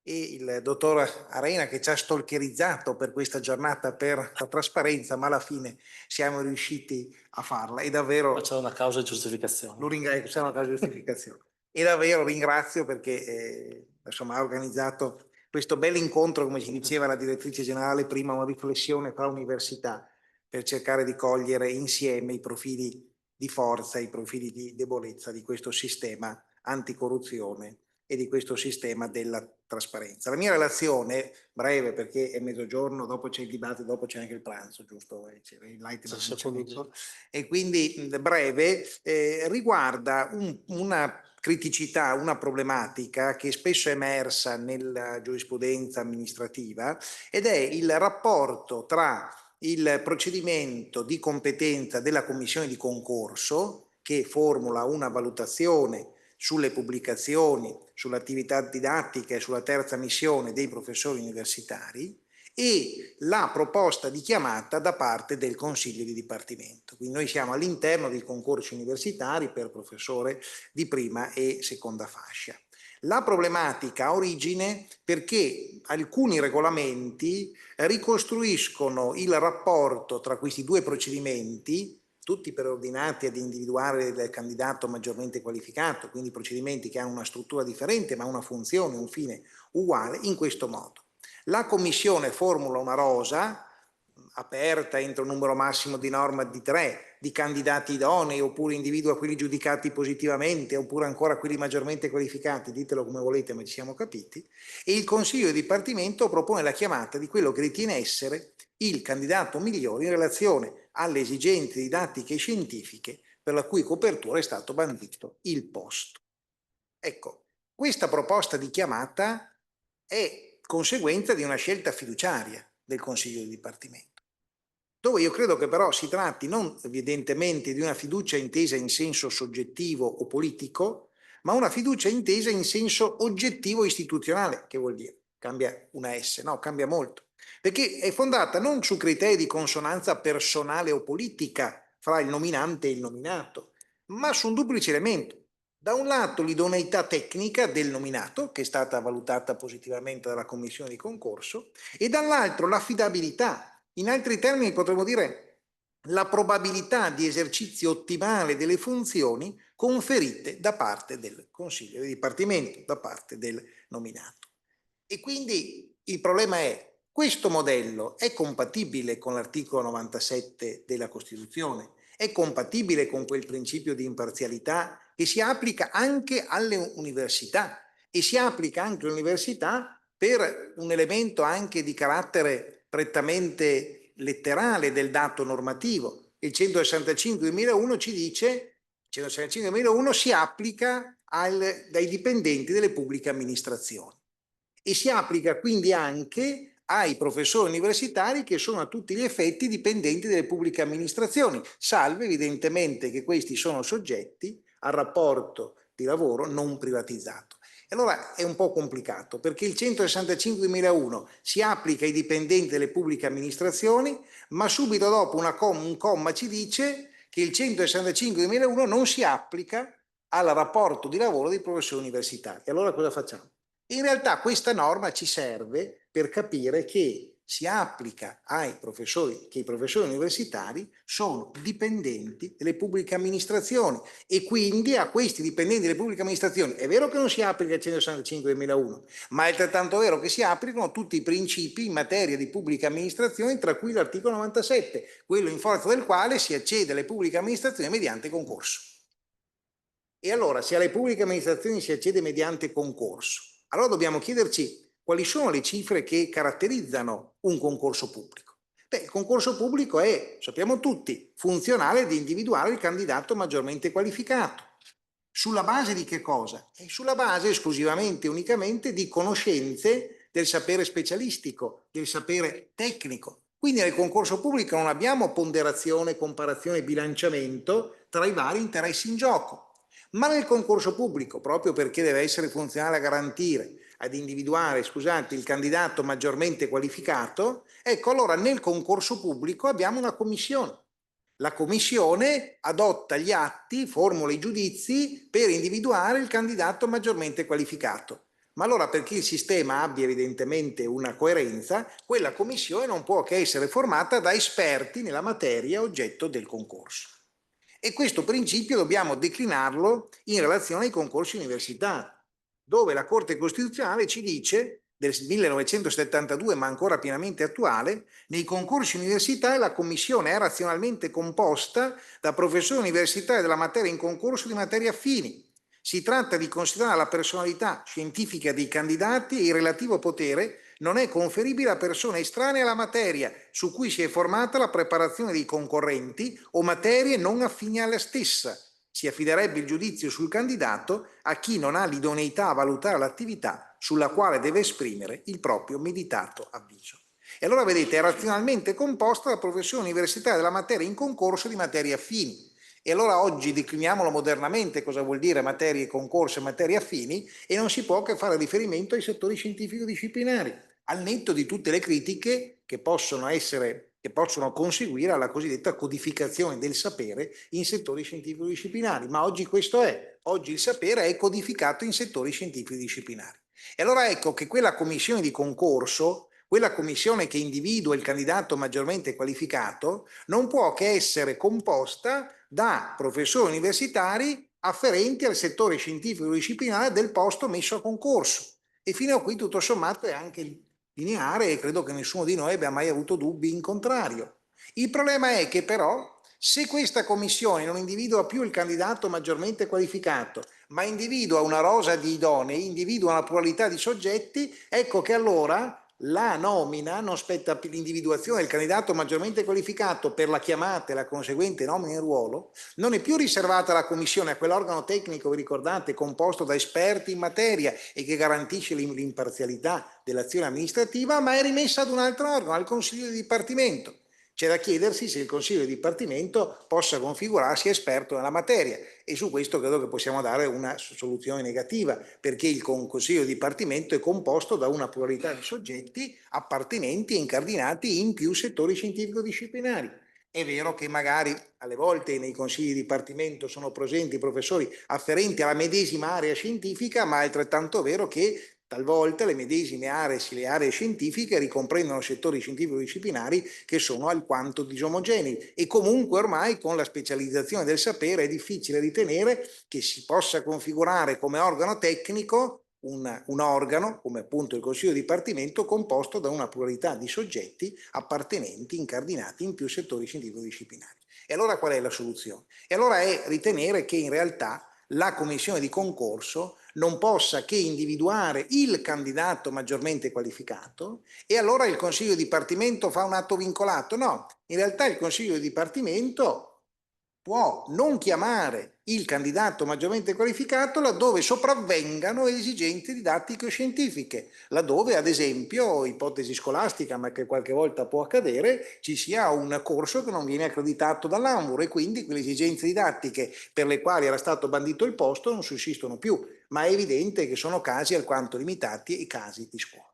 Speaker 9: e il dottor Arena che ci ha stalkerizzato per questa giornata per la trasparenza, ma alla fine siamo riusciti a farla e davvero...
Speaker 4: C'è una causa di giustificazione.
Speaker 9: Lo ringrazio, c'è una causa di giustificazione. E davvero ringrazio perché insomma ha organizzato questo bel incontro, come ci diceva la direttrice generale prima, una riflessione fra università per cercare di cogliere insieme i profili di forza, i profili di debolezza di questo sistema anticorruzione e di questo sistema della trasparenza. La mia relazione, breve perché è mezzogiorno, dopo c'è il dibattito, dopo c'è anche il pranzo, giusto? C'è il light e quindi breve, riguarda una criticità, una problematica che spesso è emersa nella giurisprudenza amministrativa ed è il rapporto tra il procedimento di competenza della commissione di concorso che formula una valutazione sulle pubblicazioni, sull'attività didattica e sulla terza missione dei professori universitari e la proposta di chiamata da parte del Consiglio di Dipartimento. Quindi noi siamo all'interno dei concorsi universitari per professore di prima e seconda fascia. La problematica ha origine perché alcuni regolamenti ricostruiscono il rapporto tra questi due procedimenti, tutti preordinati ad individuare il candidato maggiormente qualificato, quindi procedimenti che hanno una struttura differente ma una funzione, un fine uguale, in questo modo. La Commissione formula una rosa aperta entro un numero massimo di norma di 3 di candidati idonei, oppure individua quelli giudicati positivamente, oppure ancora quelli maggiormente qualificati, ditelo come volete ma ci siamo capiti, e il Consiglio di Dipartimento propone la chiamata di quello che ritiene essere il candidato migliore in relazione alle esigenze didattiche e scientifiche per la cui copertura è stato bandito il posto. Ecco, questa proposta di chiamata è conseguenza di una scelta fiduciaria del Consiglio di Dipartimento, dove io credo che però si tratti non evidentemente di una fiducia intesa in senso soggettivo o politico, ma una fiducia intesa in senso oggettivo istituzionale. Che vuol dire? Cambia una S? No, cambia molto. Perché è fondata non su criteri di consonanza personale o politica fra il nominante e il nominato, ma su un duplice elemento. Da un lato l'idoneità tecnica del nominato, che è stata valutata positivamente dalla commissione di concorso, e dall'altro l'affidabilità. In altri termini potremmo dire la probabilità di esercizio ottimale delle funzioni conferite da parte del Consiglio di Dipartimento, da parte del nominato. E quindi il problema è: questo modello è compatibile con l'articolo 97 della Costituzione? È compatibile con quel principio di imparzialità che si applica anche alle università, e si applica anche alle università per un elemento anche di carattere prettamente letterale del dato normativo. Il 165/2001 ci dice, il 165/2001 si applica dai dipendenti delle pubbliche amministrazioni e si applica quindi anche ai professori universitari che sono a tutti gli effetti dipendenti delle pubbliche amministrazioni, salvo evidentemente che questi sono soggetti al rapporto di lavoro non privatizzato. E allora è un po' complicato, perché il 165/2001 si applica ai dipendenti delle pubbliche amministrazioni, ma subito dopo un comma ci dice che il 165/2001 non si applica al rapporto di lavoro dei professori universitari. E allora cosa facciamo? In realtà questa norma ci serve per capire che si applica ai professori, che i professori universitari sono dipendenti delle pubbliche amministrazioni, e quindi a questi dipendenti delle pubbliche amministrazioni è vero che non si applica il 165/2001, ma è altrettanto vero che si applicano tutti i principi in materia di pubbliche amministrazioni, tra cui l'articolo 97, quello in forza del quale si accede alle pubbliche amministrazioni mediante concorso. E allora, se alle pubbliche amministrazioni si accede mediante concorso, allora dobbiamo chiederci quali sono le cifre che caratterizzano un concorso pubblico. Beh, il concorso pubblico è, sappiamo tutti, funzionale ad individuare il candidato maggiormente qualificato. Sulla base di che cosa? Sulla base esclusivamente, unicamente di conoscenze del sapere specialistico, del sapere tecnico. Quindi nel concorso pubblico non abbiamo ponderazione, comparazione e bilanciamento tra i vari interessi in gioco. Ma nel concorso pubblico, proprio perché deve essere funzionale a garantire, ad individuare, scusate, il candidato maggiormente qualificato, ecco, allora nel concorso pubblico abbiamo una commissione. La commissione adotta gli atti, formula i giudizi per individuare il candidato maggiormente qualificato. Ma allora, perché il sistema abbia evidentemente una coerenza, quella commissione non può che essere formata da esperti nella materia oggetto del concorso. E questo principio dobbiamo declinarlo in relazione ai concorsi universitari, dove la Corte Costituzionale ci dice, del 1972 ma ancora pienamente attuale, nei concorsi universitari la commissione è razionalmente composta da professori universitari della materia in concorso di materie affini. Si tratta di considerare la personalità scientifica dei candidati e il relativo potere non è conferibile a persone estranee alla materia su cui si è formata la preparazione dei concorrenti o materie non affini alla stessa. Si affiderebbe il giudizio sul candidato a chi non ha l'idoneità a valutare l'attività sulla quale deve esprimere il proprio meditato avviso. E allora vedete, è razionalmente composta da professori universitari della materia in concorso di materie affini. E allora oggi decliniamolo modernamente cosa vuol dire materie concorso e materie affini, e non si può che fare riferimento ai settori scientifico-disciplinari, al netto di tutte le critiche che possono conseguire alla cosiddetta codificazione del sapere in settori scientifico-disciplinari. Ma oggi questo è, oggi il sapere è codificato in settori scientifico-disciplinari. E allora ecco che quella commissione di concorso, quella commissione che individua il candidato maggiormente qualificato, non può che essere composta da professori universitari afferenti al settore scientifico-disciplinare del posto messo a concorso. E fino a qui tutto sommato è anche lineare, e credo che nessuno di noi abbia mai avuto dubbi in contrario. Il problema è che però, se questa commissione non individua più il candidato maggiormente qualificato, ma individua una rosa di idonei, individua una pluralità di soggetti, ecco che allora la nomina non spetta più, l'individuazione del candidato maggiormente qualificato per la chiamata e la conseguente nomina in ruolo non è più riservata alla commissione, a quell'organo tecnico, vi ricordate, composto da esperti in materia e che garantisce l'imparzialità dell'azione amministrativa, ma è rimessa ad un altro organo, al Consiglio di Dipartimento. C'è da chiedersi se il Consiglio di Dipartimento possa configurarsi esperto nella materia, e su questo credo che possiamo dare una soluzione negativa, perché il Consiglio di Dipartimento è composto da una pluralità di soggetti appartenenti e incardinati in più settori scientifico-disciplinari. È vero che magari alle volte nei consigli di dipartimento sono presenti professori afferenti alla medesima area scientifica, ma è altrettanto vero che talvolta le medesime aree, le aree scientifiche ricomprendono settori scientifico-disciplinari che sono alquanto disomogenei e comunque ormai con la specializzazione del sapere è difficile ritenere che si possa configurare come organo tecnico un organo, come appunto il Consiglio di Dipartimento, composto da una pluralità di soggetti appartenenti, incardinati in più settori scientifico-disciplinari. E allora qual è la soluzione? E allora è ritenere che in realtà la commissione di concorso non possa che individuare il candidato maggiormente qualificato e allora il Consiglio di Dipartimento fa un atto vincolato. No, in realtà il Consiglio di Dipartimento può non chiamare il candidato maggiormente qualificato laddove sopravvengano esigenze didattico-scientifiche, laddove ad esempio, ipotesi scolastica ma che qualche volta può accadere, ci sia un corso che non viene accreditato dall'ANVUR e quindi quelle esigenze didattiche per le quali era stato bandito il posto non sussistono più, ma è evidente che sono casi alquanto limitati e casi di scuola.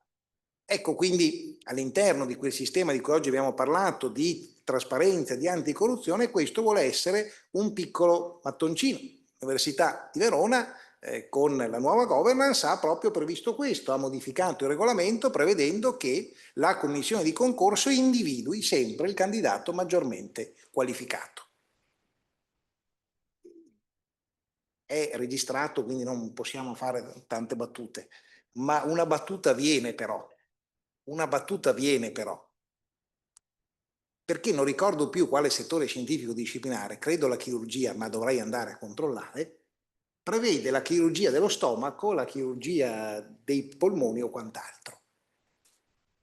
Speaker 9: Ecco quindi all'interno di quel sistema di cui oggi abbiamo parlato di trasparenza, di anticorruzione, questo vuole essere un piccolo mattoncino. L'Università di Verona con la nuova governance ha proprio previsto questo, ha modificato il regolamento prevedendo che la commissione di concorso individui sempre il candidato maggiormente qualificato. È registrato, quindi non possiamo fare tante battute, ma una battuta viene però. Una battuta viene però, perché non ricordo più quale settore scientifico disciplinare, credo la chirurgia, ma dovrei andare a controllare, prevede la chirurgia dello stomaco, la chirurgia dei polmoni o quant'altro.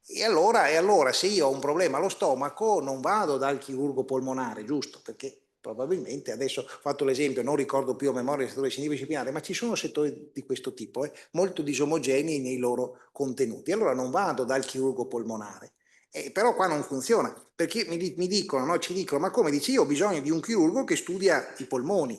Speaker 9: E allora se io ho un problema allo stomaco non vado dal chirurgo polmonare, giusto? Perché probabilmente, adesso ho fatto l'esempio, non ricordo più a memoria il settore scientifico disciplinare, ma ci sono settori di questo tipo, molto disomogenei nei loro contenuti. Allora non vado dal chirurgo polmonare. Però qua non funziona, perché mi dicono, no, ci dicono, ma come dici, io ho bisogno di un chirurgo che studia i polmoni.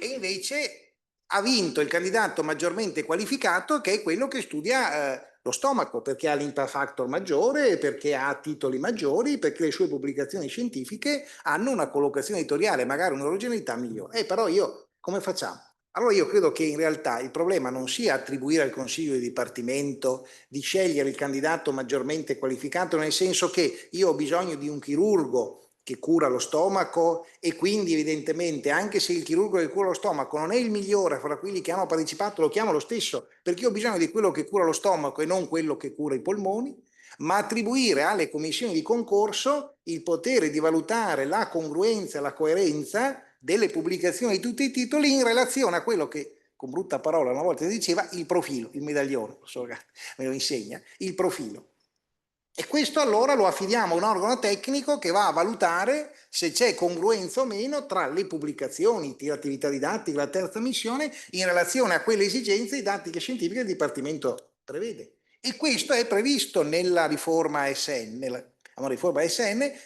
Speaker 9: E invece ha vinto il candidato maggiormente qualificato che è quello che studia lo stomaco, perché ha l'impact factor maggiore, perché ha titoli maggiori, perché le sue pubblicazioni scientifiche hanno una collocazione editoriale, magari un'originalità migliore. Però io come facciamo? Allora io credo che in realtà il problema non sia attribuire al Consiglio di Dipartimento di scegliere il candidato maggiormente qualificato, nel senso che io ho bisogno di un chirurgo che cura lo stomaco e quindi evidentemente anche se il chirurgo che cura lo stomaco non è il migliore fra quelli che hanno partecipato, lo chiamo lo stesso perché io ho bisogno di quello che cura lo stomaco e non quello che cura i polmoni, ma attribuire alle commissioni di concorso il potere di valutare la congruenza e la coerenza delle pubblicazioni di tutti i titoli in relazione a quello che, con brutta parola una volta si diceva, il profilo, il medaglione, me lo insegna, il profilo. E questo allora lo affidiamo a un organo tecnico che va a valutare se c'è congruenza o meno tra le pubblicazioni, l'attività didattica, la terza missione, in relazione a quelle esigenze didattiche e scientifiche che il Dipartimento prevede. E questo è previsto nella riforma ASN,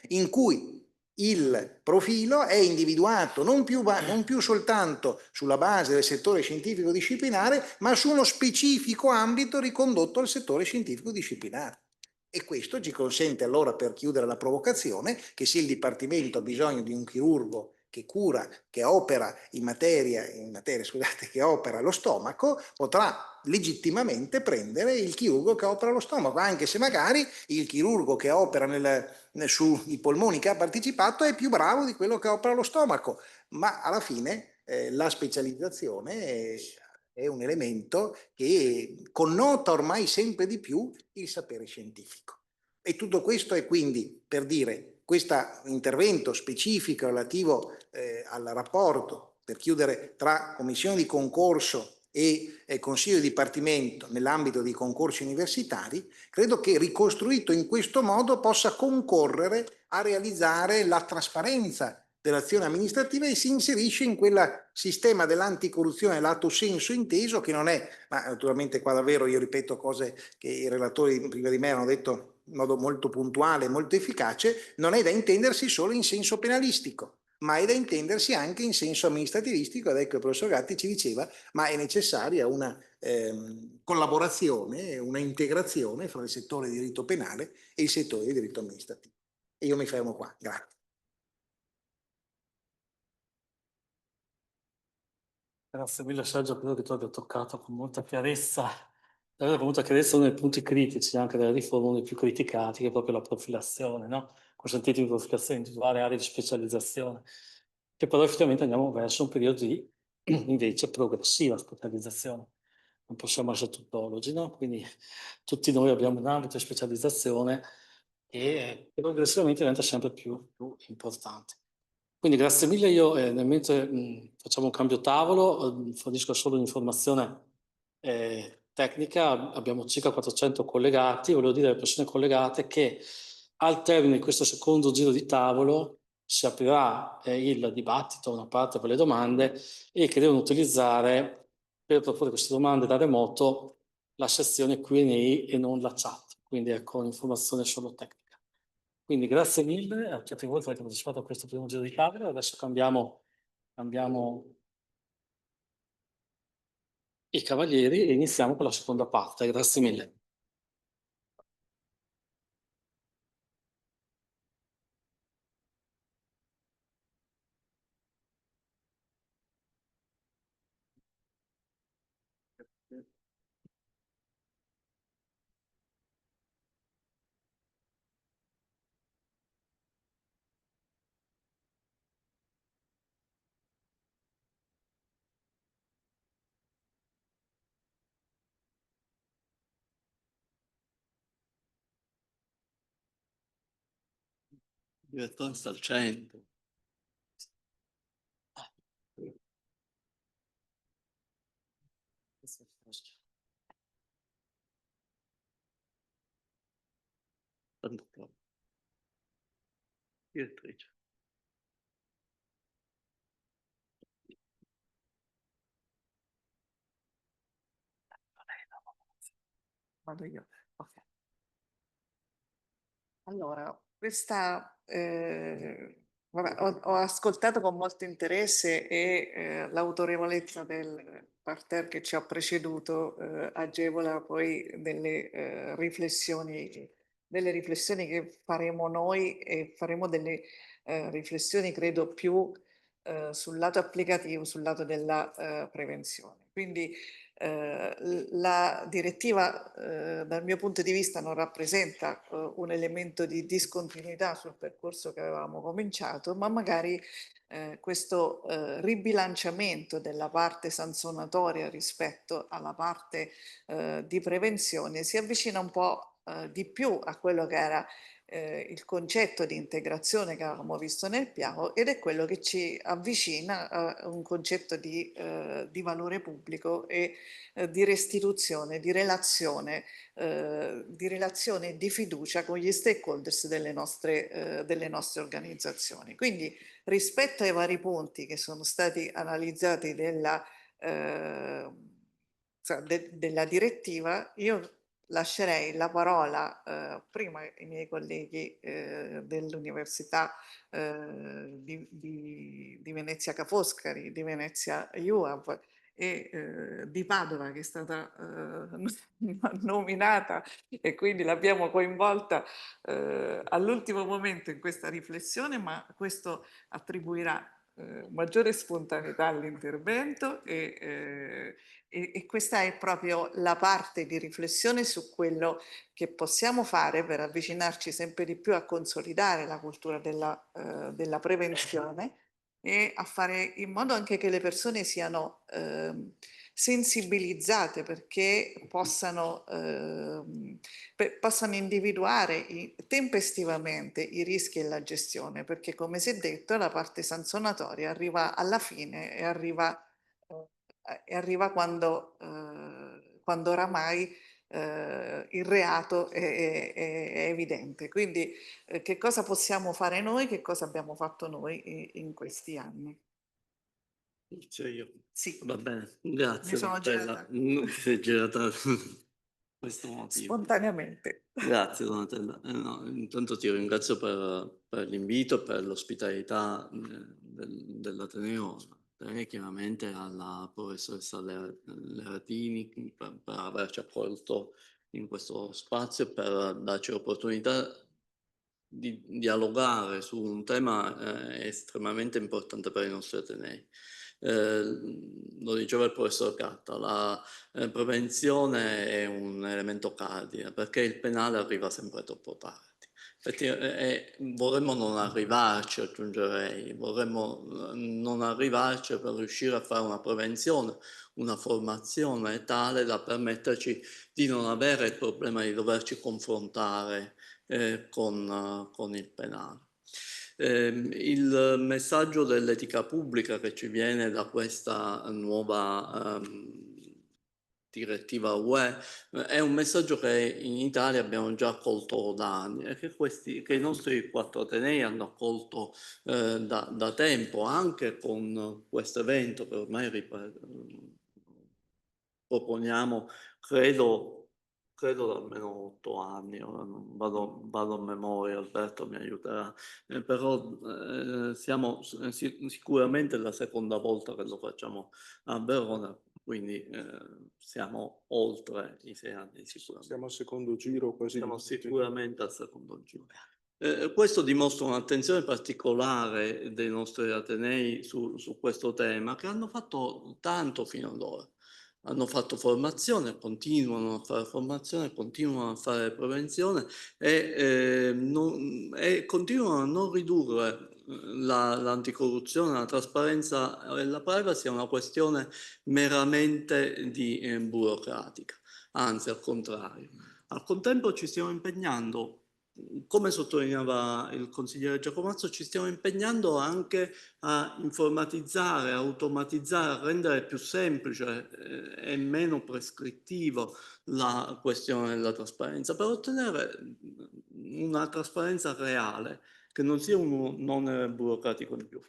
Speaker 9: in cui il profilo è individuato non più soltanto sulla base del settore scientifico-disciplinare, ma su uno specifico ambito ricondotto al settore scientifico-disciplinare. E questo ci consente allora, per chiudere la provocazione, che se il Dipartimento ha bisogno di un chirurgo che cura, che opera che opera lo stomaco, potrà legittimamente prendere il chirurgo che opera lo stomaco, anche se magari il chirurgo che opera sui polmoni che ha partecipato è più bravo di quello che opera lo stomaco, ma alla fine la specializzazione è un elemento che connota ormai sempre di più il sapere scientifico. E tutto questo è quindi, per dire, questo intervento specifico relativo al rapporto, per chiudere, tra commissione di concorso e Consiglio di Dipartimento nell'ambito dei concorsi universitari, credo che ricostruito in questo modo possa concorrere a realizzare la trasparenza dell'azione amministrativa e si inserisce in quel sistema dell'anticorruzione lato senso inteso che non è, ma naturalmente qua davvero io ripeto cose che i relatori prima di me hanno detto in modo molto puntuale, molto efficace, non è da intendersi solo in senso penalistico, ma è da intendersi anche in senso amministrativistico, ed ecco il professor Gatti ci diceva, ma è necessaria una collaborazione, una integrazione fra il settore di diritto penale e il settore di diritto amministrativo. E io mi fermo qua, grazie.
Speaker 4: Grazie mille Sergio, credo che tu abbia toccato con molta chiarezza, davvero con molta chiarezza uno dei punti critici anche della riforma, uno dei più criticati, che è proprio la profilazione, no? Consentiti di profilazione, individuare aree di specializzazione, che però effettivamente andiamo verso un periodo di invece progressiva specializzazione. Non possiamo essere tuttologi, no? Quindi tutti noi abbiamo un ambito di specializzazione e progressivamente diventa sempre più importante. Quindi grazie mille, io mentre facciamo un cambio tavolo, fornisco solo un'informazione tecnica, abbiamo circa 400 collegati, volevo dire alle persone collegate che al termine di questo secondo giro di tavolo si aprirà il dibattito, una parte per le domande, e che devono utilizzare per proporre queste domande da remoto la sezione Q&A e non la chat, quindi ecco un'informazione solo tecnica. Quindi grazie mille a tutti voi che avete partecipato a questo primo giro di tavolo. Adesso cambiamo i cavalieri e iniziamo con la seconda parte. Grazie mille.
Speaker 10: Direttore sta al centro. Direttrice.
Speaker 2: Vado io. Ok. Allora, vabbè, ho ascoltato con molto interesse e l'autorevolezza del parterre che ci ha preceduto agevola poi delle riflessioni che faremo noi, e faremo delle riflessioni credo più sul lato applicativo, sul lato della prevenzione. Quindi la direttiva dal mio punto di vista non rappresenta un elemento di discontinuità sul percorso che avevamo cominciato, ma magari questo ribilanciamento della parte sanzionatoria rispetto alla parte di prevenzione si avvicina un po' di più a quello che era il concetto di integrazione che avevamo visto nel piano, ed è quello che ci avvicina a un concetto di valore pubblico e di restituzione, di relazione e di fiducia con gli stakeholders delle nostre organizzazioni. Quindi rispetto ai vari punti che sono stati analizzati della direttiva, io lascerei la parola prima ai miei colleghi dell'Università di Venezia Ca' Foscari, di Venezia UAV e di Padova, che è stata nominata e quindi l'abbiamo coinvolta all'ultimo momento in questa riflessione, ma questo attribuirà maggiore spontaneità all'intervento e questa è proprio la parte di riflessione su quello che possiamo fare per avvicinarci sempre di più a consolidare la cultura della prevenzione e a fare in modo anche che le persone siano sensibilizzate perché possano individuare tempestivamente i rischi e la gestione, perché come si è detto la parte sanzionatoria arriva alla fine e arriva quando oramai il reato è evidente. Quindi che cosa possiamo fare noi, che cosa abbiamo fatto noi in questi anni?
Speaker 10: Inizio io.
Speaker 2: Sì.
Speaker 10: Va bene, grazie.
Speaker 2: Mi sono
Speaker 10: Donatella.
Speaker 2: girata.
Speaker 10: Si è girata questo motivo.
Speaker 2: Spontaneamente.
Speaker 10: Grazie Donatella. No, intanto ti ringrazio per l'invito, per l'ospitalità dell'Ateneo, e chiaramente alla professoressa Leratini per averci accolto in questo spazio e per darci l'opportunità di dialogare su un tema estremamente importante per i nostri Atenei. lo diceva il professor Gatta, la prevenzione è un elemento cardine perché il penale arriva sempre troppo tardi. Vorremmo non arrivarci, aggiungerei, vorremmo non arrivarci per riuscire a fare una prevenzione, una formazione tale da permetterci di non avere il problema di doverci confrontare con il penale. Il messaggio dell'etica pubblica che ci viene da questa nuova direttiva UE è un messaggio che in Italia abbiamo già accolto da anni e che i nostri 4 atenei hanno accolto da tempo, anche con questo evento che ormai proponiamo, credo da almeno 8 anni, ora non vado a memoria, Alberto mi aiuterà, però siamo sicuramente la seconda volta che lo facciamo a Verona, quindi siamo oltre i 6 anni sicuramente.
Speaker 11: Siamo al secondo giro quasi.
Speaker 10: Siamo sicuramente al secondo giro. Questo dimostra un'attenzione particolare dei nostri atenei su questo tema, che hanno fatto tanto fino ad ora. Hanno fatto formazione, continuano a fare formazione, continuano a fare prevenzione e continuano a non ridurre l'anticorruzione, la trasparenza e la privacy a una questione meramente burocratica, anzi al contrario. Al contempo ci stiamo impegnando, come sottolineava il consigliere Giacomazzo, ci stiamo impegnando anche a informatizzare, automatizzare, a rendere più semplice e meno prescrittivo la questione della trasparenza, per ottenere una trasparenza reale, che non sia un onere burocratico in più.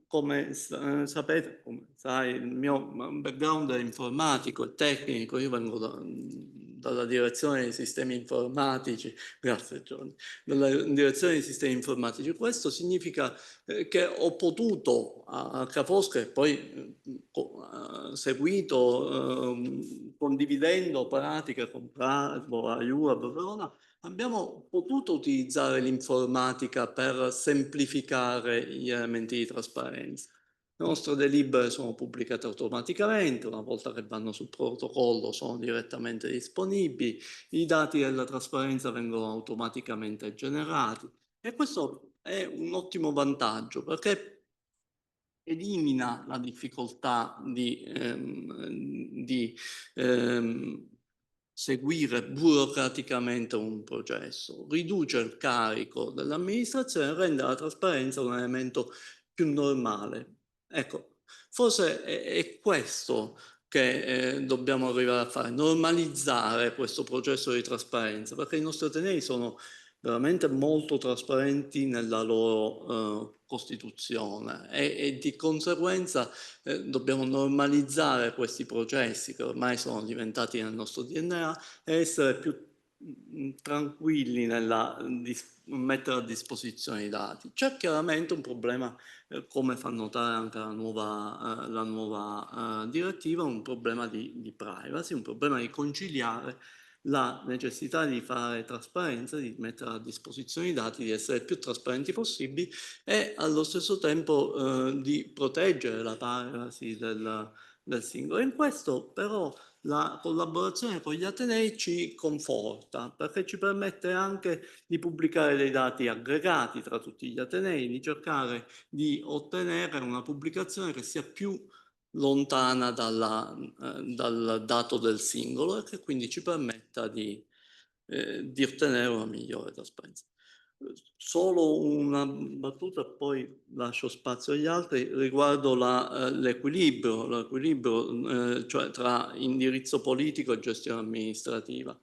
Speaker 10: Come sapete, come sai, il mio background è informatico e tecnico, io vengo dalla direzione dei sistemi informatici, grazie Giovanni, dalla direzione dei sistemi informatici. Questo significa che ho potuto a Ca' Foscari e poi seguito, condividendo pratiche con Prasbo, IUAB, Verona, abbiamo potuto utilizzare l'informatica per semplificare gli elementi di trasparenza. Le nostre delibere sono pubblicate automaticamente, una volta che vanno sul protocollo sono direttamente disponibili, i dati della trasparenza vengono automaticamente generati e questo è un ottimo vantaggio perché elimina la difficoltà di seguire burocraticamente un processo, riduce il carico dell'amministrazione e rende la trasparenza un elemento più normale. Ecco, forse è questo che dobbiamo arrivare a fare, normalizzare questo processo di trasparenza, perché i nostri atenei sono veramente molto trasparenti nella loro costituzione e di conseguenza dobbiamo normalizzare questi processi che ormai sono diventati nel nostro DNA e essere più tranquilli nella mettere a disposizione i dati. C'è chiaramente un problema, come fa notare anche la nuova direttiva, un problema di privacy, un problema di conciliare la necessità di fare trasparenza, di mettere a disposizione i dati, di essere più trasparenti possibili e allo stesso tempo di proteggere la privacy del singolo. In questo però la collaborazione con gli atenei ci conforta perché ci permette anche di pubblicare dei dati aggregati tra tutti gli atenei, di cercare di ottenere una pubblicazione che sia più lontana dal dato del singolo e che quindi ci permetta di ottenere una migliore trasparenza. Solo una battuta, poi lascio spazio agli altri, riguardo l'equilibrio, cioè tra indirizzo politico e gestione amministrativa.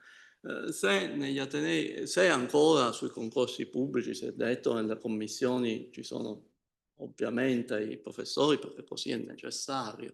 Speaker 10: Se ancora sui concorsi pubblici, si è detto, nelle commissioni ci sono ovviamente i professori perché così è necessario,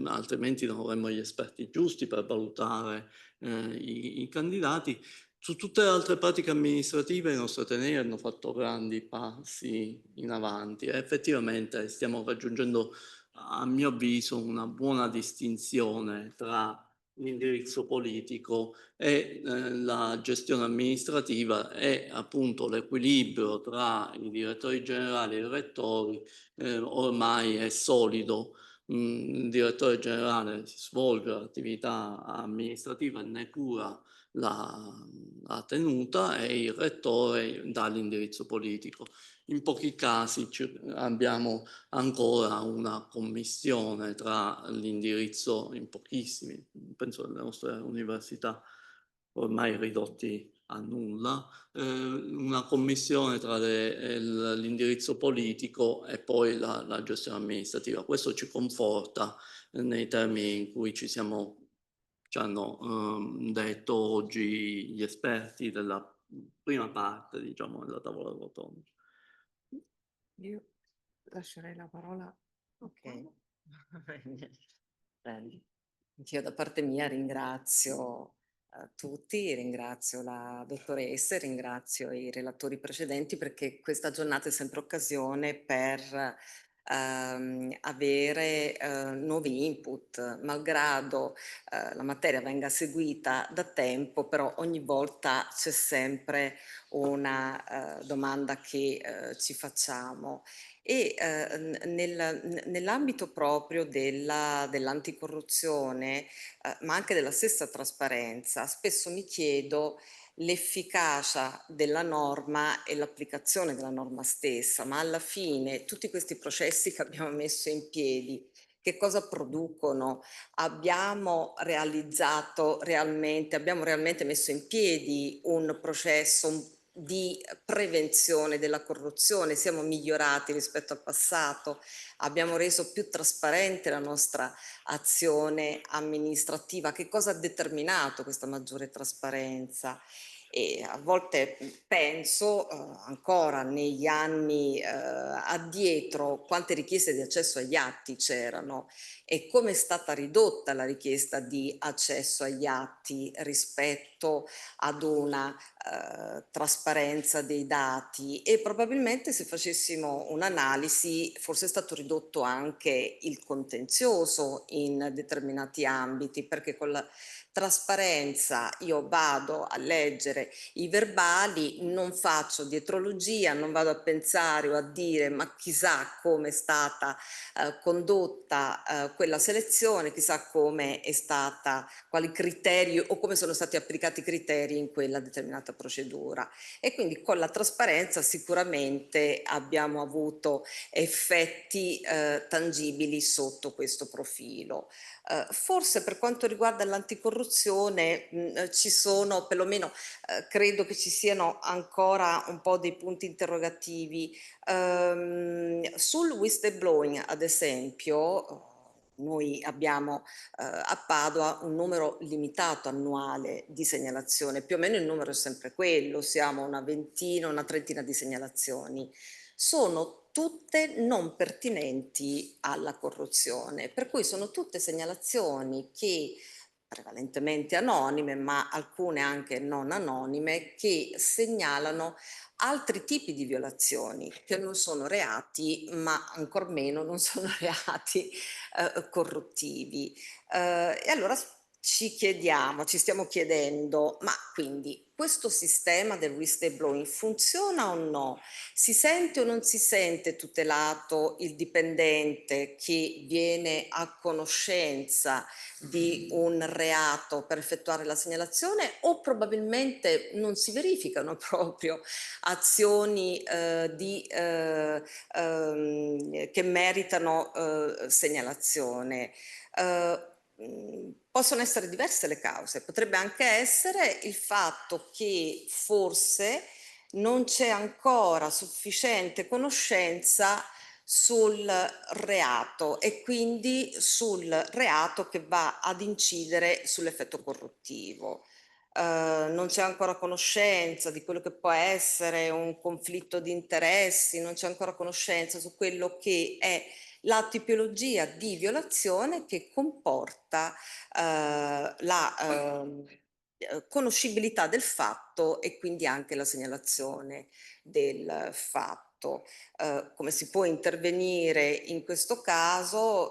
Speaker 10: altrimenti non avremmo gli esperti giusti per valutare i candidati. Su tutte le altre pratiche amministrative i nostri atenei hanno fatto grandi passi in avanti e effettivamente stiamo raggiungendo, a mio avviso, una buona distinzione tra l'indirizzo politico e la gestione amministrativa e appunto l'equilibrio tra i direttori generali e i rettori ormai è solido. Il direttore generale si svolge l'attività amministrativa e ne cura la tenuta e il rettore dà l'indirizzo politico. In pochi casi abbiamo ancora una commissione tra l'indirizzo, in pochissimi, penso alle nostre università ormai ridotti a nulla, una commissione tra l'indirizzo politico e poi la gestione amministrativa. Questo ci conforta nei termini in cui ci hanno detto oggi gli esperti della prima parte, diciamo, della tavola rotonda.
Speaker 11: Io lascerei la parola. Ok. Bene. Anch'io da parte mia ringrazio tutti, ringrazio la dottoressa, ringrazio i relatori precedenti perché questa giornata è sempre occasione per avere nuovi input, malgrado la materia venga seguita da tempo, però ogni volta c'è sempre una domanda che ci facciamo. E nell'ambito proprio dell'anticorruzione, ma anche della stessa trasparenza, spesso mi chiedo l'efficacia della norma e l'applicazione della norma stessa, ma alla fine tutti questi processi che abbiamo messo in piedi, che cosa producono? Abbiamo realmente messo in piedi un processo di prevenzione della corruzione, siamo migliorati rispetto al passato, abbiamo reso più trasparente la nostra azione amministrativa. Che cosa ha determinato questa maggiore trasparenza? E a volte penso ancora negli anni addietro quante richieste di accesso agli atti c'erano e come è stata ridotta la richiesta di accesso agli atti rispetto ad una trasparenza dei dati, e probabilmente se facessimo un'analisi forse è stato ridotto anche il contenzioso in determinati ambiti, perché con la trasparenza io vado a leggere i verbali, non faccio dietrologia, non vado a pensare o a dire ma chissà come è stata condotta quella selezione, chissà come è stata, quali criteri o come sono stati applicati i criteri in quella determinata procedura. E quindi con la trasparenza sicuramente abbiamo avuto effetti tangibili sotto questo profilo. Forse per quanto riguarda l'anticorruzione ci sono, perlomeno credo che ci siano ancora un po' dei punti interrogativi. Sul whistleblowing, ad esempio, noi abbiamo a Padova un numero limitato annuale di segnalazioni, più o meno il numero è sempre quello, siamo una ventina, una trentina di segnalazioni. Sono tutte non pertinenti alla corruzione, per cui sono tutte segnalazioni che prevalentemente anonime, ma alcune anche non anonime, che segnalano altri tipi di violazioni che non sono reati, ma ancor meno non sono reati corruttivi. E allora ci stiamo chiedendo, ma quindi questo sistema del whistleblowing funziona o no? Si sente o non si sente tutelato il dipendente che viene a conoscenza di un reato per effettuare la segnalazione, o probabilmente non si verificano proprio azioni che meritano segnalazione? Possono essere diverse le cause, potrebbe anche essere il fatto che forse non c'è ancora sufficiente conoscenza sul reato e quindi sul reato che va ad incidere sull'effetto corruttivo. Non c'è ancora conoscenza di quello che può essere un conflitto di interessi, non c'è ancora conoscenza su quello che è la tipologia di violazione che comporta la conoscibilità del fatto e quindi anche la segnalazione del fatto. Come si può intervenire in questo caso?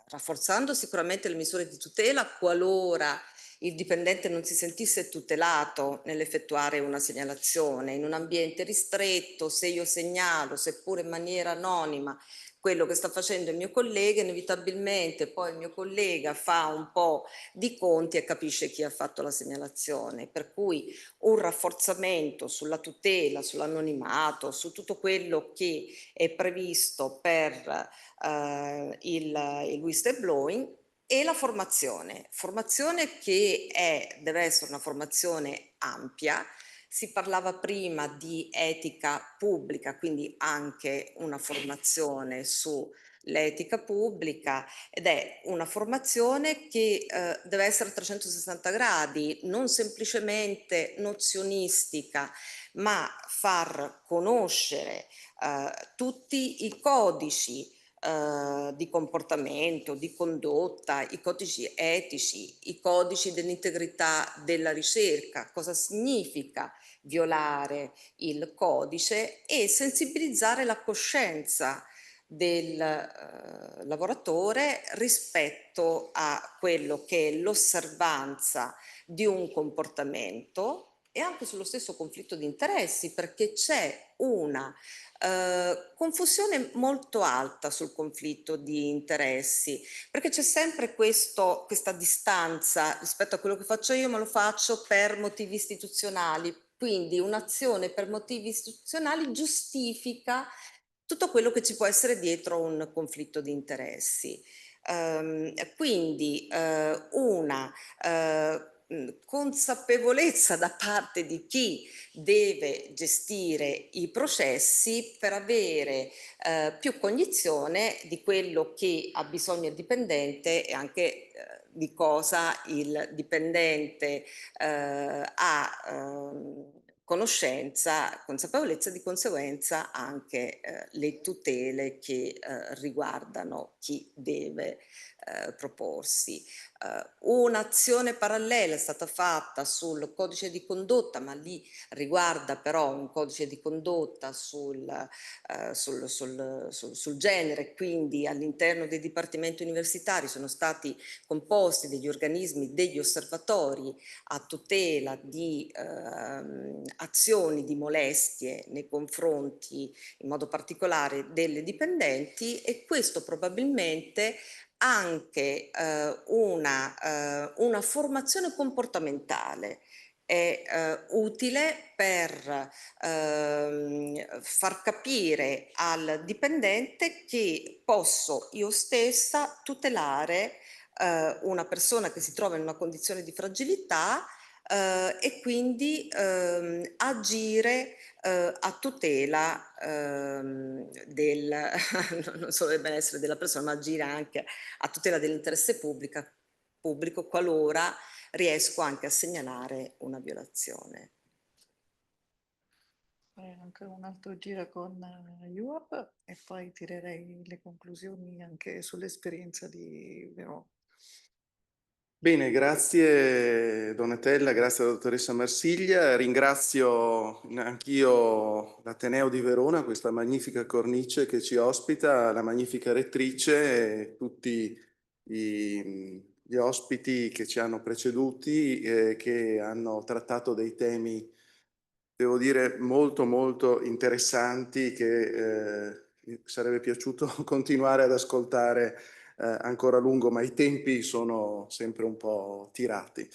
Speaker 11: rafforzando sicuramente le misure di tutela qualora il dipendente non si sentisse tutelato nell'effettuare una segnalazione. In un ambiente ristretto, se io segnalo, seppure in maniera anonima, quello che sta facendo il mio collega, inevitabilmente poi il mio collega fa un po' di conti e capisce chi ha fatto la segnalazione, per cui un rafforzamento sulla tutela, sull'anonimato, su tutto quello che è previsto per il whistleblowing, e la formazione che deve essere una formazione ampia. Si parlava prima di etica pubblica, quindi anche una formazione sull'etica pubblica, ed è una formazione che deve essere a 360 gradi, non semplicemente nozionistica, ma far conoscere tutti i codici di comportamento, di condotta, i codici etici, i codici dell'integrità della ricerca, cosa significa violare il codice, e sensibilizzare la coscienza del lavoratore rispetto a quello che è l'osservanza di un comportamento, e anche sullo stesso conflitto di interessi, perché c'è una confusione molto alta sul conflitto di interessi, perché c'è sempre questa distanza rispetto a quello che faccio io, ma lo faccio per motivi istituzionali, quindi un'azione per motivi istituzionali giustifica tutto quello che ci può essere dietro un conflitto di interessi. Quindi una consapevolezza da parte di chi deve gestire i processi per avere più cognizione di quello che ha bisogno il dipendente e anche di cosa il dipendente ha conoscenza, consapevolezza, di conseguenza anche le tutele che riguardano chi deve proporsi. Un'azione parallela è stata fatta sul codice di condotta, ma lì riguarda però un codice di condotta sul genere, quindi all'interno dei dipartimenti universitari sono stati composti degli organismi, degli osservatori a tutela di azioni di molestie nei confronti, in modo particolare, delle dipendenti, e questo probabilmente anche una formazione comportamentale è utile per far capire al dipendente che posso io stessa tutelare una persona che si trova in una condizione di fragilità e quindi agire a tutela non solo del benessere della persona, ma agire anche a tutela dell'interesse pubblico qualora riesco anche a segnalare una violazione.
Speaker 2: Anche un altro giro con UAP e poi tirerei le conclusioni anche sull'esperienza di Verona.
Speaker 12: Bene, grazie Donatella, grazie alla dottoressa Marsiglia. Ringrazio anch'io l'Ateneo di Verona, questa magnifica cornice che ci ospita, la magnifica rettrice e tutti gli ospiti che ci hanno preceduti, che hanno trattato dei temi, devo dire, molto molto interessanti, che mi sarebbe piaciuto continuare ad ascoltare ancora a lungo, ma i tempi sono sempre un po' tirati.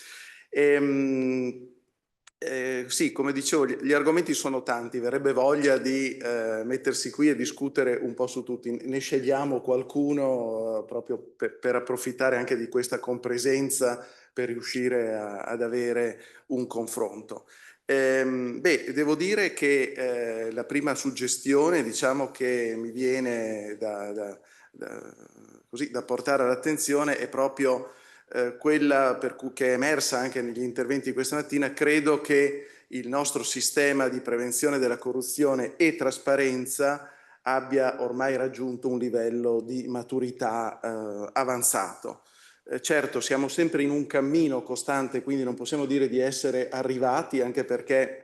Speaker 12: Sì, come dicevo, gli argomenti sono tanti, verrebbe voglia di mettersi qui e discutere un po' su tutti. Ne scegliamo qualcuno proprio per approfittare anche di questa compresenza per riuscire ad avere un confronto. Devo dire che la prima suggestione, diciamo, che mi viene da portare all'attenzione è proprio quella che è emersa anche negli interventi di questa mattina. Credo che il nostro sistema di prevenzione della corruzione e trasparenza abbia ormai raggiunto un livello di maturità avanzato. Certo, siamo sempre in un cammino costante, quindi non possiamo dire di essere arrivati, anche perché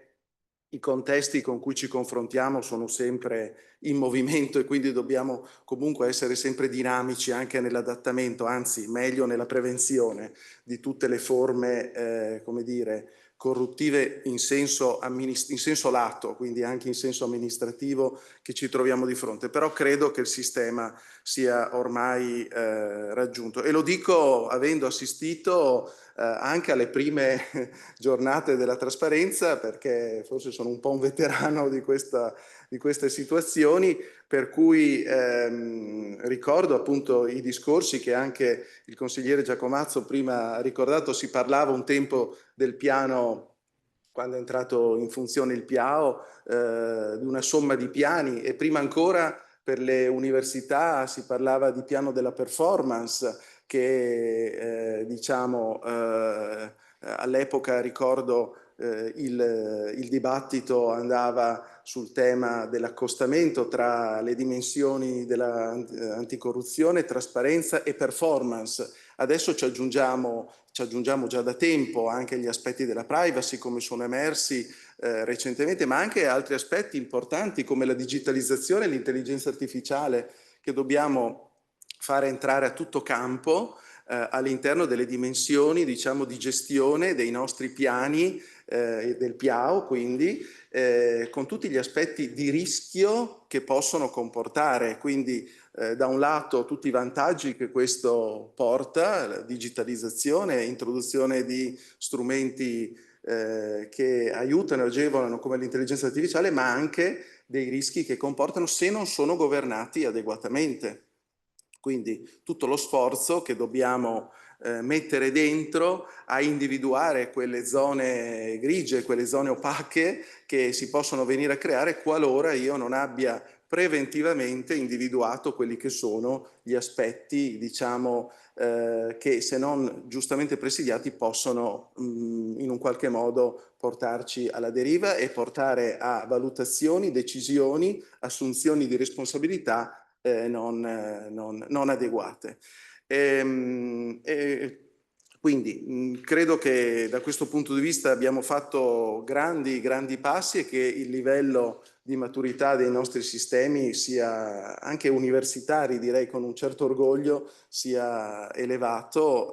Speaker 12: i contesti con cui ci confrontiamo sono sempre in movimento e quindi dobbiamo comunque essere sempre dinamici anche nell'adattamento, anzi meglio nella prevenzione di tutte le forme, come dire, corruttive in senso lato, quindi anche in senso amministrativo che ci troviamo di fronte. Però credo che il sistema sia ormai raggiunto e lo dico avendo assistito anche alle prime giornate della trasparenza, perché forse sono un po' un veterano di queste situazioni, per cui ricordo appunto i discorsi che anche il consigliere Giacomazzo prima ha ricordato. Si parlava un tempo del piano, quando è entrato in funzione il PIAO, di una somma di piani, e prima ancora per le università si parlava di piano della performance, che diciamo all'epoca ricordo il dibattito andava sul tema dell'accostamento tra le dimensioni dell'anticorruzione, trasparenza e performance. Adesso ci aggiungiamo già da tempo anche gli aspetti della privacy, come sono emersi recentemente, ma anche altri aspetti importanti come la digitalizzazione e l'intelligenza artificiale, che dobbiamo fare entrare a tutto campo all'interno delle dimensioni, diciamo, di gestione dei nostri piani del PIAO, quindi con tutti gli aspetti di rischio che possono comportare. Quindi da un lato tutti i vantaggi che questo porta, la digitalizzazione, introduzione di strumenti che aiutano e agevolano come l'intelligenza artificiale, ma anche dei rischi che comportano se non sono governati adeguatamente. Quindi tutto lo sforzo che dobbiamo mettere dentro a individuare quelle zone grigie, quelle zone opache che si possono venire a creare qualora io non abbia preventivamente individuato quelli che sono gli aspetti, diciamo, che se non giustamente presidiati possono in un qualche modo portarci alla deriva e portare a valutazioni, decisioni, assunzioni di responsabilità non adeguate. Quindi credo che da questo punto di vista abbiamo fatto grandi passi e che il livello di maturità dei nostri sistemi, sia anche universitari, direi con un certo orgoglio, sia elevato,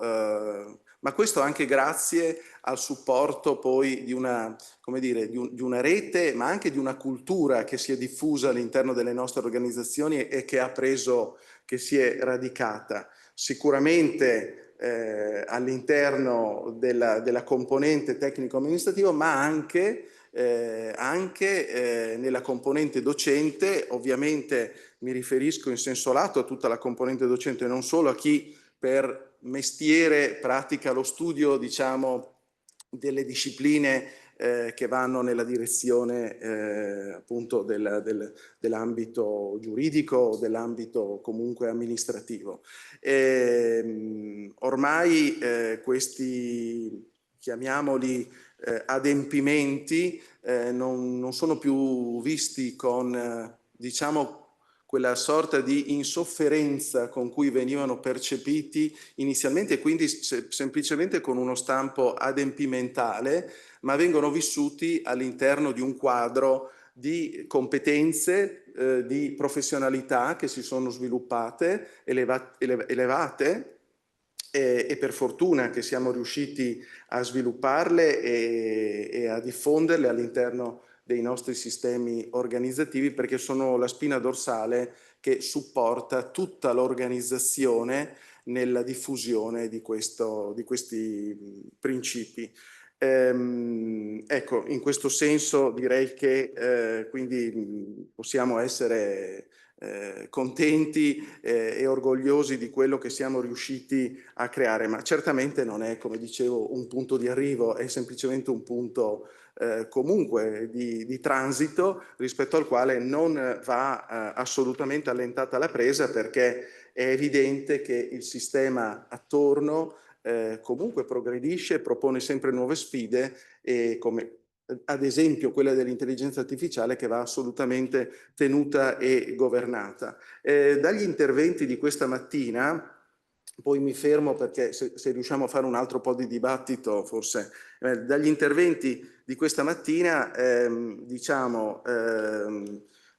Speaker 12: ma questo anche grazie al supporto poi di una, come dire, di una rete, ma anche di una cultura che si è diffusa all'interno delle nostre organizzazioni e che si è radicata. Sicuramente all'interno della componente tecnico-amministrativa, ma anche nella componente docente. Ovviamente mi riferisco in senso lato a tutta la componente docente, non solo a chi per mestiere pratica lo studio, diciamo, delle discipline che vanno nella direzione appunto dell'ambito giuridico o dell'ambito comunque amministrativo. Ormai questi, chiamiamoli adempimenti, non sono più visti con diciamo quella sorta di insofferenza con cui venivano percepiti inizialmente, e quindi semplicemente con uno stampo adempimentale, ma vengono vissuti all'interno di un quadro di competenze, di professionalità che si sono sviluppate, elevate, e per fortuna che siamo riusciti a svilupparle e a diffonderle all'interno dei nostri sistemi organizzativi, perché sono la spina dorsale che supporta tutta l'organizzazione nella diffusione di questi principi. Ecco, in questo senso direi che quindi possiamo essere contenti e orgogliosi di quello che siamo riusciti a creare, ma certamente non è, come dicevo, un punto di arrivo, è semplicemente un punto comunque di transito, rispetto al quale non va assolutamente allentata la presa, perché è evidente che il sistema attorno comunque progredisce, propone sempre nuove sfide, e come ad esempio quella dell'intelligenza artificiale, che va assolutamente tenuta e governata. Dagli interventi di questa mattina poi mi fermo perché se riusciamo a fare un altro po' di dibattito, forse dagli interventi di questa mattina,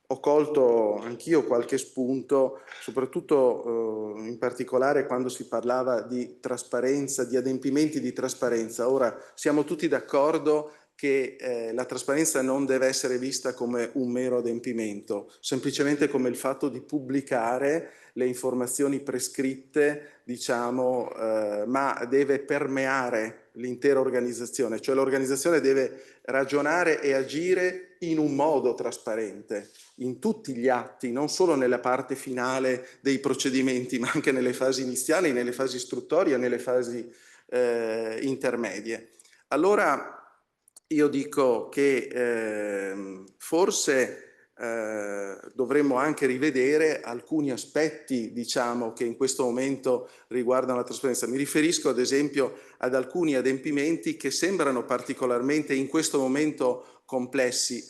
Speaker 12: ho colto anch'io qualche spunto, soprattutto in particolare quando si parlava di trasparenza, di adempimenti di trasparenza. Ora, siamo tutti d'accordo che la trasparenza non deve essere vista come un mero adempimento, semplicemente come il fatto di pubblicare le informazioni prescritte, diciamo, ma deve permeare l'intera organizzazione, cioè l'organizzazione deve ragionare e agire in un modo trasparente, in tutti gli atti, non solo nella parte finale dei procedimenti, ma anche nelle fasi iniziali, nelle fasi istruttorie, nelle fasi intermedie. Allora, io dico che forse dovremmo anche rivedere alcuni aspetti, diciamo, che in questo momento riguardano la trasparenza. Mi riferisco ad esempio ad alcuni adempimenti che sembrano particolarmente in questo momento complessi.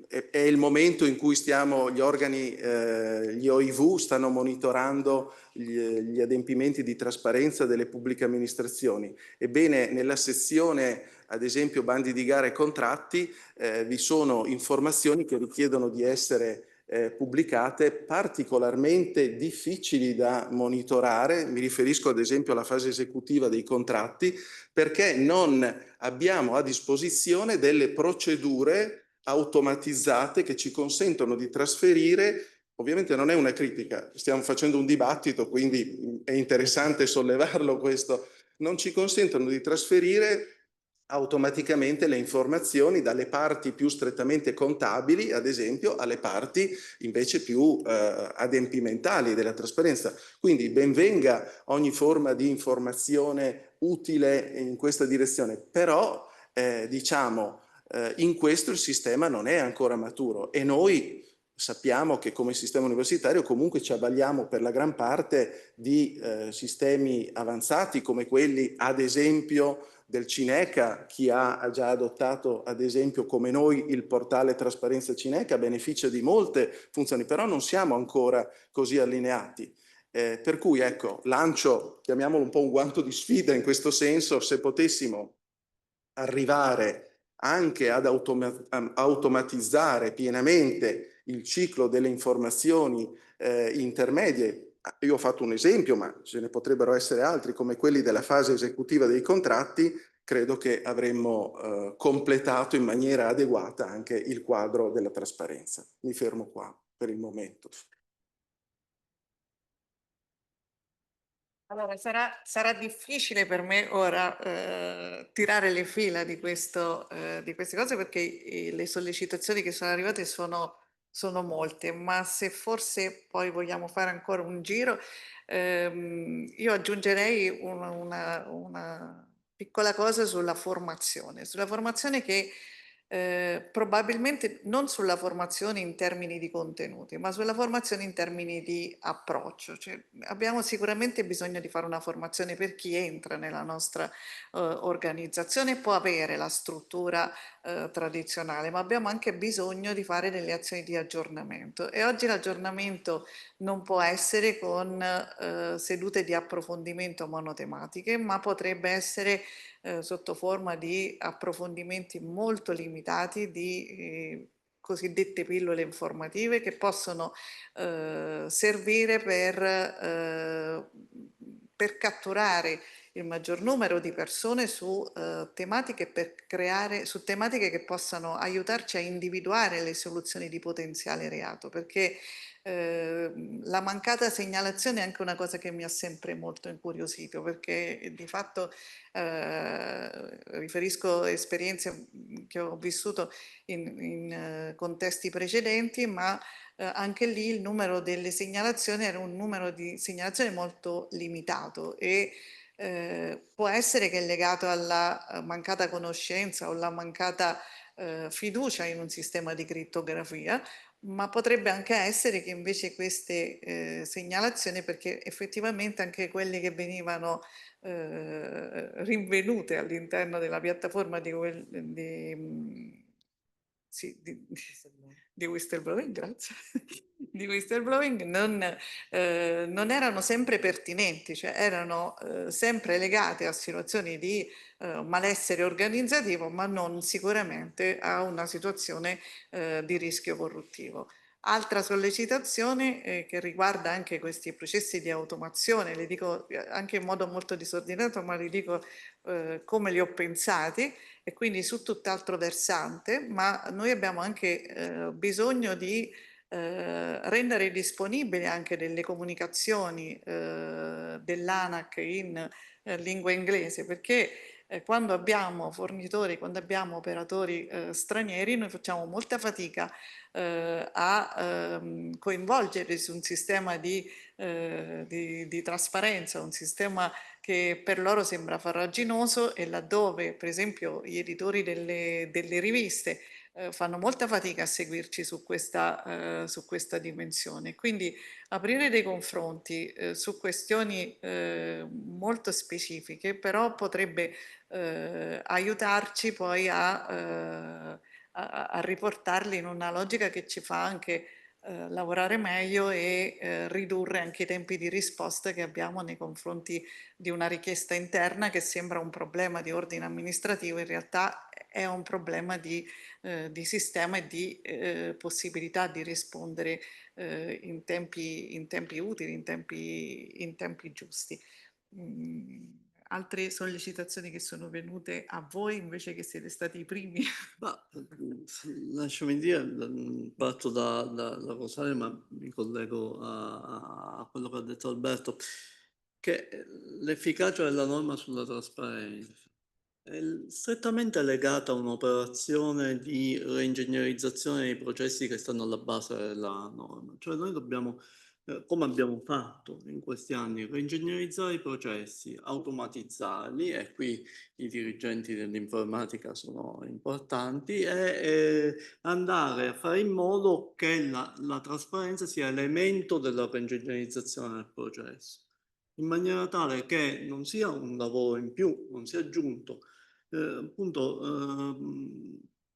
Speaker 12: È il momento in cui gli organi, gli OIV stanno monitorando gli adempimenti di trasparenza delle pubbliche amministrazioni. Ebbene, nella sezione, ad esempio, bandi di gara e contratti, vi sono informazioni che richiedono di essere pubblicate, particolarmente difficili da monitorare. Mi riferisco ad esempio alla fase esecutiva dei contratti, perché non abbiamo a disposizione delle procedure automatizzate che ci consentono di trasferire. Ovviamente non è una critica, stiamo facendo un dibattito, quindi è interessante sollevarlo questo. Non ci consentono di trasferire automaticamente le informazioni dalle parti più strettamente contabili, ad esempio, alle parti invece più adempimentali della trasparenza. Quindi ben venga ogni forma di informazione utile in questa direzione, però diciamo in questo il sistema non è ancora maturo e noi sappiamo che come sistema universitario comunque ci avvaliamo per la gran parte di sistemi avanzati come quelli ad esempio del Cineca. Chi ha già adottato ad esempio come noi il portale Trasparenza Cineca beneficia di molte funzioni, però non siamo ancora così allineati. Per cui ecco, lancio, chiamiamolo un po' un guanto di sfida in questo senso, se potessimo arrivare anche ad automatizzare pienamente il ciclo delle informazioni intermedie. Io ho fatto un esempio, ma ce ne potrebbero essere altri, come quelli della fase esecutiva dei contratti. Credo che avremmo completato in maniera adeguata anche il quadro della trasparenza. Mi fermo qua per il momento.
Speaker 2: Allora, sarà difficile per me ora tirare le fila di queste cose perché le sollecitazioni che sono arrivate sono molte, ma se forse poi vogliamo fare ancora un giro, io aggiungerei una piccola cosa sulla formazione che probabilmente non sulla formazione in termini di contenuti, ma sulla formazione in termini di approccio. Cioè, abbiamo sicuramente bisogno di fare una formazione per chi entra nella nostra organizzazione e può avere la struttura tradizionale, ma abbiamo anche bisogno di fare delle azioni di aggiornamento e oggi l'aggiornamento non può essere con sedute di approfondimento monotematiche, ma potrebbe essere sotto forma di approfondimenti molto limitati di cosiddette pillole informative che possono servire per catturare il maggior numero di persone su tematiche che possano aiutarci a individuare le soluzioni di potenziale reato, perché la mancata segnalazione è anche una cosa che mi ha sempre molto incuriosito, perché di fatto riferisco esperienze che ho vissuto in contesti precedenti, ma anche lì il numero delle segnalazioni era un numero di segnalazioni molto limitato e può essere che è legato alla mancata conoscenza o alla mancata fiducia in un sistema di crittografia, ma potrebbe anche essere che invece queste segnalazioni, perché effettivamente anche quelle che venivano rinvenute all'interno della piattaforma di whistleblower, grazie, di whistleblowing non erano sempre pertinenti, cioè erano sempre legate a situazioni di malessere organizzativo, ma non sicuramente a una situazione di rischio corruttivo. Altra sollecitazione che riguarda anche questi processi di automazione, le dico anche in modo molto disordinato, ma li dico come li ho pensati, e quindi su tutt'altro versante, ma noi abbiamo anche bisogno di rendere disponibili anche delle comunicazioni dell'ANAC in lingua inglese, perché quando abbiamo fornitori, quando abbiamo operatori stranieri, noi facciamo molta fatica a coinvolgerli su un sistema di trasparenza, un sistema che per loro sembra farraginoso, e laddove per esempio gli editori delle riviste fanno molta fatica a seguirci su questa dimensione. Quindi aprire dei confronti su questioni molto specifiche, però potrebbe aiutarci poi a riportarli in una logica che ci fa anche lavorare meglio e ridurre anche i tempi di risposta che abbiamo nei confronti di una richiesta interna che sembra un problema di ordine amministrativo, in realtà è un problema di sistema e di possibilità di rispondere in tempi utili, in tempi giusti. Altre sollecitazioni che sono venute a voi invece, che siete stati i primi?
Speaker 10: Lasciami dire, parto da Rosario, ma mi collego a quello che ha detto Alberto, che l'efficacia della norma sulla trasparenza è strettamente legata a un'operazione di reingegnerizzazione dei processi che stanno alla base della norma. Cioè noi dobbiamo, come abbiamo fatto in questi anni, reingegnerizzare i processi, automatizzarli, e qui i dirigenti dell'informatica sono importanti, e andare a fare in modo che la trasparenza sia elemento della reingegnerizzazione del processo, in maniera tale che non sia un lavoro in più, non sia aggiunto. Appunto,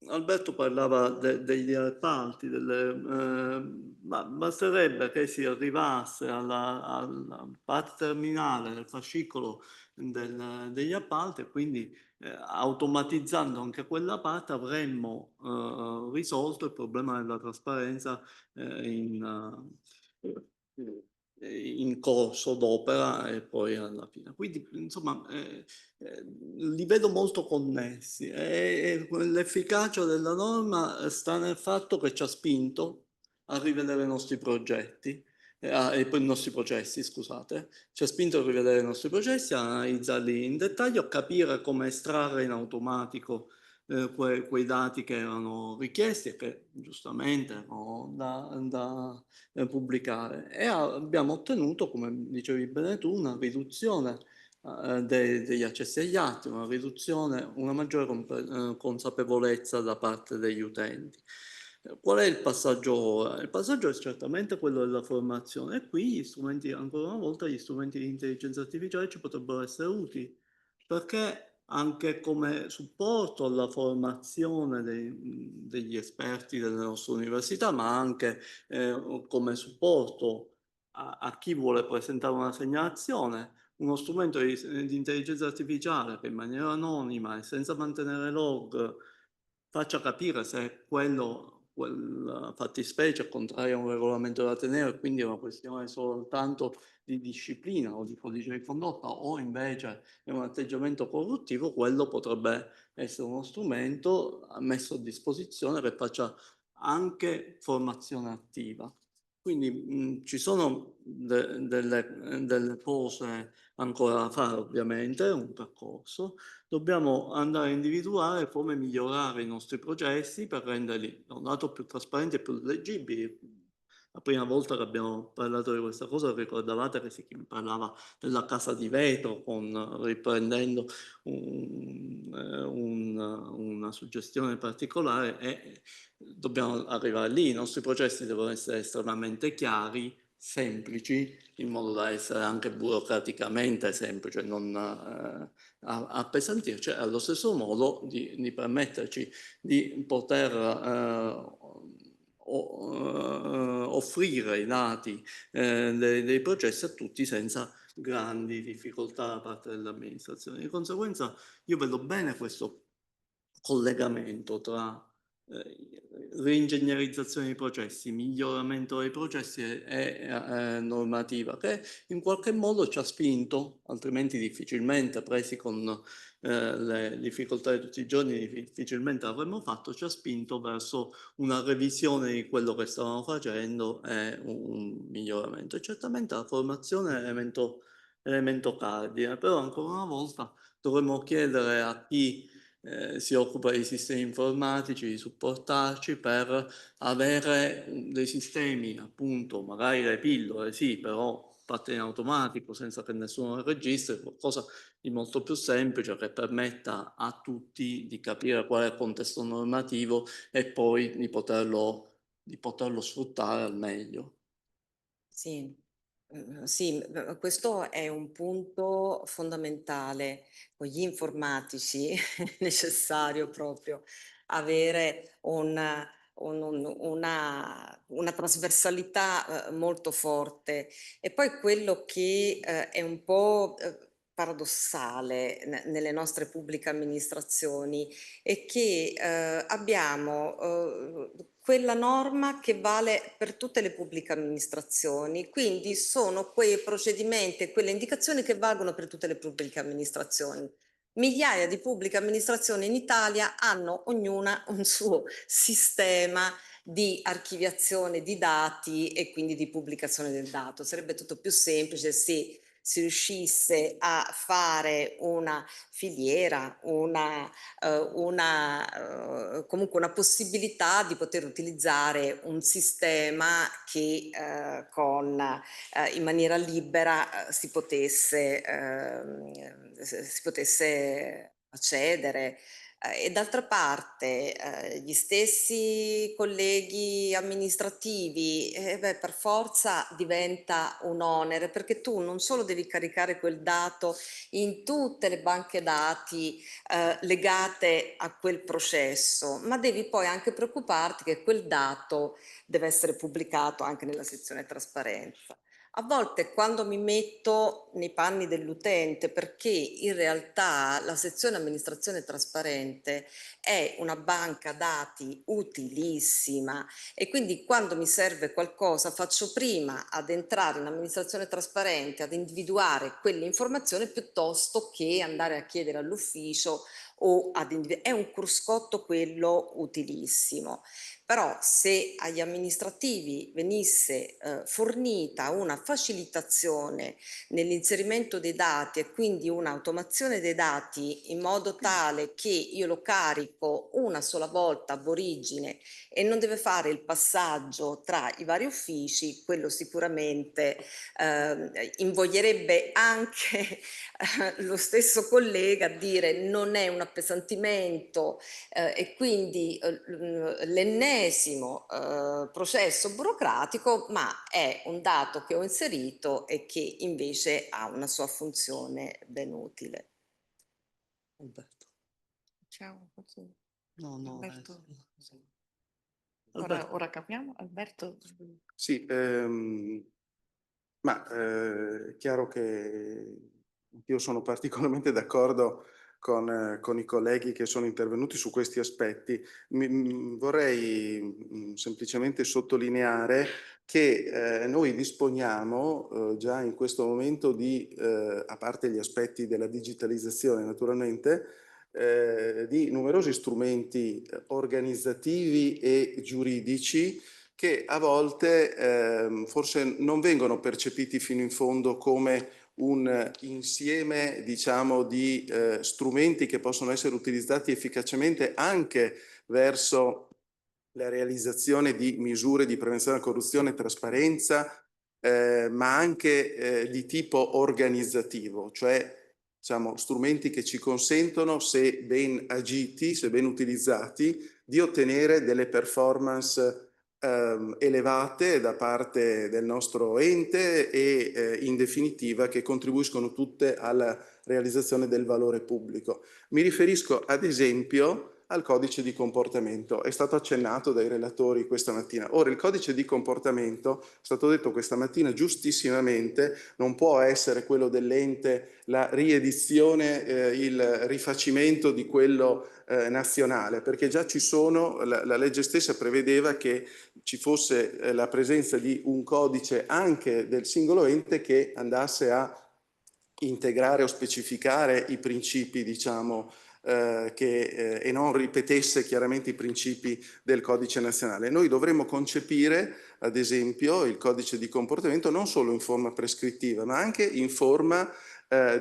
Speaker 10: Alberto parlava degli appalti, ma basterebbe che si arrivasse alla parte terminale del fascicolo degli appalti, e quindi automatizzando anche quella parte avremmo risolto il problema della trasparenza in corso d'opera e poi alla fine. Quindi insomma li vedo molto connessi, e l'efficacia della norma sta nel fatto che ci ha spinto a rivedere i nostri progetti, e poi i nostri processi, scusate, ci ha spinto a rivedere i nostri processi, a analizzarli in dettaglio, a capire come estrarre in automatico quei dati che erano richiesti e che giustamente erano da pubblicare, e abbiamo ottenuto, come dicevi bene tu, una riduzione degli accessi agli atti, una maggiore consapevolezza da parte degli utenti. Qual è il passaggio ora? Il passaggio è certamente quello della formazione, e qui gli strumenti, ancora una volta, gli strumenti di intelligenza artificiale ci potrebbero essere utili, perché anche come supporto alla formazione degli esperti delle nostre università, ma anche come supporto a chi vuole presentare una segnalazione, uno strumento di intelligenza artificiale che in maniera anonima e senza mantenere log faccia capire se quella fattispecie è contraria a un regolamento dell'Ateneo, e quindi è una questione soltanto di disciplina o di codice di condotta, o invece è un atteggiamento corruttivo, quello potrebbe essere uno strumento messo a disposizione che faccia anche formazione attiva. Quindi ci sono delle cose ancora da fare, ovviamente, è un percorso. Dobbiamo andare a individuare come migliorare i nostri processi per renderli, da un lato, più trasparenti e più leggibili. La prima volta che abbiamo parlato di questa cosa, ricordavate che si parlava della casa di vetro, riprendendo una suggestione particolare, e dobbiamo arrivare lì. I nostri processi devono essere estremamente chiari, semplici, in modo da essere anche burocraticamente semplici, non appesantirci, allo stesso modo di permetterci di poter offrire i dati dei processi a tutti senza grandi difficoltà da parte dell'amministrazione. Di conseguenza io vedo bene questo collegamento tra reingegnerizzazione dei processi, miglioramento dei processi e normativa, che in qualche modo ci ha spinto, altrimenti difficilmente, presi con le difficoltà di tutti i giorni, difficilmente l'avremmo fatto, ci ha spinto verso una revisione di quello che stavamo facendo e un miglioramento. E certamente la formazione è elemento cardine, però ancora una volta dovremmo chiedere a chi si occupa dei sistemi informatici di supportarci per avere dei sistemi, appunto, magari le pillole, sì, però fatte in automatico senza che nessuno registri, qualcosa di molto più semplice che permetta a tutti di capire qual è il contesto normativo e poi di poterlo sfruttare al meglio.
Speaker 11: Sì. Sì, questo è un punto fondamentale. Con gli informatici è necessario proprio avere una trasversalità molto forte. E poi quello che è un po' paradossale nelle nostre pubbliche amministrazioni è che abbiamo quella norma che vale per tutte le pubbliche amministrazioni, quindi sono quei procedimenti e quelle indicazioni che valgono per tutte le pubbliche amministrazioni. Migliaia di pubbliche amministrazioni in Italia hanno ognuna un suo sistema di archiviazione di dati e quindi di pubblicazione del dato. Sarebbe tutto più semplice se si riuscisse a fare una filiera, comunque una possibilità di poter utilizzare un sistema che in maniera libera si potesse accedere. E d'altra parte gli stessi colleghi amministrativi, per forza diventa un onere, perché tu non solo devi caricare quel dato in tutte le banche dati legate a quel processo, ma devi poi anche preoccuparti che quel dato deve essere pubblicato anche nella sezione trasparenza. A volte quando mi metto nei panni dell'utente, perché in realtà la sezione amministrazione trasparente è una banca dati utilissima e quindi quando mi serve qualcosa faccio prima ad entrare in amministrazione trasparente, ad individuare quell'informazione piuttosto che andare a chiedere all'ufficio o è un cruscotto quello utilissimo. Però se agli amministrativi venisse fornita una facilitazione nell'inserimento dei dati e quindi un'automazione dei dati in modo tale che io lo carico una sola volta ab origine e non deve fare il passaggio tra i vari uffici, quello sicuramente invoglierebbe anche lo stesso collega a dire non è un appesantimento e quindi l'ennesimo processo burocratico, ma è un dato che ho inserito e che invece ha una sua funzione ben utile.
Speaker 10: Alberto.
Speaker 2: Ciao.
Speaker 10: No,
Speaker 2: Alberto.
Speaker 10: Alberto.
Speaker 2: Ora capiamo, Alberto.
Speaker 12: Sì, ma è chiaro che io sono particolarmente d'accordo con i colleghi che sono intervenuti su questi aspetti. Vorrei semplicemente sottolineare che noi disponiamo già in questo momento di, a parte gli aspetti della digitalizzazione naturalmente, di numerosi strumenti organizzativi e giuridici che a volte forse non vengono percepiti fino in fondo come un insieme, diciamo, di strumenti che possono essere utilizzati efficacemente anche verso la realizzazione di misure di prevenzione della corruzione e trasparenza, ma anche di tipo organizzativo, cioè diciamo, strumenti che ci consentono, se ben agiti, se ben utilizzati, di ottenere delle performance elevate da parte del nostro ente e in definitiva che contribuiscono tutte alla realizzazione del valore pubblico. Mi riferisco ad esempio al codice di comportamento. È stato accennato dai relatori questa mattina. Ora, il codice di comportamento, è stato detto questa mattina giustissimamente, non può essere quello dell'ente, la riedizione, il rifacimento di quello nazionale, perché già ci sono, la legge stessa prevedeva che ci fosse la presenza di un codice anche del singolo ente che andasse a integrare o specificare i principi, diciamo, e non ripetesse chiaramente i principi del codice nazionale. Noi dovremmo concepire, ad esempio, il codice di comportamento non solo in forma prescrittiva, ma anche in forma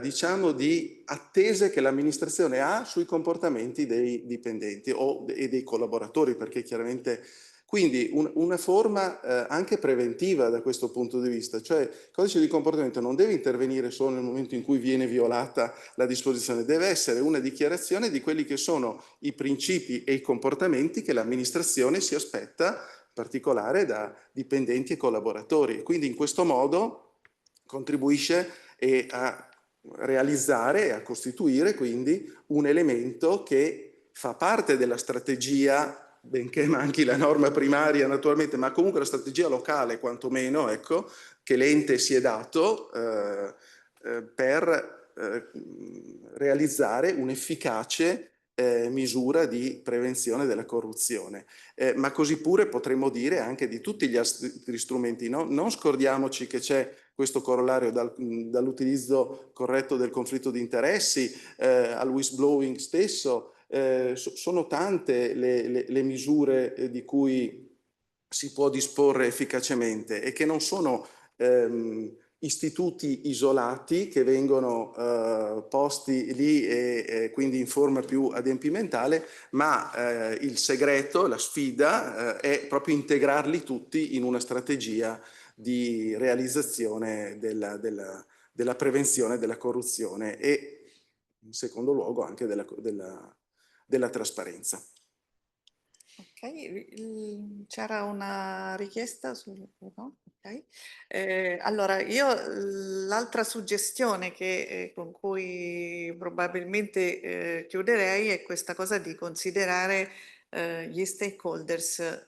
Speaker 12: diciamo di attese che l'amministrazione ha sui comportamenti dei dipendenti e dei collaboratori, perché chiaramente quindi una forma anche preventiva da questo punto di vista, cioè il codice di comportamento non deve intervenire solo nel momento in cui viene violata la disposizione, deve essere una dichiarazione di quelli che sono i principi e i comportamenti che l'amministrazione si aspetta, in particolare da dipendenti e collaboratori. Quindi in questo modo contribuisce a realizzare e a costituire quindi un elemento che fa parte della strategia, benché manchi la norma primaria naturalmente, ma comunque la strategia locale quantomeno, ecco, che l'ente si è dato per realizzare un'efficace misura di prevenzione della corruzione. Ma così pure potremmo dire anche di tutti gli altri strumenti. No? Non scordiamoci che c'è questo corollario dall'utilizzo corretto del conflitto di interessi al whistleblowing stesso. Sono tante le misure di cui si può disporre efficacemente e che non sono istituti isolati che vengono posti lì e quindi in forma più adempimentale, ma il segreto, la sfida è proprio integrarli tutti in una strategia di realizzazione della prevenzione della corruzione e in secondo luogo anche della trasparenza.
Speaker 2: Ok, c'era una richiesta sul... no? Okay. Allora, io l'altra suggestione con cui probabilmente chiuderei è questa cosa di considerare gli stakeholders,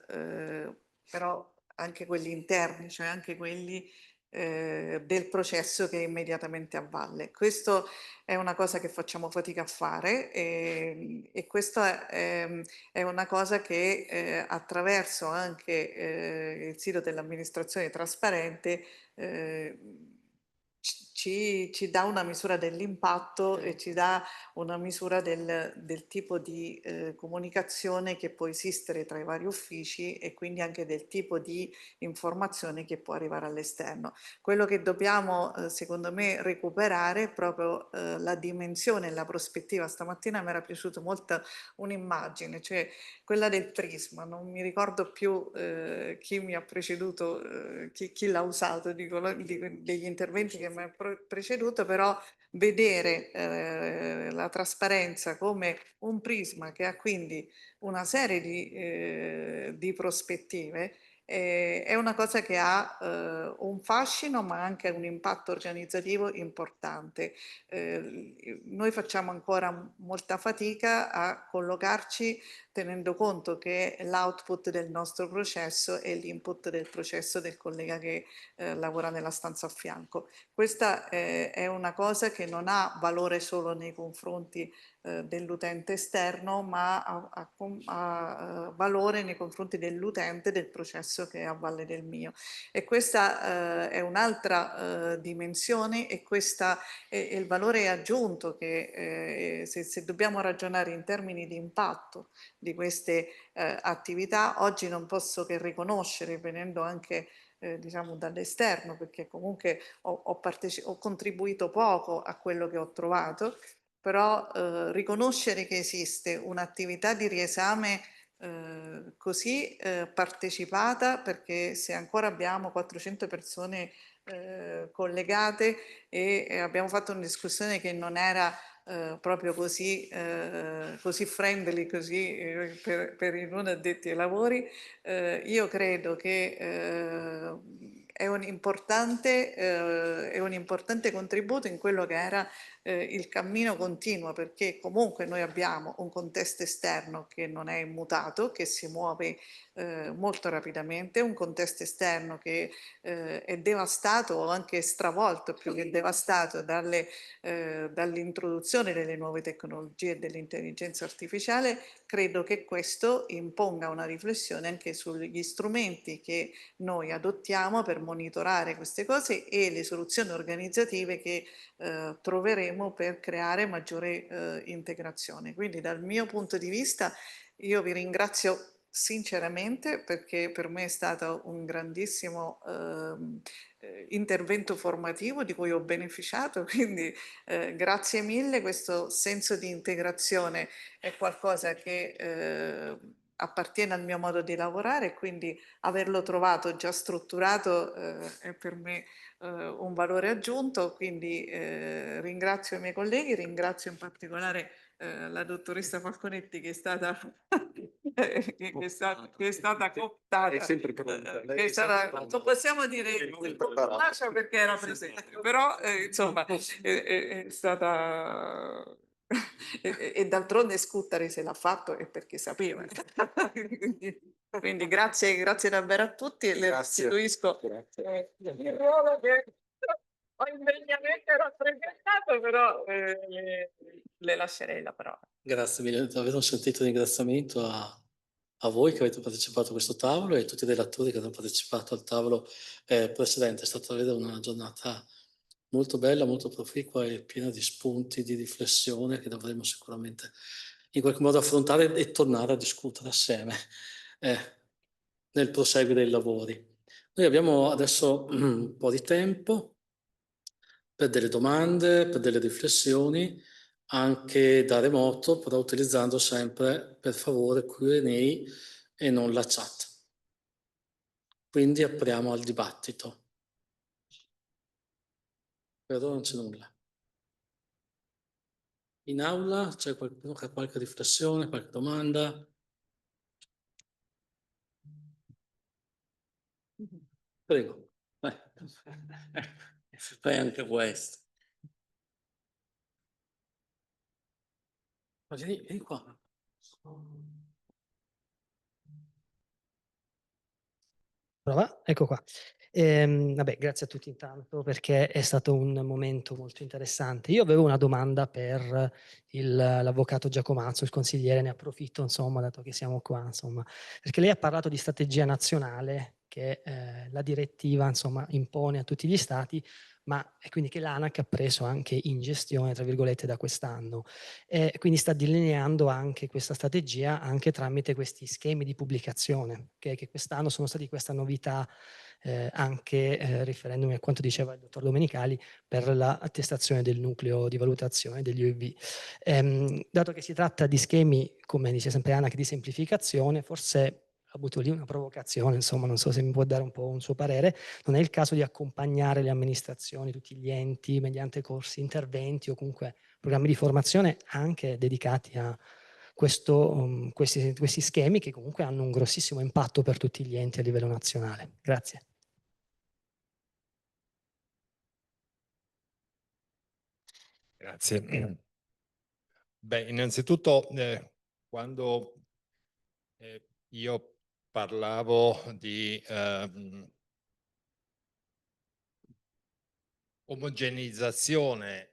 Speaker 2: però anche quelli interni, cioè anche quelli del processo che è immediatamente a valle. Questo è una cosa che facciamo fatica a fare e questa è una cosa che attraverso anche il sito dell'amministrazione trasparente ci dà una misura dell'impatto e ci dà una misura del tipo di comunicazione che può esistere tra i vari uffici e quindi anche del tipo di informazione che può arrivare all'esterno. Quello che dobbiamo secondo me recuperare è proprio la dimensione e la prospettiva. Stamattina mi era piaciuta molto un'immagine, cioè quella del prisma. Non mi ricordo più chi mi ha preceduto, chi l'ha usato, dico, degli interventi che mi hanno preceduto, però vedere la trasparenza come un prisma che ha quindi una serie di prospettive è una cosa che ha un fascino ma anche un impatto organizzativo importante. Noi facciamo ancora molta fatica a collocarci tenendo conto che l'output del nostro processo è l'input del processo del collega che lavora nella stanza a fianco. Questa è una cosa che non ha valore solo nei confronti dell'utente esterno, ma ha valore nei confronti dell'utente del processo che è a valle del mio. E questa è un'altra dimensione e questa è il valore aggiunto che se dobbiamo ragionare in termini di impatto di queste attività, oggi non posso che riconoscere, venendo anche diciamo dall'esterno, perché comunque ho contribuito poco a quello che ho trovato, però riconoscere che esiste un'attività di riesame così partecipata, perché se ancora abbiamo 400 persone collegate e abbiamo fatto una discussione che non era proprio così friendly così per i non addetti ai lavori, io credo che è un importante contributo in quello che era il cammino continua, perché comunque noi abbiamo un contesto esterno che non è immutato, che si muove molto rapidamente, un contesto esterno che è devastato o anche stravolto, più che devastato dall'introduzione delle nuove tecnologie e dell'intelligenza artificiale. Credo che questo imponga una riflessione anche sugli strumenti che noi adottiamo per monitorare queste cose e le soluzioni organizzative che troveremo per creare maggiore integrazione. Quindi dal mio punto di vista io vi ringrazio sinceramente, perché per me è stato un grandissimo intervento formativo di cui ho beneficiato, quindi grazie mille. Questo senso di integrazione è qualcosa che appartiene al mio modo di lavorare, quindi averlo trovato già strutturato è per me un valore aggiunto. Quindi ringrazio i miei colleghi, ringrazio in particolare la dottoressa Falconetti, che è stata che è stata cooptata,
Speaker 12: È sempre pronta.
Speaker 2: che è stata, non possiamo dire lascia perché era presente, però insomma è stata e d'altronde Scuttari se l'ha fatto è perché sapeva. Quindi grazie davvero a tutti e le restituisco il ruolo che ho indegnamente rappresentato, però le lascerei la parola.
Speaker 4: Grazie mille, davvero un sentito ringraziamento a voi che avete partecipato a questo tavolo e a tutti i relatori che hanno partecipato al tavolo precedente. È stata davvero una giornata molto bella, molto proficua e piena di spunti di riflessione che dovremo sicuramente in qualche modo affrontare e tornare a discutere assieme nel proseguire dei lavori. Noi abbiamo adesso un po' di tempo per delle domande, per delle riflessioni, anche da remoto, però utilizzando sempre, per favore, Q&A e non la chat. Quindi apriamo al dibattito. Per ora non c'è nulla. In aula c'è qualcuno che ha qualche riflessione, qualche domanda? Prego.
Speaker 10: Fai anche questo.
Speaker 4: Ma vieni qua.
Speaker 13: Prova, ecco qua. Vabbè, grazie a tutti intanto perché è stato un momento molto interessante. Io avevo una domanda per l'avvocato Giacomazzo, il consigliere, ne approfitto insomma, dato che siamo qua, insomma, perché lei ha parlato di strategia nazionale che la direttiva insomma impone a tutti gli stati, ma e quindi che l'ANAC ha preso anche in gestione, tra virgolette, da quest'anno. E quindi sta delineando anche questa strategia anche tramite questi schemi di pubblicazione, che quest'anno sono stati questa novità, anche riferendomi a quanto diceva il dottor Domenicali per l'attestazione del nucleo di valutazione degli UIV. Dato che si tratta di schemi, come dice sempre ANAC, di semplificazione, forse ha avuto lì una provocazione, insomma, non so se mi può dare un po' un suo parere, non è il caso di accompagnare le amministrazioni, tutti gli enti, mediante corsi, interventi o comunque programmi di formazione anche dedicati a questi schemi che comunque hanno un grossissimo impatto per tutti gli enti a livello nazionale. Grazie.
Speaker 7: Grazie. Beh, innanzitutto quando io parlavo di omogeneizzazione,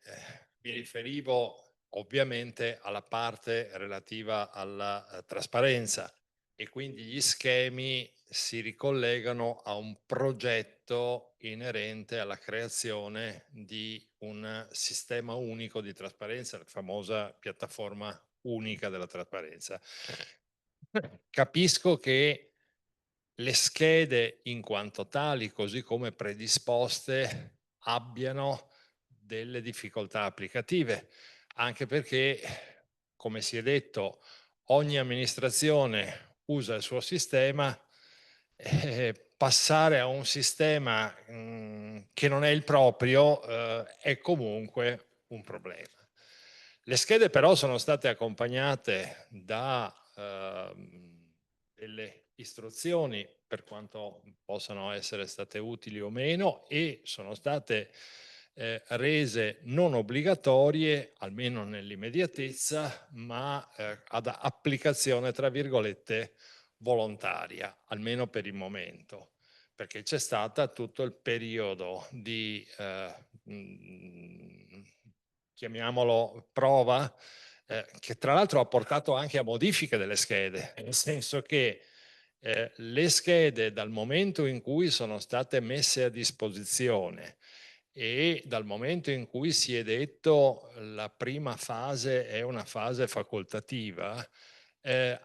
Speaker 7: mi riferivo ovviamente alla parte relativa alla trasparenza e quindi gli schemi si ricollegano a un progetto inerente alla creazione di un sistema unico di trasparenza, la famosa piattaforma unica della trasparenza. Capisco che le schede in quanto tali, così come predisposte, abbiano delle difficoltà applicative, anche perché, come si è detto, ogni amministrazione usa il suo sistema, passare a un sistema che non è il proprio è comunque un problema. Le schede però sono state accompagnate da delle istruzioni, per quanto possano essere state utili o meno, e sono state rese non obbligatorie, almeno nell'immediatezza, ma ad applicazione, tra virgolette, volontaria, almeno per il momento, perché c'è stato tutto il periodo di, chiamiamolo prova, che tra l'altro ha portato anche a modifiche delle schede, nel senso che le schede dal momento in cui sono state messe a disposizione e dal momento in cui si è detto la prima fase è una fase facoltativa,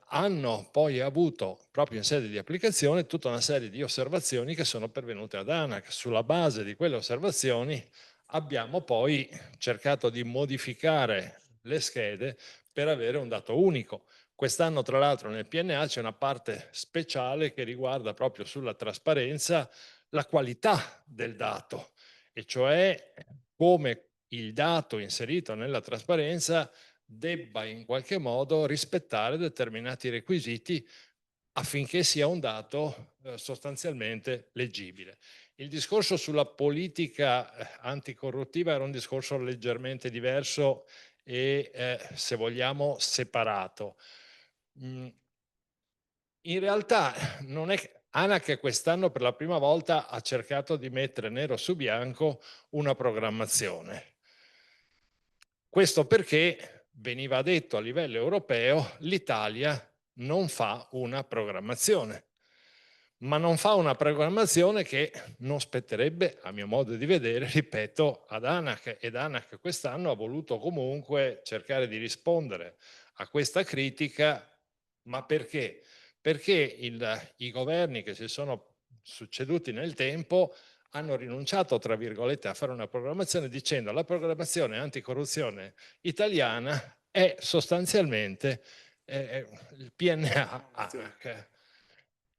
Speaker 7: hanno poi avuto proprio in sede di applicazione tutta una serie di osservazioni che sono pervenute ad ANAC. Sulla base di quelle osservazioni abbiamo poi cercato di modificare le schede per avere un dato unico. Quest'anno, tra l'altro, nel PNA c'è una parte speciale che riguarda proprio sulla trasparenza la qualità del dato, e cioè come il dato inserito nella trasparenza debba in qualche modo rispettare determinati requisiti affinché sia un dato sostanzialmente leggibile. Il discorso sulla politica anticorruttiva era un discorso leggermente diverso e, se vogliamo, separato. In realtà non è che ANAC quest'anno per la prima volta ha cercato di mettere nero su bianco una programmazione. Questo perché veniva detto a livello europeo l'Italia non fa una programmazione, ma non fa una programmazione che non spetterebbe, a mio modo di vedere, ripeto, ad ANAC, ed ANAC quest'anno ha voluto comunque cercare di rispondere a questa critica. Ma perché? Perché i governi che si sono succeduti nel tempo hanno rinunciato, tra virgolette, a fare una programmazione dicendo la programmazione anticorruzione italiana è sostanzialmente il PNA ANAC.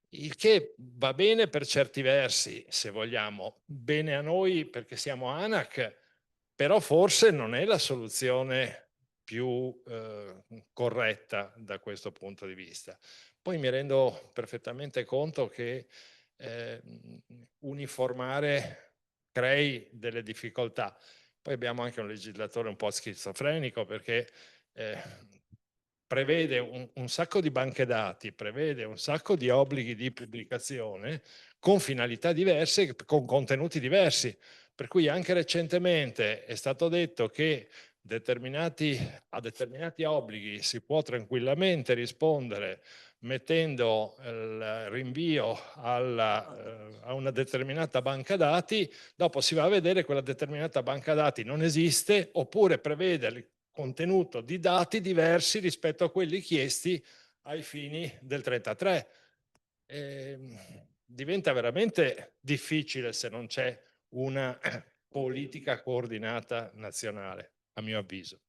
Speaker 7: Il che va bene per certi versi, se vogliamo, bene a noi perché siamo ANAC, però forse non è la soluzione più corretta da questo punto di vista. Poi mi rendo perfettamente conto che uniformare crei delle difficoltà. Poi abbiamo anche un legislatore un po' schizofrenico perché prevede un sacco di banche dati, prevede un sacco di obblighi di pubblicazione con finalità diverse, con contenuti diversi. Per cui anche recentemente è stato detto che a determinati obblighi si può tranquillamente rispondere mettendo il rinvio a una determinata banca dati, dopo si va a vedere quella determinata banca dati non esiste, oppure prevede il contenuto di dati diversi rispetto a quelli chiesti ai fini del 33. Diventa veramente difficile se non c'è una politica coordinata nazionale, a mio avviso.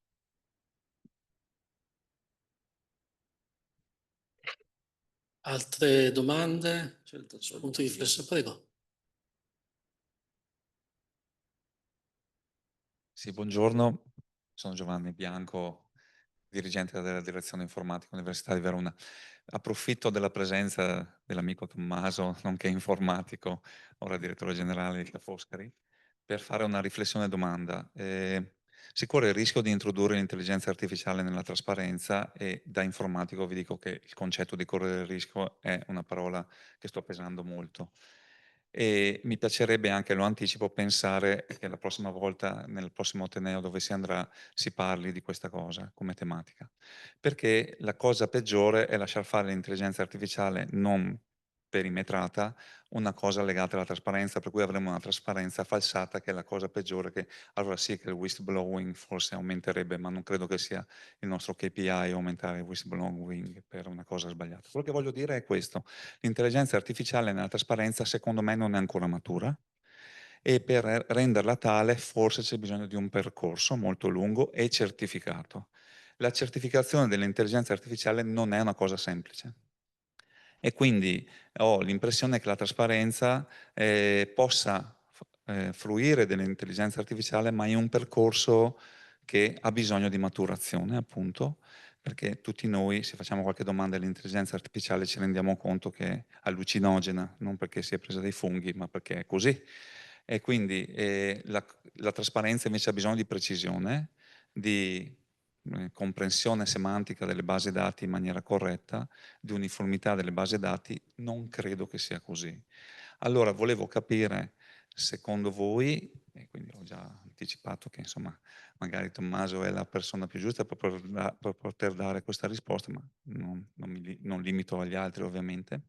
Speaker 4: Altre domande? Spunti di riflessione, prego.
Speaker 14: Sì, buongiorno, sono Giovanni Bianco, dirigente della direzione informatica Università di Verona. Approfitto della presenza dell'amico Tommaso, nonché informatico, ora direttore generale di Ca' Foscari, per fare una riflessione e domanda. Si corre il rischio di introdurre l'intelligenza artificiale nella trasparenza e da informatico vi dico che il concetto di correre il rischio è una parola che sto pesando molto. E mi piacerebbe anche, lo anticipo, pensare che la prossima volta, nel prossimo Ateneo dove si andrà, si parli di questa cosa come tematica. Perché la cosa peggiore è lasciar fare l'intelligenza artificiale non perimetrata, una cosa legata alla trasparenza, per cui avremo una trasparenza falsata, che è la cosa peggiore, che allora sì che il whistleblowing forse aumenterebbe, ma non credo che sia il nostro KPI aumentare il whistleblowing per una cosa sbagliata. Quello che voglio dire è questo: l'intelligenza artificiale nella trasparenza secondo me non è ancora matura e per renderla tale forse c'è bisogno di un percorso molto lungo e certificato. La certificazione dell'intelligenza artificiale non è una cosa semplice e quindi ho l'impressione che la trasparenza possa fruire dell'intelligenza artificiale, ma in un percorso che ha bisogno di maturazione, appunto, perché tutti noi, se facciamo qualche domanda all'intelligenza artificiale, ci rendiamo conto che è allucinogena, non perché si è presa dai funghi, ma perché è così. E quindi la trasparenza invece ha bisogno di precisione, di comprensione semantica delle basi dati in maniera corretta, di uniformità delle basi dati. Non credo che sia così. Allora volevo capire, secondo voi, e quindi ho già anticipato che insomma magari Tommaso è la persona più giusta per poter dare questa risposta, ma non limito agli altri ovviamente.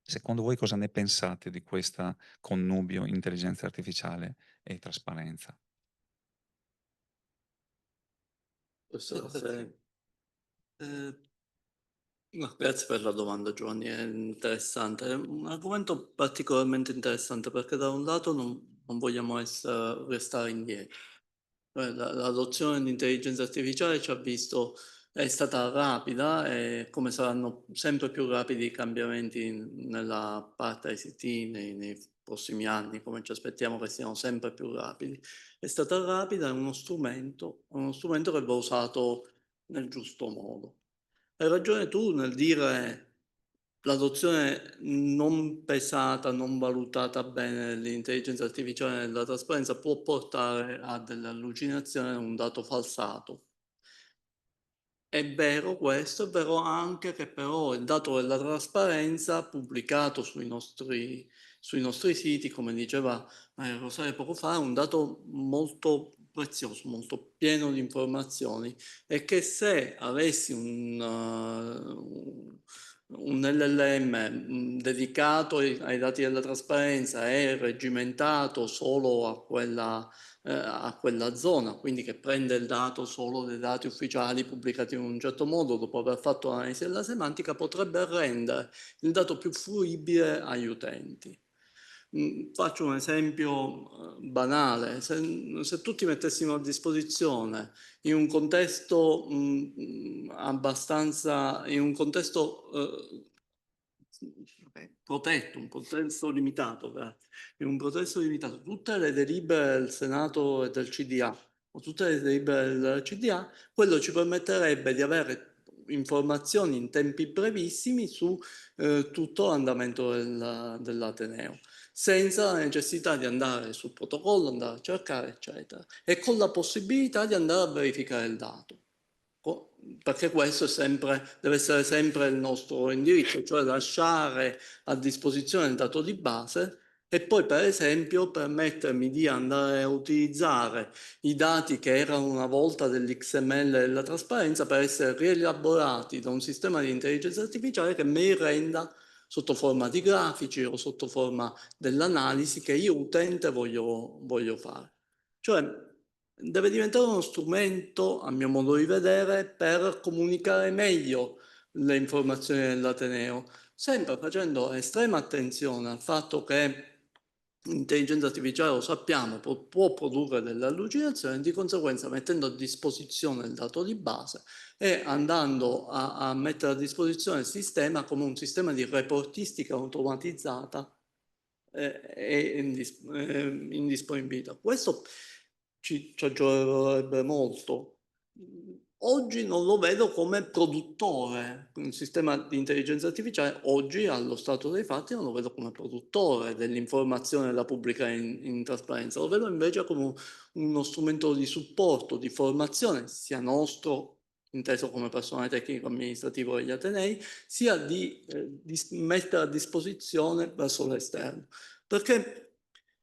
Speaker 14: Secondo voi cosa ne pensate di questa connubio intelligenza artificiale e trasparenza?
Speaker 10: No, grazie per la domanda, Giovanni, è interessante. È un argomento particolarmente interessante perché da un lato non vogliamo restare indietro. L'adozione dell'intelligenza artificiale ci ha visto, è stata rapida e come saranno sempre più rapidi i cambiamenti nella parte ICT nei prossimi anni, come ci aspettiamo che siano sempre più rapidi. È stata rapida, è uno strumento che va usato nel giusto modo. Hai ragione tu nel dire l'adozione non pesata, non valutata bene dell'intelligenza artificiale nella trasparenza può portare a delle allucinazioni, a un dato falsato. È vero questo, è vero anche che però il dato della trasparenza pubblicato sui nostri siti, come diceva Rosaria poco fa, è un dato molto prezioso, molto pieno di informazioni e che se avessi un LLM dedicato ai dati della trasparenza e reggimentato solo a quella zona, quindi che prende il dato solo dai dati ufficiali pubblicati in un certo modo, dopo aver fatto l'analisi della semantica, potrebbe rendere il dato più fruibile agli utenti. Faccio un esempio banale: se tutti mettessimo a disposizione in un contesto protetto, un contesto limitato, in un processo limitato, tutte le delibere del Senato e del CDA, o tutte le delibere del CDA, quello ci permetterebbe di avere informazioni in tempi brevissimi su tutto l'andamento dell'Ateneo, senza la necessità di andare sul protocollo, andare a cercare, eccetera, e con la possibilità di andare a verificare il dato. Perché questo deve essere sempre il nostro indirizzo, cioè lasciare a disposizione il dato di base e poi, per esempio, permettermi di andare a utilizzare i dati che erano una volta dell'XML della trasparenza per essere rielaborati da un sistema di intelligenza artificiale che me li renda sotto forma di grafici o sotto forma dell'analisi che io utente voglio fare. Cioè deve diventare uno strumento, a mio modo di vedere, per comunicare meglio le informazioni dell'Ateneo, sempre facendo estrema attenzione al fatto che l'intelligenza artificiale, lo sappiamo, può produrre delle allucinazioni, di conseguenza mettendo a disposizione il dato di base e andando a mettere a disposizione il sistema come un sistema di reportistica automatizzata in disponibilità. Questo ci aggiornerebbe molto. Oggi non lo vedo come produttore, un sistema di intelligenza artificiale oggi allo stato dei fatti non lo vedo come produttore dell'informazione da pubblicare in trasparenza, lo vedo invece come uno strumento di supporto, di formazione, sia nostro, inteso come personale tecnico amministrativo degli Atenei, sia di mettere a disposizione verso l'esterno. Perché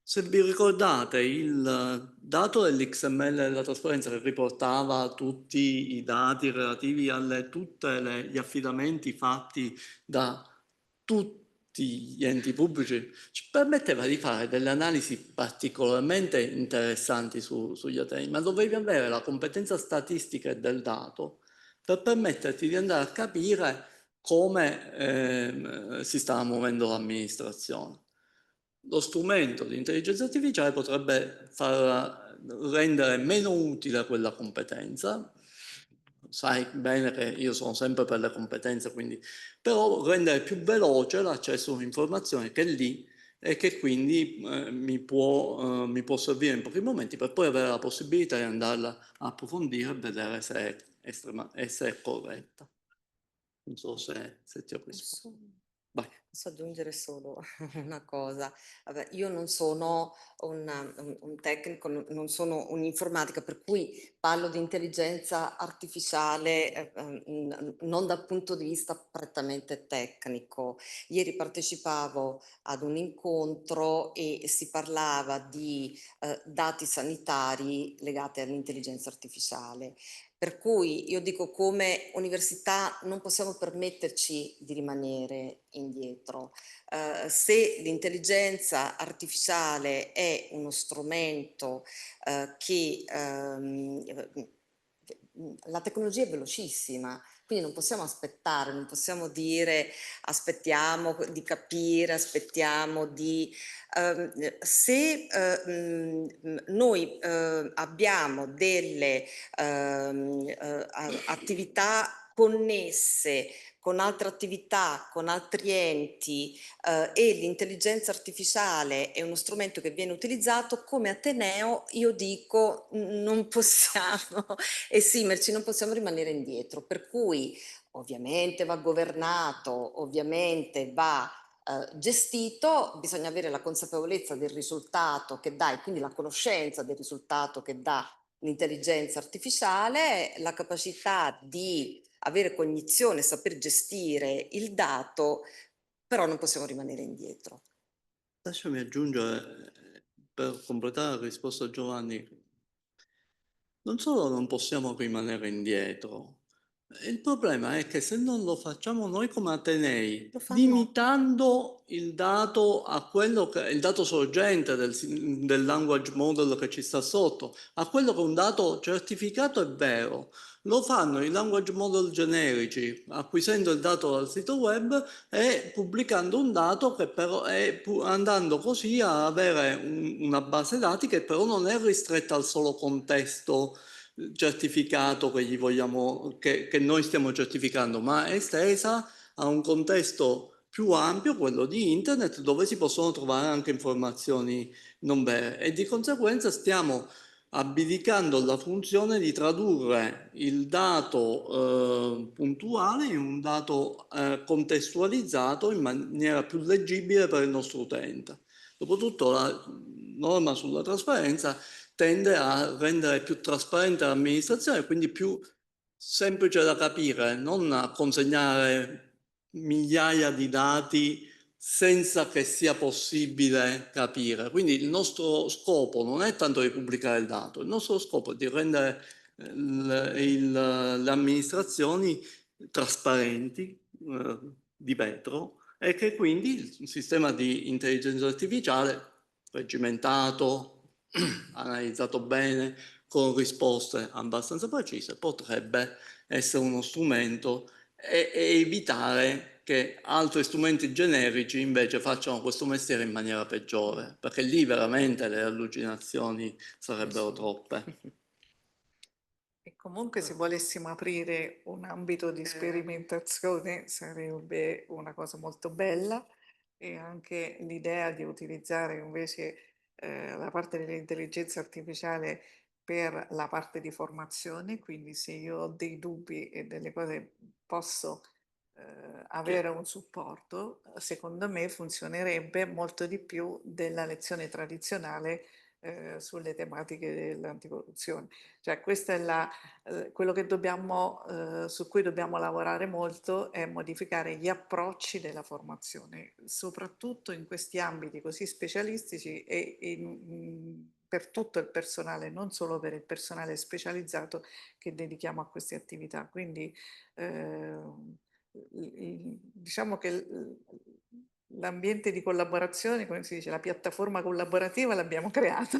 Speaker 10: se vi ricordate il dato dell'XML della trasparenza che riportava tutti i dati relativi a tutti gli affidamenti fatti da tutti gli enti pubblici, ci permetteva di fare delle analisi particolarmente interessanti sugli Atenei, ma dovevi avere la competenza statistica e del dato per permetterti di andare a capire come si stava muovendo l'amministrazione. Lo strumento di intelligenza artificiale potrebbe rendere meno utile quella competenza. Sai bene che io sono sempre per le competenze, quindi, però rendere più veloce l'accesso a un'informazione che è lì e che quindi mi può servire in pochi momenti per poi avere la possibilità di andarla a approfondire e vedere se è corretta. Non so se ti ho risposto. Vai.
Speaker 11: Posso aggiungere solo una cosa? Vabbè, io non sono un tecnico, non sono un'informatica, per cui parlo di intelligenza artificiale non dal punto di vista prettamente tecnico. Ieri partecipavo ad un incontro e si parlava di dati sanitari legati all'intelligenza artificiale. Per cui io dico, come università non possiamo permetterci di rimanere indietro. Se l'intelligenza artificiale è uno strumento la tecnologia è velocissima, quindi non possiamo aspettare, non possiamo dire aspettiamo di capire, aspettiamo di... se noi abbiamo delle attività connesse con altre attività, con altri enti e l'intelligenza artificiale è uno strumento che viene utilizzato, come Ateneo io dico non possiamo esimerci, non possiamo rimanere indietro, per cui ovviamente va governato, ovviamente va gestito, bisogna avere la consapevolezza del risultato che dà e quindi la conoscenza del risultato che dà l'intelligenza artificiale, la capacità di avere cognizione, saper gestire il dato, però non possiamo rimanere indietro.
Speaker 10: Lasciami aggiungere, per completare la risposta a Giovanni, non solo non possiamo rimanere indietro, il problema è che se non lo facciamo noi come Atenei, limitando il dato a quello che il dato sorgente del language model che ci sta sotto, a quello che è un dato certificato è vero, lo fanno i language model generici, acquisendo il dato dal sito web e pubblicando un dato che però è andando così a avere una base dati che però non è ristretta al solo contesto certificato che gli vogliamo, che noi stiamo certificando, ma è estesa a un contesto più ampio, quello di internet, dove si possono trovare anche informazioni non vere e di conseguenza stiamo abilitando la funzione di tradurre il dato puntuale in un dato contestualizzato in maniera più leggibile per il nostro utente. Dopotutto la norma sulla trasparenza tende a rendere più trasparente l'amministrazione, quindi più semplice da capire, non a consegnare migliaia di dati senza che sia possibile capire. Quindi il nostro scopo non è tanto di pubblicare il dato, il nostro scopo è di rendere le amministrazioni trasparenti, di vetro, e che quindi il sistema di intelligenza artificiale regimentato, analizzato bene, con risposte abbastanza precise, potrebbe essere uno strumento e evitare che altri strumenti generici invece facciano questo mestiere in maniera peggiore, perché lì veramente le allucinazioni sarebbero troppe.
Speaker 2: E comunque se volessimo aprire un ambito di sperimentazione sarebbe una cosa molto bella, e anche l'idea di utilizzare invece la parte dell'intelligenza artificiale per la parte di formazione, quindi se io ho dei dubbi e delle cose posso avere un supporto, secondo me funzionerebbe molto di più della lezione tradizionale sulle tematiche dell'anticorruzione. Cioè questo è quello che dobbiamo, su cui dobbiamo lavorare molto, è modificare gli approcci della formazione, soprattutto in questi ambiti così specialistici e per tutto il personale, non solo per il personale specializzato che dedichiamo a queste attività. Quindi diciamo che l'ambiente di collaborazione, come si dice, la piattaforma collaborativa l'abbiamo creata.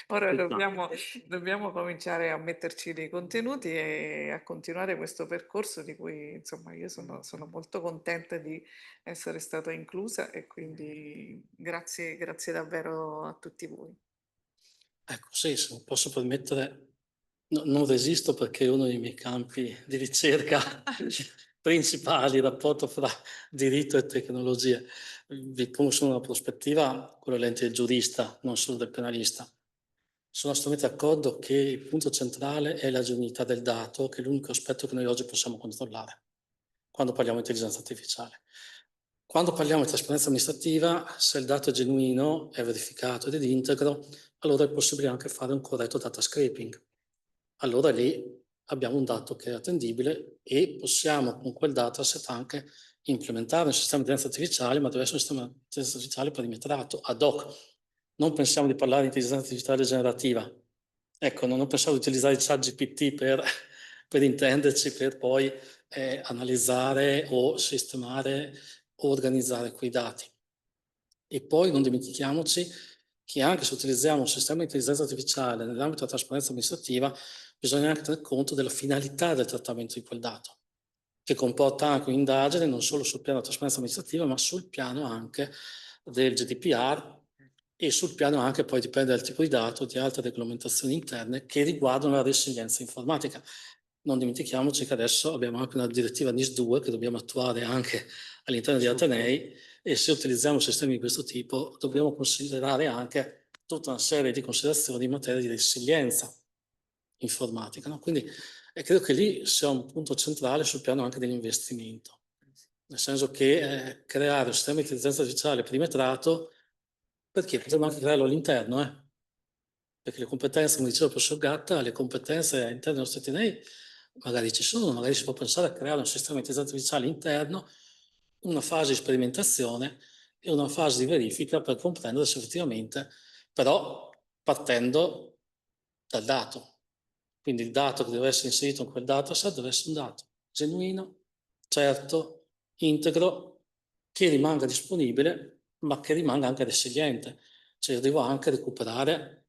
Speaker 2: Ora dobbiamo cominciare a metterci dei contenuti e a continuare questo percorso di cui insomma io sono molto contenta di essere stata inclusa, e quindi grazie davvero a tutti voi.
Speaker 4: Ecco, sì, se mi posso permettere, non resisto, perché è uno dei miei campi di ricerca principali, il rapporto fra diritto e tecnologia. Vi pongo solo una prospettiva, quella lente del giurista, non solo del penalista. Sono assolutamente d'accordo che il punto centrale è la genuinità del dato, che è l'unico aspetto che noi oggi possiamo controllare quando parliamo di intelligenza artificiale. Quando parliamo di trasparenza amministrativa, se il dato è genuino, è verificato ed è integro, allora è possibile anche fare un corretto data scraping. Allora lì abbiamo un dato che è attendibile e possiamo con quel dataset anche implementare un sistema di intelligenza artificiale, ma deve essere un sistema di intelligenza artificiale perimetrato, ad hoc. Non pensiamo di parlare di intelligenza artificiale generativa. Ecco, non pensiamo di utilizzare il ChatGPT per intenderci, per poi analizzare o sistemare o organizzare quei dati. E poi non dimentichiamoci che anche se utilizziamo un sistema di intelligenza artificiale nell'ambito della trasparenza amministrativa, bisogna anche tener conto della finalità del trattamento di quel dato, che comporta anche un'indagine non solo sul piano della trasparenza amministrativa, ma sul piano anche del GDPR e sul piano anche, poi dipende dal tipo di dato, di altre regolamentazioni interne che riguardano la resilienza informatica. Non dimentichiamoci che adesso abbiamo anche una direttiva NIS2 che dobbiamo attuare anche all'interno di Atenei, e se utilizziamo sistemi di questo tipo dobbiamo considerare anche tutta una serie di considerazioni in materia di resilienza informatica, no? Quindi credo che lì sia un punto centrale sul piano anche dell'investimento, nel senso che creare un sistema di intelligenza artificiale perimetrato, perché potremmo anche crearlo all'interno, perché le competenze, come diceva il professor Gatta, le competenze all'interno dei nostri atenei magari ci sono, magari si può pensare a creare un sistema di intelligenza artificiale interno, una fase di sperimentazione e una fase di verifica per comprendere se effettivamente, però partendo dal dato. Quindi il dato che deve essere inserito in quel dataset deve essere un dato genuino, certo, integro, che rimanga disponibile, ma che rimanga anche resiliente. Cioè devo anche recuperare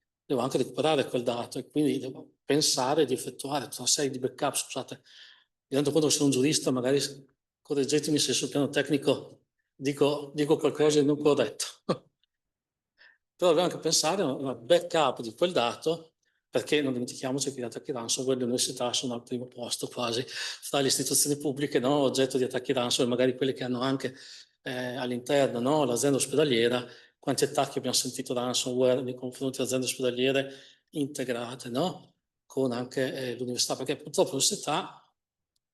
Speaker 4: quel dato e quindi devo pensare di effettuare tutta una serie di backup. Scusate, mi rendo conto che sono un giurista, magari correggetemi se sul piano tecnico dico qualcosa di non corretto. Però dobbiamo anche pensare a una backup di quel dato, perché non dimentichiamoci che gli attacchi ransomware, le università sono al primo posto quasi fra le istituzioni pubbliche, no? Oggetto di attacchi ransomware, magari quelle che hanno anche all'interno, no? L'azienda ospedaliera. Quanti attacchi abbiamo sentito ransomware nei confronti di aziende ospedaliere integrate, no? Con anche l'università, perché purtroppo l'università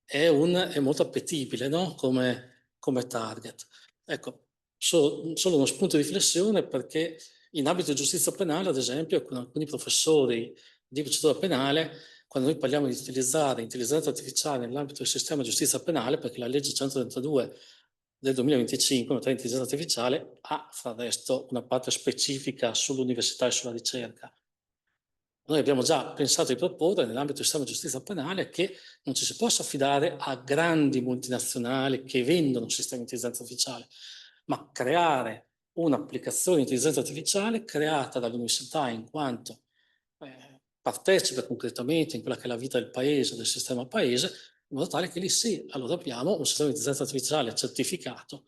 Speaker 4: è molto appetibile, no? Come target. Ecco, solo uno spunto di riflessione, perché in ambito di giustizia penale, ad esempio, con alcuni professori di procedura penale, quando noi parliamo di utilizzare intelligenza artificiale nell'ambito del sistema di giustizia penale, perché la legge 132 del 2025, in materia di intelligenza artificiale, ha fra il resto una parte specifica sull'università e sulla ricerca. Noi abbiamo già pensato di proporre nell'ambito del sistema di giustizia penale che non ci si possa affidare a grandi multinazionali che vendono sistemi di intelligenza artificiale, ma creare un'applicazione di intelligenza artificiale creata dall'università in quanto partecipa concretamente in quella che è la vita del paese, del sistema paese, in modo tale che lì sì, allora abbiamo un sistema di intelligenza artificiale certificato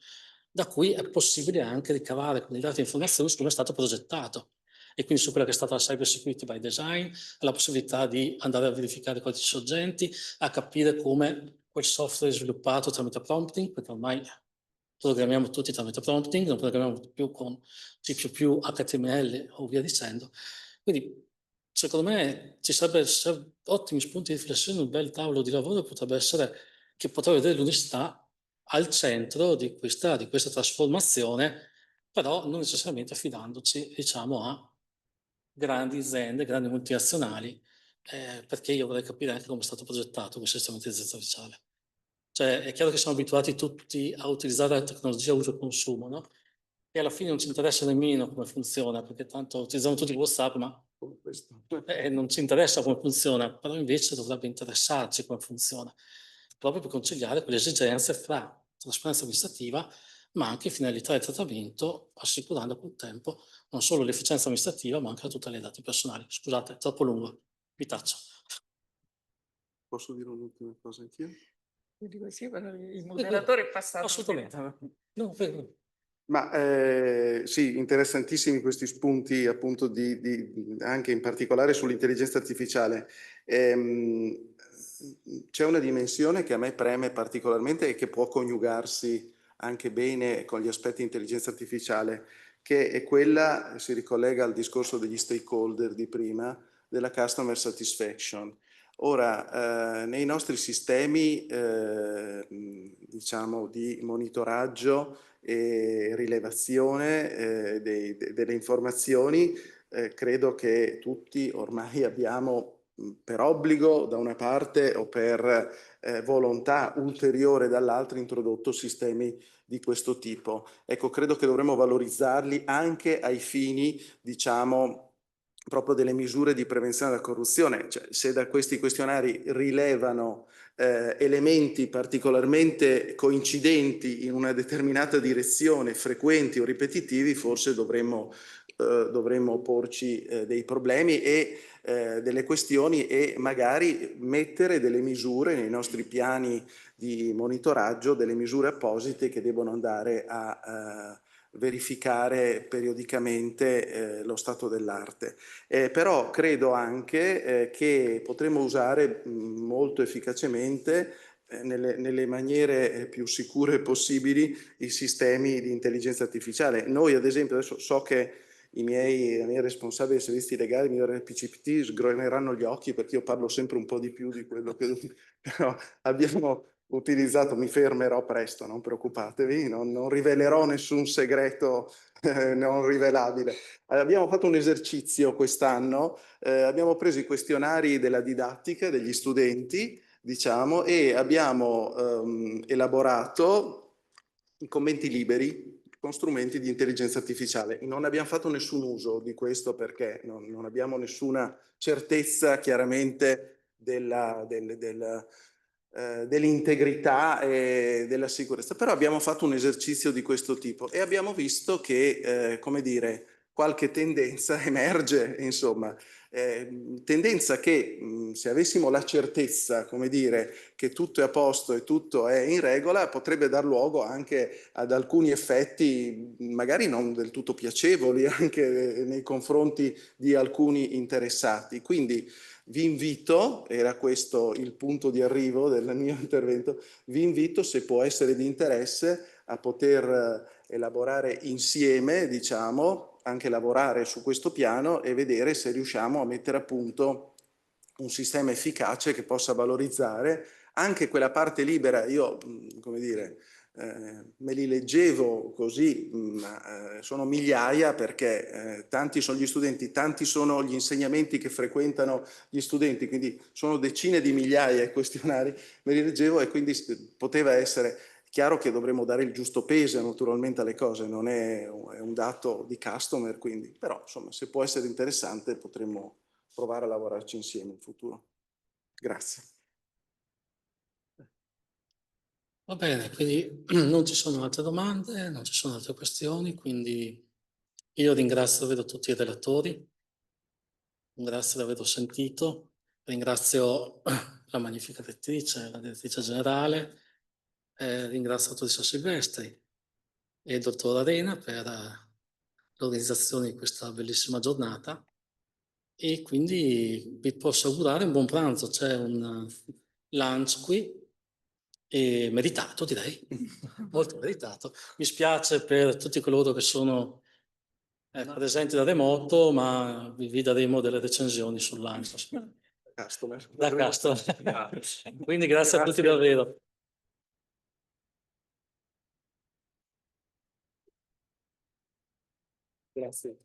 Speaker 4: da cui è possibile anche ricavare con i dati e informazioni su come è stato progettato e quindi su quella che è stata la cyber security by design, la possibilità di andare a verificare codici sorgenti, a capire come quel software è sviluppato tramite prompting, perché ormai programmiamo tutti tramite prompting, non programmiamo più con C++, HTML o via dicendo. Quindi secondo me ci sarebbero ottimi spunti di riflessione, un bel tavolo di lavoro potrebbe essere, che potrebbe vedere l'università al centro di questa trasformazione, però non necessariamente affidandoci, diciamo, a grandi aziende, grandi multinazionali, perché io vorrei capire anche come è stato progettato questo sistema di intelligenza artificiale. Cioè è chiaro che siamo abituati tutti a utilizzare la tecnologia a uso e consumo, no? E alla fine non ci interessa nemmeno come funziona, perché tanto utilizziamo tutti WhatsApp, ma non ci interessa come funziona, però invece dovrebbe interessarci come funziona, proprio per conciliare quelle esigenze fra trasparenza amministrativa, ma anche finalità di trattamento, assicurando col tempo non solo l'efficienza amministrativa, ma anche la tutela dei dati personali. Scusate, è troppo lungo, vi taccio.
Speaker 12: Posso dire un'ultima cosa anch'io?
Speaker 2: Dico sì, però il moderatore è passato.
Speaker 4: Assolutamente. No,
Speaker 12: Ma sì, interessantissimi questi spunti appunto anche in particolare sull'intelligenza artificiale. C'è una dimensione che a me preme particolarmente e che può coniugarsi anche bene con gli aspetti di intelligenza artificiale, che è quella, si ricollega al discorso degli stakeholder di prima, della customer satisfaction. Ora, nei nostri sistemi diciamo di monitoraggio e rilevazione delle informazioni. Credo che tutti ormai abbiamo per obbligo da una parte o per volontà ulteriore dall'altra introdotto sistemi di questo tipo. Ecco, credo che dovremmo valorizzarli anche ai fini, diciamo, proprio delle misure di prevenzione della corruzione. Cioè, se da questi questionari rilevano elementi particolarmente coincidenti in una determinata direzione, frequenti o ripetitivi, forse dovremmo porci dei problemi e delle questioni e magari mettere delle misure nei nostri piani di monitoraggio, delle misure apposite che devono andare a verificare periodicamente lo stato dell'arte. Però credo anche che potremo usare molto efficacemente nelle maniere più sicure possibili i sistemi di intelligenza artificiale. Noi ad esempio adesso so che la mia responsabili dei servizi legali, mi del PCPT, sgroneranno gli occhi perché io parlo sempre un po' di più di quello che... Però abbiamo utilizzato, mi fermerò presto, non preoccupatevi, non rivelerò nessun segreto non rivelabile. Abbiamo fatto un esercizio quest'anno, abbiamo preso i questionari della didattica degli studenti, diciamo, e abbiamo elaborato i commenti liberi con strumenti di intelligenza artificiale. Non abbiamo fatto nessun uso di questo perché non abbiamo nessuna certezza chiaramente dell'integrità e della sicurezza, però abbiamo fatto un esercizio di questo tipo e abbiamo visto che, come dire, qualche tendenza emerge, insomma, tendenza che se avessimo la certezza, come dire, che tutto è a posto e tutto è in regola, potrebbe dar luogo anche ad alcuni effetti magari non del tutto piacevoli anche nei confronti di alcuni interessati. Quindi vi invito, era questo il punto di arrivo del mio intervento, vi invito, se può essere di interesse, a poter elaborare insieme, diciamo, anche lavorare su questo piano e vedere se riusciamo a mettere a punto un sistema efficace che possa valorizzare anche quella parte libera. Io, come dire, me li leggevo così, ma sono migliaia perché tanti sono gli studenti, tanti sono gli insegnamenti che frequentano gli studenti, quindi sono decine di migliaia i questionari, me li leggevo e quindi poteva essere chiaro che dovremmo dare il giusto peso naturalmente alle cose, non è un dato di customer, quindi, però insomma se può essere interessante potremmo provare a lavorarci insieme in futuro. Grazie.
Speaker 4: Va bene, quindi non ci sono altre domande, non ci sono altre questioni, quindi io ringrazio davvero tutti i relatori, ringrazio di averlo sentito, ringrazio la magnifica direttrice, la direttrice generale, ringrazio la dottoressa Silvestri e il dottor Arena per l'organizzazione di questa bellissima giornata e quindi vi posso augurare un buon pranzo, c'è un lunch qui e meritato direi, molto meritato. Mi spiace per tutti coloro che sono presenti da remoto, ma vi daremo delle recensioni sul lunch. Da customer. Quindi grazie a tutti davvero.
Speaker 12: Grazie.